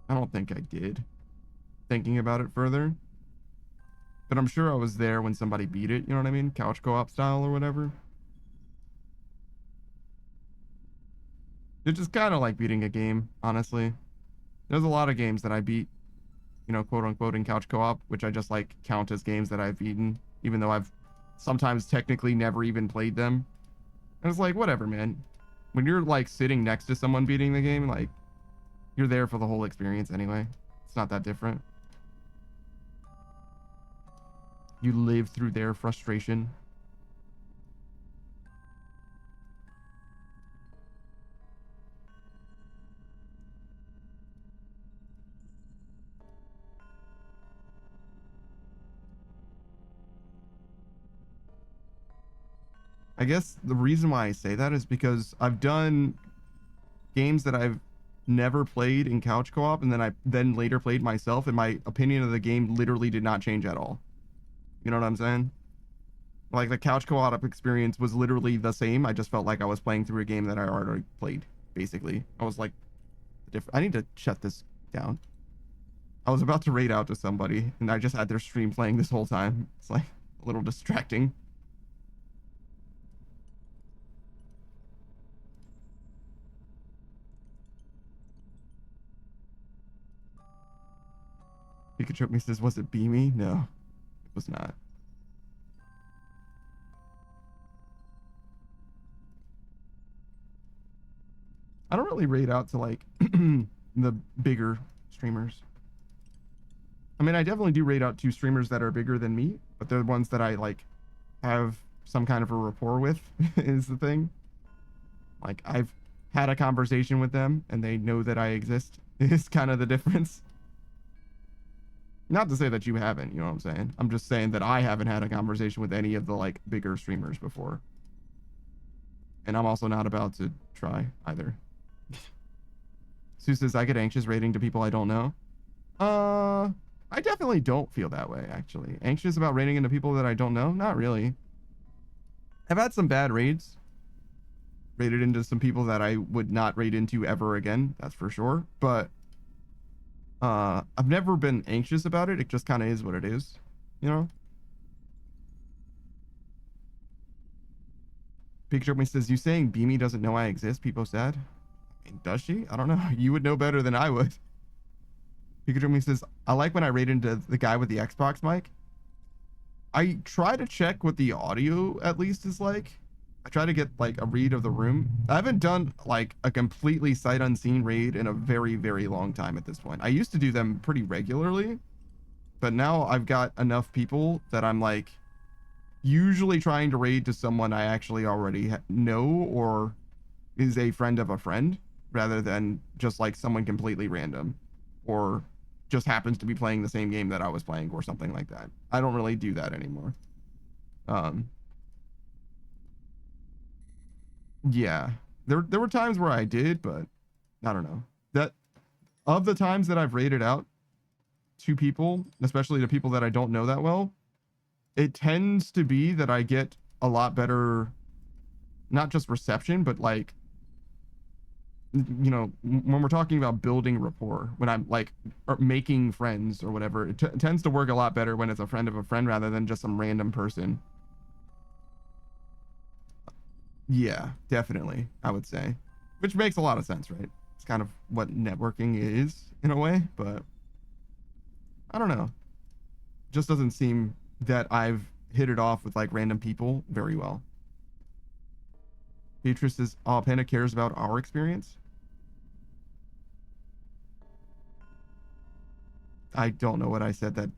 I don't think I did. Thinking about it further. But I'm sure I was there when somebody beat it, you know what I mean? Couch co-op style or whatever. It's just kind of like beating a game, honestly. There's a lot of games that I beat, you know, quote unquote, in couch co-op, which I just like count as games that I've beaten, even though I've sometimes technically never even played them. And it's like, whatever, man. When you're like sitting next to someone beating the game, like, you're there for the whole experience anyway. It's not that different. You live through their frustration. I guess the reason why I say that is because I've done games that I've never played in couch co-op and then I then later played myself, and my opinion of the game literally did not change at all. You know what I'm saying? Like the couch co-op experience was literally the same. I just felt like I was playing through a game that I already played, basically. I was like, I need to shut this down. I was about to raid out to somebody and I just had their stream playing this whole time. It's like a little distracting. Pikachu says, was it Beamy? No, it was not. I don't really raid out to like the bigger streamers. I mean, I definitely do raid out to streamers that are bigger than me, but they're the ones that I like have some kind of a rapport with is the thing. Like I've had a conversation with them and they know that I exist is kind of the difference. Not to say that you haven't, you know what I'm saying? I'm just saying that I haven't had a conversation with any of the like bigger streamers before. And I'm also not about to try either. Sue says, I get anxious raiding to people I don't know. I definitely don't feel that way, actually. Anxious about raiding into people that I don't know? Not really. I've had some bad raids. Raided into some people that I would not raid into ever again, that's for sure. But I've never been anxious about it. It just kind of is what it is, you know? Pikachu me says, you saying Beamy doesn't know I exist? People said. I mean, does she? I don't know. You would know better than I would. Pikachu me says, I like when I raid into the guy with the Xbox mic. I try to check what the audio at least is like. I try to get like a read of the room. I haven't done like a completely sight unseen raid in a very, very long time at this point. I used to do them pretty regularly, but now I've got enough people that I'm like usually trying to raid to someone I actually already know or is a friend of a friend rather than just like someone completely random or just happens to be playing the same game that I was playing or something like that. I don't really do that anymore. Yeah, there were times where I did, but I don't know. That of the times that I've raided out to people, especially to people that I don't know that well, it tends to be that I get a lot better, not just reception, but like, you know, when we're talking about building rapport, when I'm like making friends or whatever, it tends to work a lot better when it's a friend of a friend rather than just some random person. Yeah, definitely, I would say. Which makes a lot of sense, right? It's kind of what networking is in a way, but I don't know. Just doesn't seem that I've hit it off with like random people very well. Beatrice says, oh, Panda cares about our experience. I don't know what I said that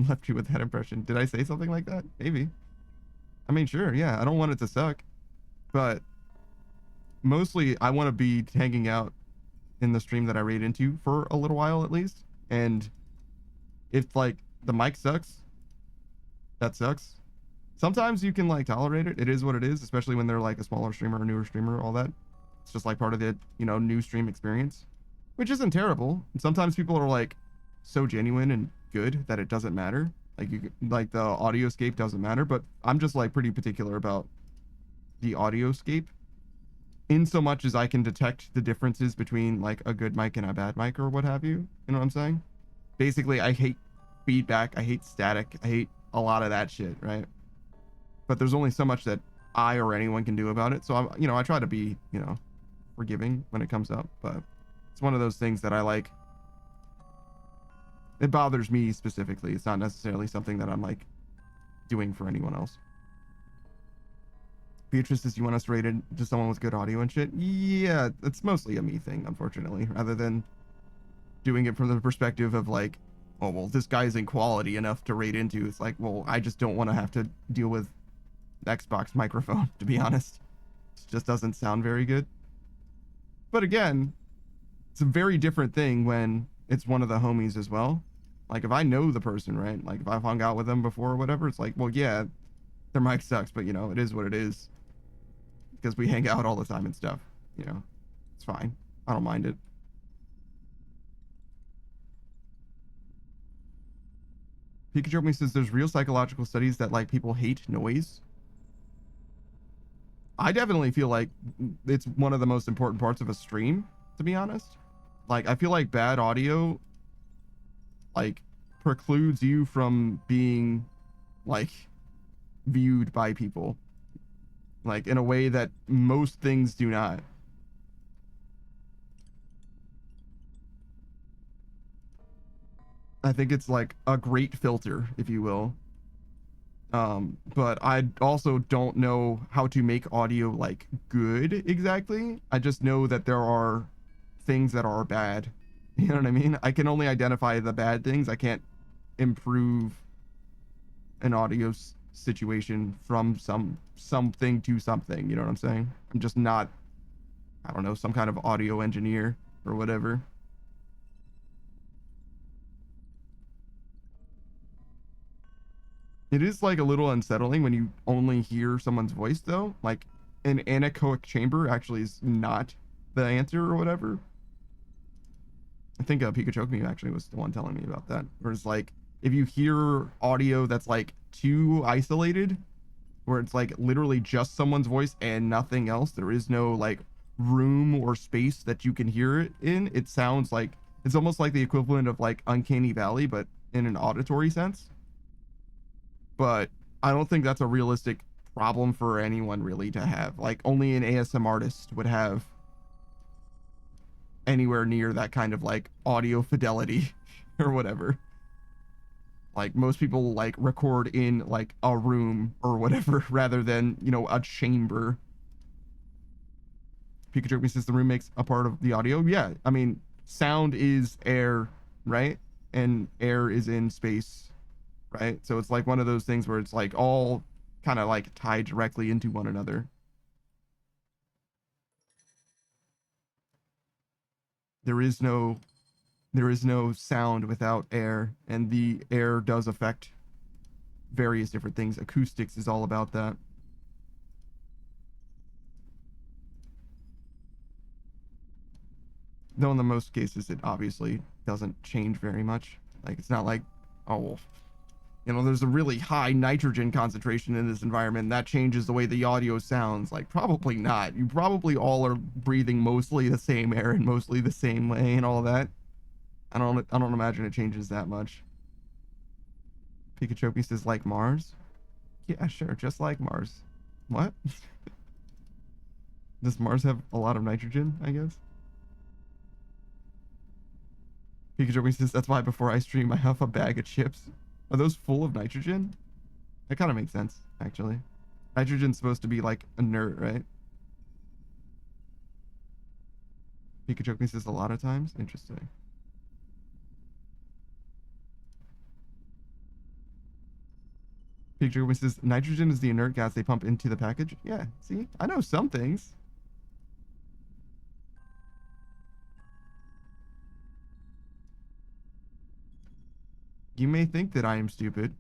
left you with that impression. Did I say something like that? Maybe. I mean, sure, yeah. I don't want it to suck. But mostly I want to be hanging out in the stream that I raid into for a little while at least. And if like the mic sucks, that sucks. Sometimes you can like tolerate it. It is what it is, especially when they're like a smaller streamer, a newer streamer, all that. It's just like part of the, you know, new stream experience, which isn't terrible. And sometimes people are like so genuine and good that it doesn't matter. Like like the audioscape doesn't matter, but I'm just like pretty particular about the audioscape in so much as I can detect the differences between like a good mic and a bad mic or what have you. You know what I'm saying? Basically, I hate feedback. I hate static. I hate a lot of that shit, right? But there's only so much that I or anyone can do about it. So I'm, you know, I try to be, you know, forgiving when it comes up, but it's one of those things that I like. It bothers me specifically. It's not necessarily something that I'm like doing for anyone else. Beatrice says, you want us to rate it to someone with good audio and shit? Yeah, it's mostly a me thing, unfortunately, rather than doing it from the perspective of like, oh, well, this guy isn't quality enough to rate into. It's like, well, I just don't want to have to deal with Xbox microphone, to be honest. It just doesn't sound very good. But again, it's a very different thing when it's one of the homies as well. Like, if I know the person, right? Like, if I've hung out with them before or whatever, it's like, well, yeah, their mic sucks, but, you know, it is what it is. Because we hang out all the time and stuff, you know. It's fine. I don't mind it. Pikachu me says there's real psychological studies that like people hate noise. I definitely feel like it's one of the most important parts of a stream, to be honest. Like, I feel like bad audio like precludes you from being like viewed by people, like in a way that most things do not. I think it's like a great filter, if you will. But I also don't know how to make audio like good exactly. I just know that there are things that are bad. You know what I mean? I can only identify the bad things. I can't improve an audio situation from something to something. You know what I'm saying? I'm just not I don't know, some kind of audio engineer or whatever. It is like a little unsettling when you only hear someone's voice though. Like an anechoic chamber actually is not the answer or whatever. I think Pikachu actually was the one telling me about that. Whereas like if you hear audio that's like too isolated, where it's like literally just someone's voice and nothing else, there is no like room or space that you can hear it in, it sounds like it's almost like the equivalent of like Uncanny Valley, but in an auditory sense. But I don't think that's a realistic problem for anyone really to have. Like only an ASM artist would have anywhere near that kind of like audio fidelity or whatever. Like most people like record in like a room or whatever rather than, you know, a chamber. Pikachu says the room makes a part of the audio. Yeah, I mean, sound is air, right? And air is in space, right? So it's like one of those things where it's like all kind of like tied directly into one another. There is no sound without air, and the air does affect various different things. Acoustics is all about that. Though in the most cases it obviously doesn't change very much. Like it's not like, oh, you know, there's a really high nitrogen concentration in this environment and that changes the way the audio sounds. Like probably not. You probably all are breathing mostly the same air and mostly the same way and all that. I don't imagine it changes that much. Pikachu says like Mars. Yeah, sure, just like Mars. What? Does Mars have a lot of nitrogen, I guess? Pikachu says that's why before I stream I have a bag of chips. Are those full of nitrogen? That kind of makes sense, actually. Nitrogen's supposed to be like inert, right? Pikachu says a lot of times. Interesting. Pikachu says nitrogen is the inert gas they pump into the package. Yeah, see? I know some things. You may think that I am stupid.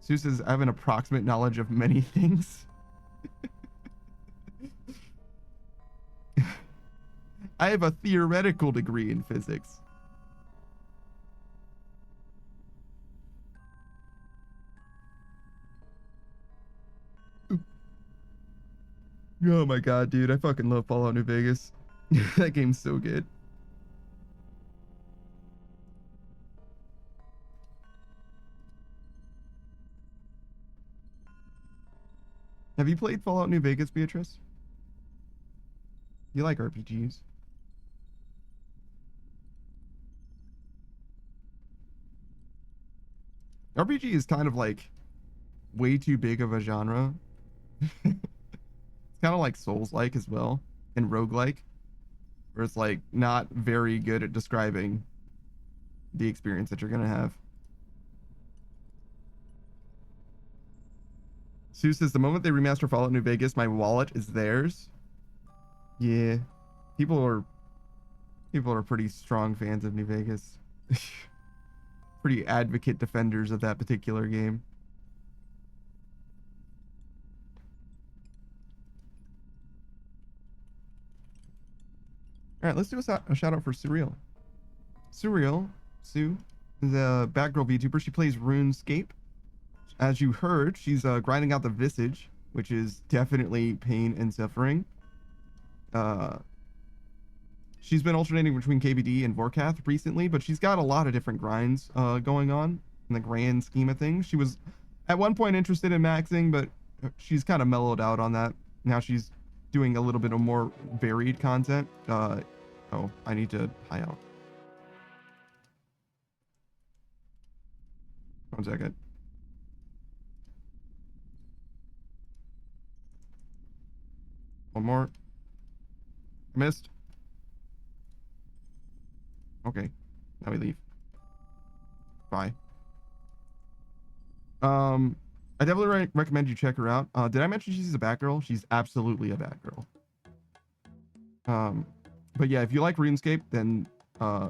Sue says, I have an approximate knowledge of many things. I have a theoretical degree in physics. Oh my god, dude. I fucking love Fallout New Vegas. That game's so good. Have you played Fallout New Vegas, Beatrice? You like RPGs? RPG is kind of like way too big of a genre. It's kind of like Souls-like as well, and roguelike, where it's like not very good at describing the experience that you're gonna have. Sue says, the moment they remaster Fallout New Vegas, my wallet is theirs. Yeah, people are pretty strong fans of New Vegas. Pretty advocate defenders of that particular game. All right, let's do a shout out for Surreal. Surreal, Sue, is a Batgirl VTuber. She plays RuneScape. As you heard, she's grinding out the Visage, which is definitely pain and suffering. She's been alternating between KBD and Vorkath recently, but she's got a lot of different grinds going on in the grand scheme of things. She was at one point interested in maxing, but she's kind of mellowed out on that. Now she's doing a little bit of more varied content. Oh, I need to high out. 1 second. One more. I missed. Okay. Now we leave. Bye. I definitely recommend you check her out. Did I mention she's a Batgirl? She's absolutely a Batgirl. But yeah, if you like RuneScape, then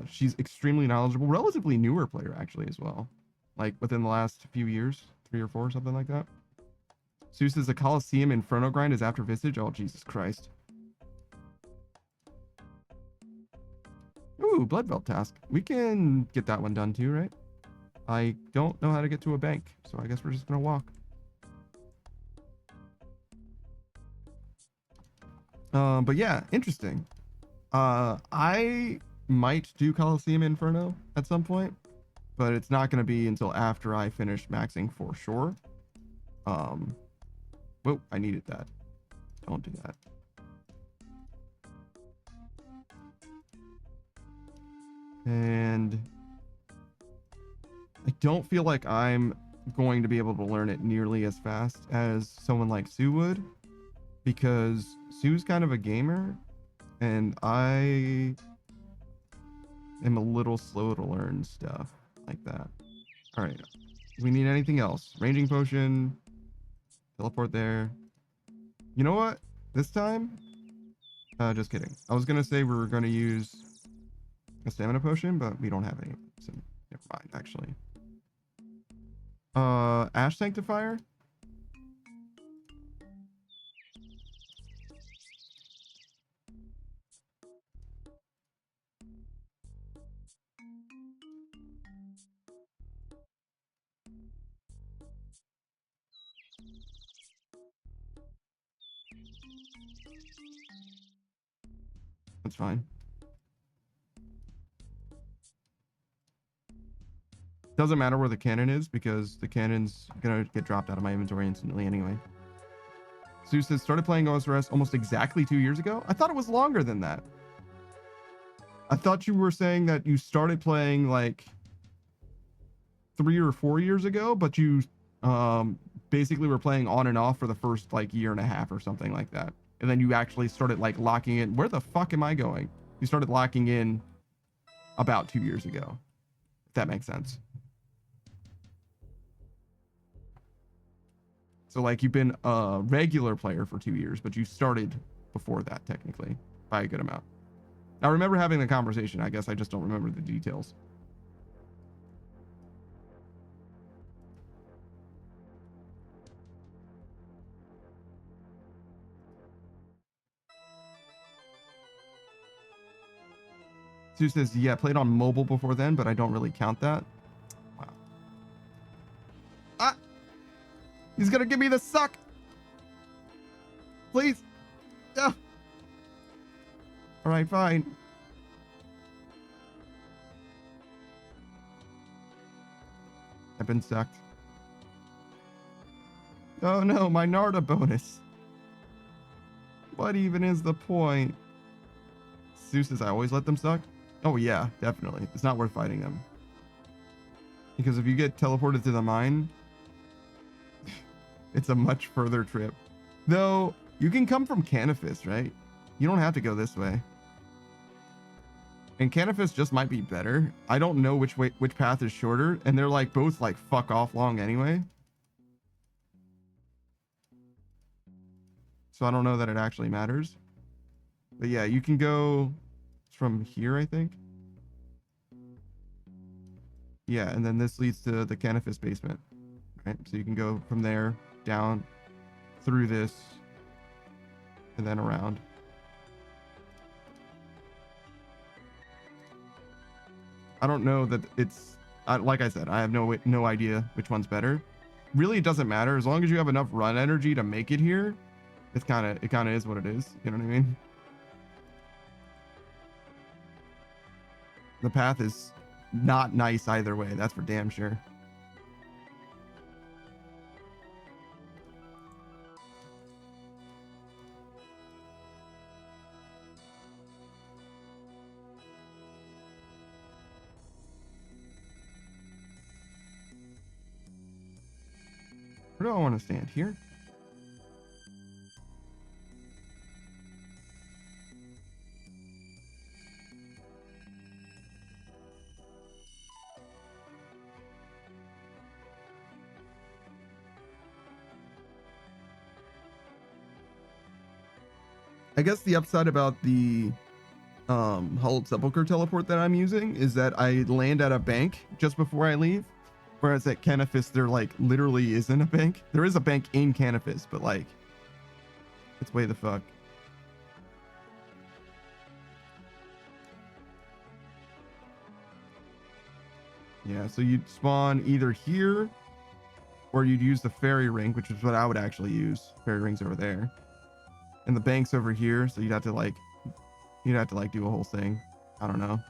she's extremely knowledgeable. Relatively newer player actually as well. Like within the last few years, 3 or 4, something like that. Seuss says the Coliseum Inferno grind is after Visage. Oh, Jesus Christ. Ooh, Blood Belt task. We can get that one done too, right? I don't know how to get to a bank, so I guess we're just gonna walk. But yeah, interesting. I might do Coliseum Inferno at some point, but it's not gonna be until after I finish maxing for sure. Whoa, I needed that. Don't do that. And I don't feel like I'm going to be able to learn it nearly as fast as someone like Sue would, because Sue's kind of a gamer and I am a little slow to learn stuff like that. All right. Do we need anything else? Ranging potion, teleport there. You know what? This time, just kidding. I was going to say we were going to use a stamina potion, but we don't have any. So never mind, actually. Ash Sanctifier. That's fine. Doesn't matter where the cannon is because the cannon's gonna get dropped out of my inventory instantly anyway. Sue says, started playing OSRS almost exactly 2 years ago. I thought it was longer than that. I thought you were saying that you started playing like 3 or 4 years ago, but you basically were playing on and off for the first like year and a half or something like that. And then you actually started like locking in. Where the fuck am I going? You started locking in about 2 years ago. If that makes sense. So like you've been a regular player for 2 years, but you started before that technically by a good amount. I remember having the conversation. I guess I just don't remember the details. Sue says, yeah, played on mobile before then, but I don't really count that. Wow. Ah! He's gonna give me the suck! Please! Ah! Alright, fine. I've been sucked. Oh no, my Narda bonus. What even is the point? Sue says, I always let them suck? Oh yeah, definitely. It's not worth fighting them. Because if you get teleported to the mine, it's a much further trip. Though, you can come from Canifis, right? You don't have to go this way. And Canifis just might be better. I don't know which path is shorter, and they're like both like fuck off long anyway. So I don't know that it actually matters. But yeah, you can go from here, I think. Yeah, and then this leads to the Canifis basement, right? So you can go from there down through this and then around. I don't know that it's like I said, I have no idea which one's better. Really, it doesn't matter as long as you have enough run energy to make it here. It kind of is what it is. You know what I mean? The path is not nice either way. That's for damn sure. Where do I want to stand? Here? I guess the upside about the Hulled Sepulchre teleport that I'm using is that I land at a bank just before I leave. Whereas at Canifis, there like literally isn't a bank. There is a bank in Canifis, but like it's way the fuck. Yeah, so you'd spawn either here or you'd use the fairy ring, which is what I would actually use. Fairy ring's over there. And the bank's over here, so you'd have to like do a whole thing. I don't know.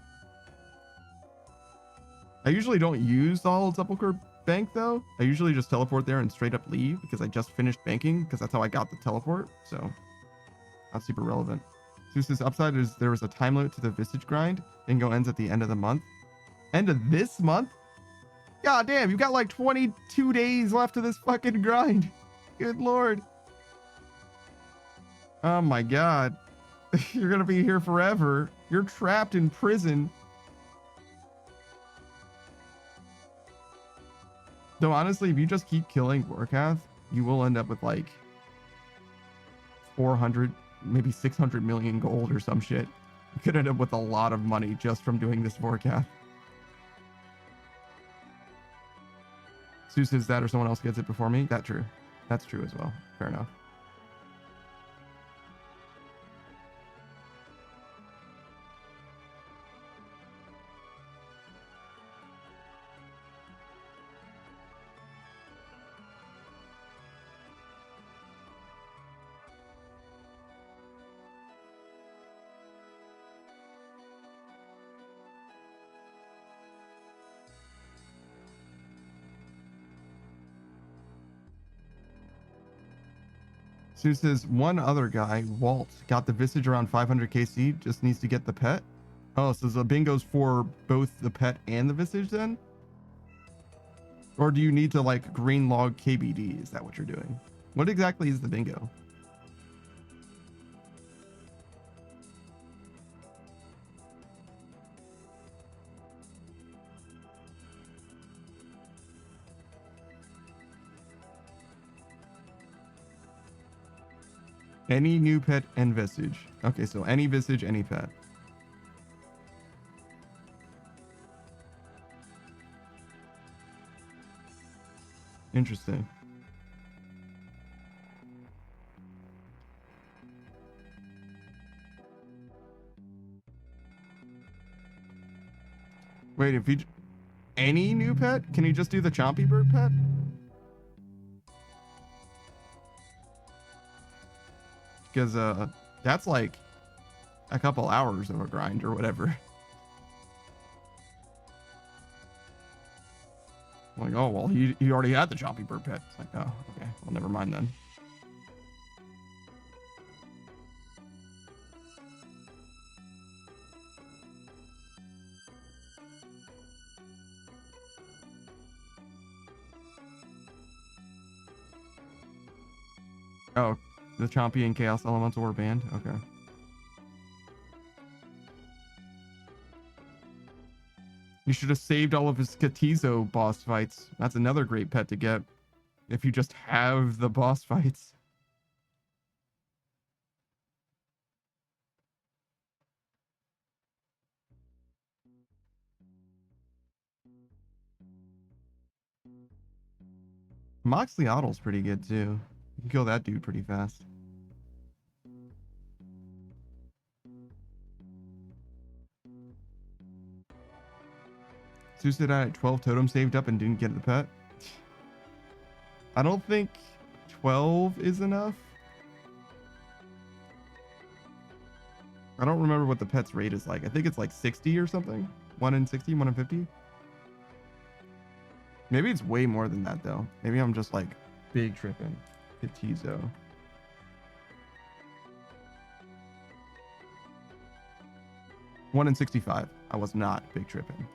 I usually don't use the Hulled Sepulchre bank though. I usually just teleport there and straight up leave because I just finished banking because that's how I got the teleport. So not super relevant. Zeus's upside is there was a time limit to the Visage grind. Bingo ends at the end of the month. End of this month? God damn, you got like 22 days left of this fucking grind. Good lord. Oh my god. You're gonna be here forever. You're trapped in prison. Though honestly, if you just keep killing Warcath, you will end up with like 400, maybe 600 million gold or some shit. You could end up with a lot of money just from doing this Warcath. Zeus says that or someone else gets it before me. That's true. That's true as well. Fair enough. Sue says one other guy, Walt, got the Visage around 500 KC, just needs to get the pet. Oh, so the bingo's for both the pet and the Visage then? Or do you need to like green log KBD? Is that what you're doing? What exactly is the bingo? Any new pet and Visage. Okay, so any Visage, any pet. Interesting. Wait, if you... Any new pet? Can you just do the Chompy Bird pet? Because that's like a couple hours of a grind or whatever. I'm like, oh, well, he already had the Chompy Bird pet. It's like, oh, okay. Well, never mind then. Oh, the Chompy and Chaos Elemental were banned? Okay. You should have saved all of his Katizo boss fights. That's another great pet to get if you just have the boss fights. Moxley Oddle's pretty good too. You can kill that dude pretty fast. Zeus did I had 12 totems saved up and didn't get the pet. I don't think 12 is enough. I don't remember what the pet's rate is like. I think it's like 60 or something. 1 in 60, 1 in 50. Maybe it's way more than that though. Maybe I'm just like big tripping. Katizo. One in 65. I was not big tripping.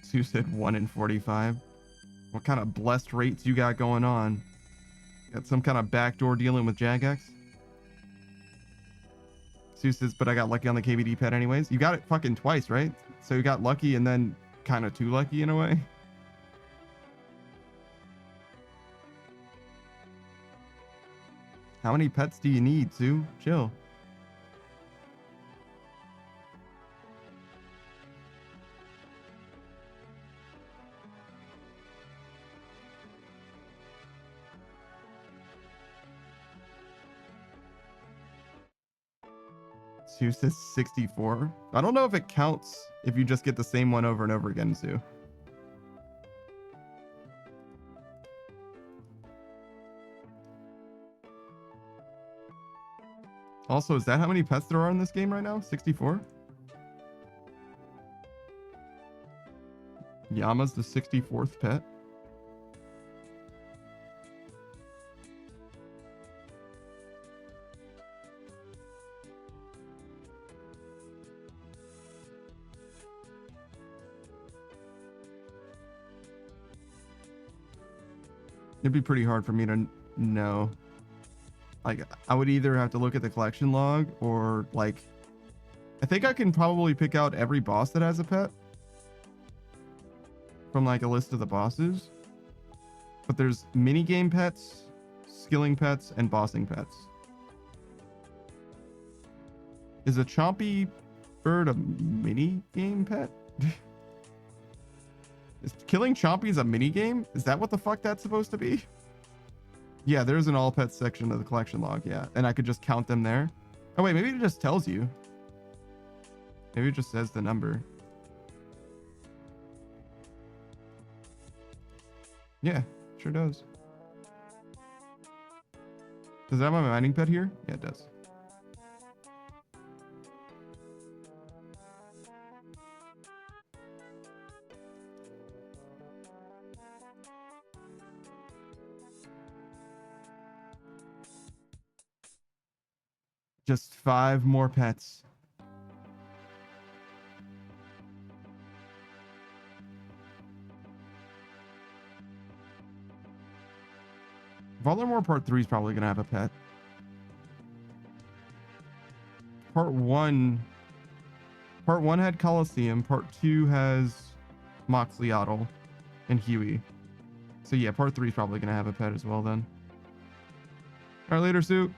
Sue said 1 in 45. What kind of blessed rates you got going on? Got some kind of backdoor dealing with Jagex? Sue says, but I got lucky on the KBD pet anyways. You got it fucking twice, right? So you got lucky and then kind of too lucky in a way. How many pets do you need, Sue? Chill. Sue says 64. I don't know if it counts if you just get the same one over and over again, Sue. Also, is that how many pets there are in this game right now? 64? Yama's the 64th pet. It'd be pretty hard for me to know. Like, I would either have to look at the collection log or, like, I think I can probably pick out every boss that has a pet from, like, a list of the bosses. But there's mini-game pets, skilling pets, and bossing pets. Is a chompy bird a mini-game pet? Is killing chompies a mini-game? Is that what the fuck that's supposed to be? Yeah, there's an all pets section of the collection log, yeah. And I could just count them there. Oh wait, maybe it just tells you. Maybe it just says the number. Yeah, sure does. Does that have my mining pet here? Yeah, it does. Just 5 more pets. Voldemort Part 3 is probably going to have a pet. Part 1 had Coliseum. Part 2 has Moxliotl and Huey. So yeah, Part 3 is probably going to have a pet as well then. All right, later, Sue.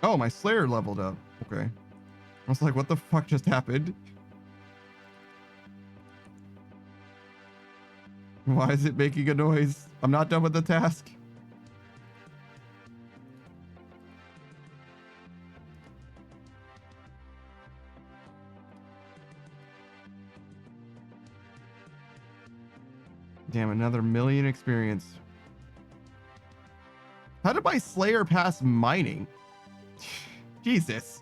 Oh, my Slayer leveled up. Okay. I was like, what the fuck just happened? Why is it making a noise? I'm not done with the task. Damn, another 1,000,000 experience. How did my Slayer pass mining? Jesus.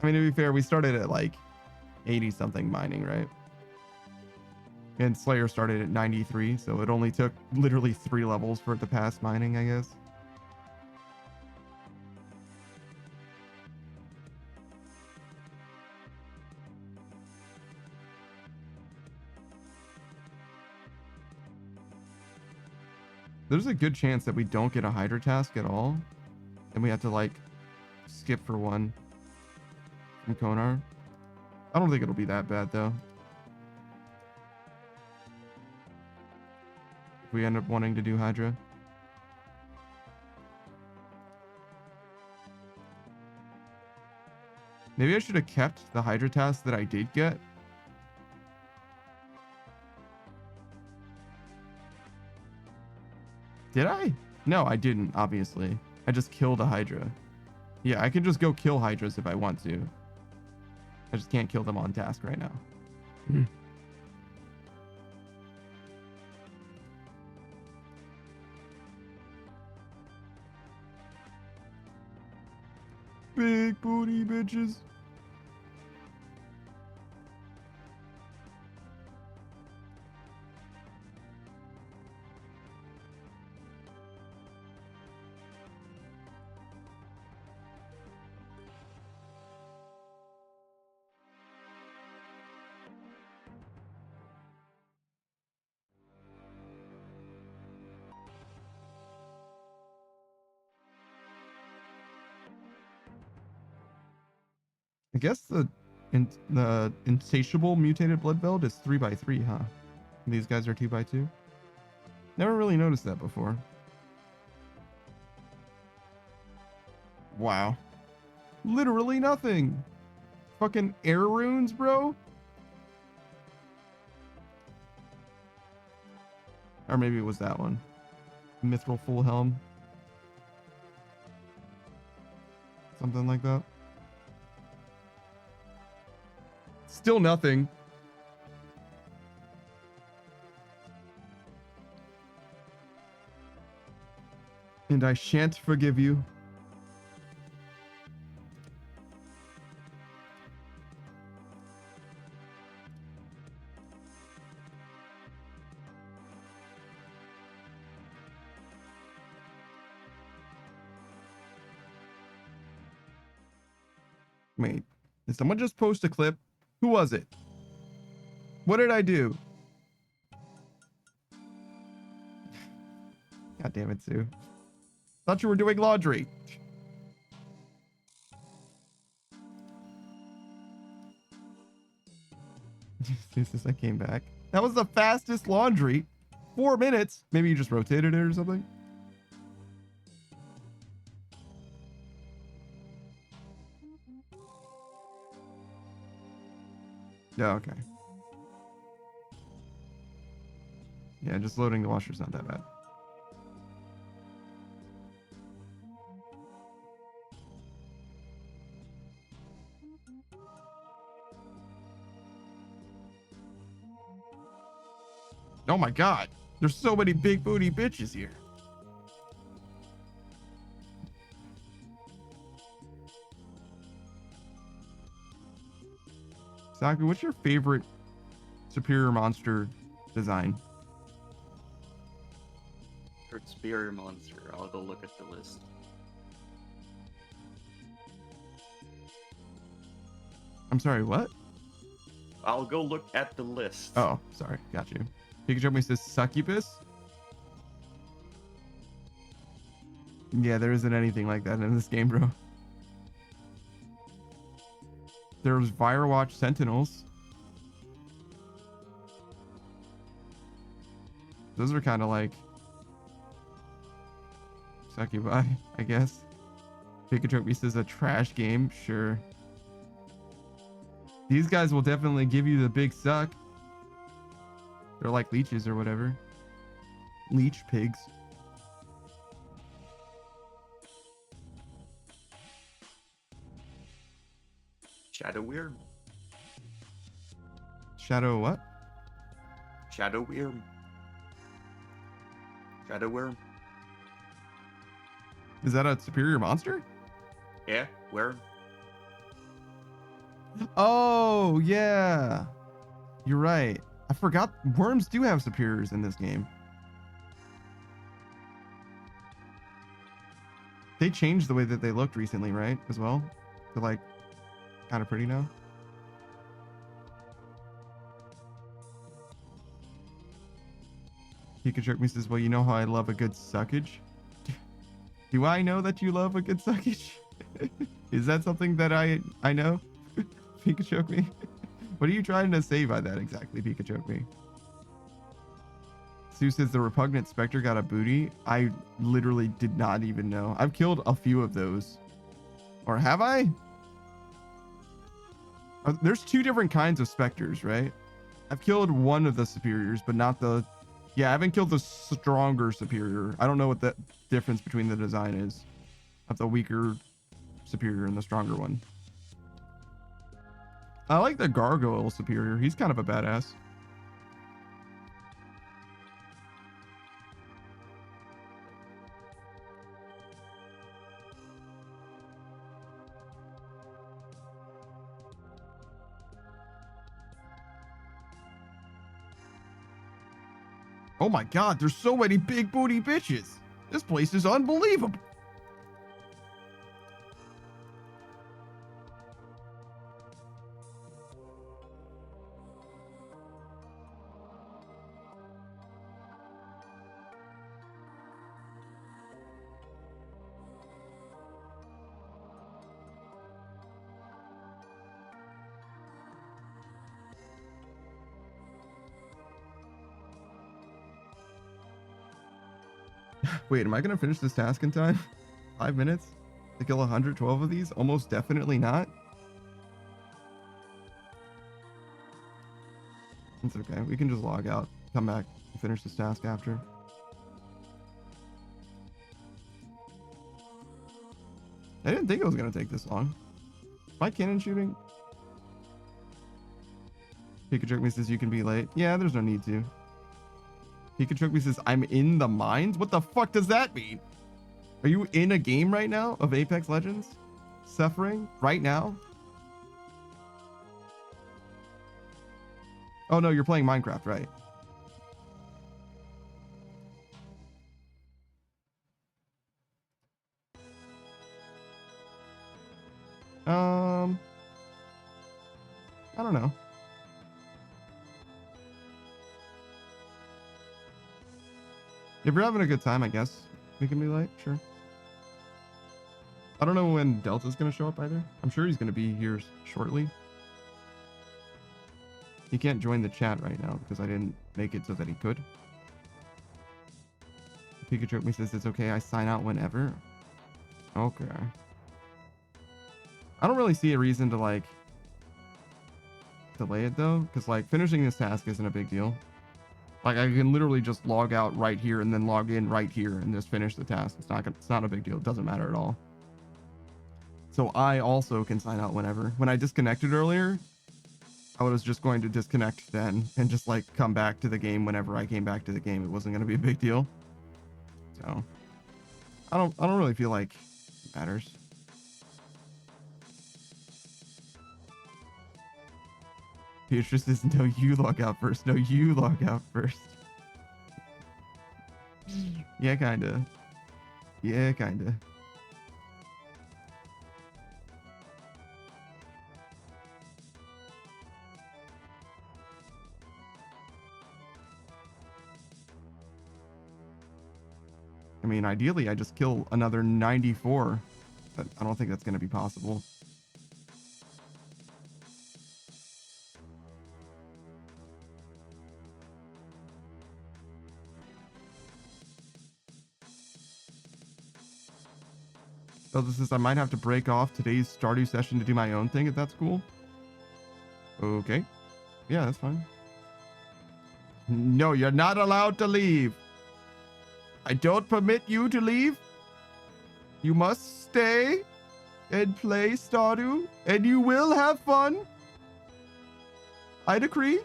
I mean, to be fair, we started at like 80 something mining, right? And Slayer started at 93, so it only took literally 3 levels for it to pass mining, I guess. There's a good chance that we don't get a Hydra task at all. And we have to, like, skip for one from Konar. I don't think it'll be that bad, though. If we end up wanting to do Hydra. Maybe I should have kept the Hydra task that I did get. Did I? No, I didn't, obviously. I just killed a Hydra. Yeah, I can just go kill Hydras if I want to. I just can't kill them on task right now. big booty bitches. I guess the insatiable mutated blood veld is 3x3, huh? These guys are 2x2. Never really noticed that before. Wow. Literally nothing. Fucking air runes, bro. Or maybe it was that one. Mithril full helm. Something like that. Still nothing. And I shan't forgive you. Wait, did someone just post a clip? Who was it? What did I do? God damn it, Sue. Thought you were doing laundry. Since I came back. That was the fastest laundry. 4 minutes. Maybe you just rotated it or something. Yeah, okay. Yeah, just loading the washer's not that bad. Oh my god. There's so many big booty bitches here. Saku, what's your favorite superior monster design? For Superior Monster, I'll go look at the list. I'm sorry, what? I'll go look at the list. Oh, sorry. Got you. Pikachu me says succubus. Yeah, there isn't anything like that in this game, bro. There's Firewatch Sentinels. Those are kind of like succubi, I guess. Pikachu me says a trash game. Sure. These guys will definitely give you the big suck. They're like leeches or whatever. Leech pigs. Shadow Weird. Shadow what? Shadow Weird. Shadow Worm. Is that a superior monster? Yeah, Worm. Oh, yeah. You're right. I forgot worms do have superiors in this game. They changed the way that they looked recently, right? As well? They're like kind of pretty now. Pikachu me says, well, you know how I love a good suckage? Do I know that you love a good suckage? Is that something that I know? Pikachu me? What are you trying to say by that exactly, Pikachu me? Sue says the repugnant specter got a booty. I literally did not even know. I've killed a few of those. Or have I? There's 2 different kinds of specters, right? I've killed one of the superiors, but not the... Yeah, I haven't killed the stronger superior. I don't know what the difference between the design is of the weaker superior and the stronger one. I like the gargoyle superior. He's kind of a badass. Oh my god, there's so many big booty bitches. This place is unbelievable. Wait, am I gonna finish this task in time? 5 minutes to kill 112 of these? Almost definitely not. It's okay. We can just log out, come back, and finish this task after. I didn't think it was gonna take this long. My cannon shooting. Pikachu says you can be late. Yeah, there's no need to. Pikachu says, I'm in the mines? What the fuck does that mean? Are you in a game right now of Apex Legends? Suffering? Right now? Oh no, you're playing Minecraft, right? I don't know. If you're having a good time, I guess we can be late. Sure. I don't know when Delta's going to show up either. I'm sure he's going to be here shortly. He can't join the chat right now because I didn't make it so that he could. Pikachu says it's okay. I sign out whenever. Okay. I don't really see a reason to like delay it though, because like finishing this task isn't a big deal. Like I can literally just log out right here and then log in right here and just finish the task. It's not a big deal. It doesn't matter at all. So I also can sign out whenever. When I disconnected earlier, I was just going to disconnect then and just like come back to the game whenever I came back to the game. It wasn't going to be a big deal. So I don't really feel like it matters. Beatrice says, no, you log out first. No, you log out first. Yeah, kinda. Yeah, kinda. I mean, ideally, I just kill another 94, but I don't think that's going to be possible. So this is, I might have to break off today's Stardew session to do my own thing, if that's cool. Okay. Yeah, that's fine. No, you're not allowed to leave. I don't permit you to leave. You must stay and play Stardew, and you will have fun. I decree.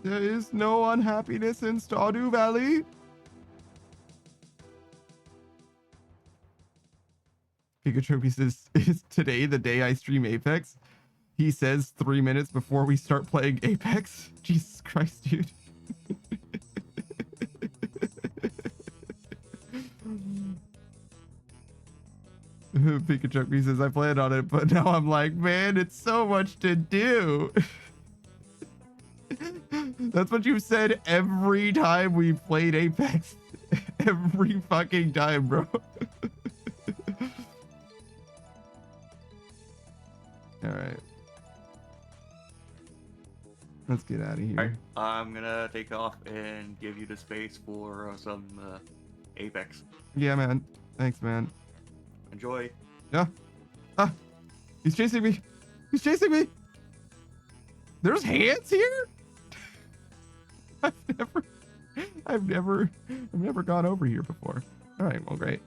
There is no unhappiness in Stardew Valley. Pikachu says, is today the day I stream Apex? He says 3 minutes before we start playing Apex. Jesus Christ, dude. Pikachu says, I planned on it, but now I'm like, man, it's so much to do. That's what you said every time we played Apex. Every fucking time, bro. All right. Let's get out of here. All right, I'm gonna take off and give you the space for some Apex. Yeah, man. Thanks, man. Enjoy. Yeah. Ah, he's chasing me. He's chasing me. There's hands here? I've never gone over here before. All right, well, great.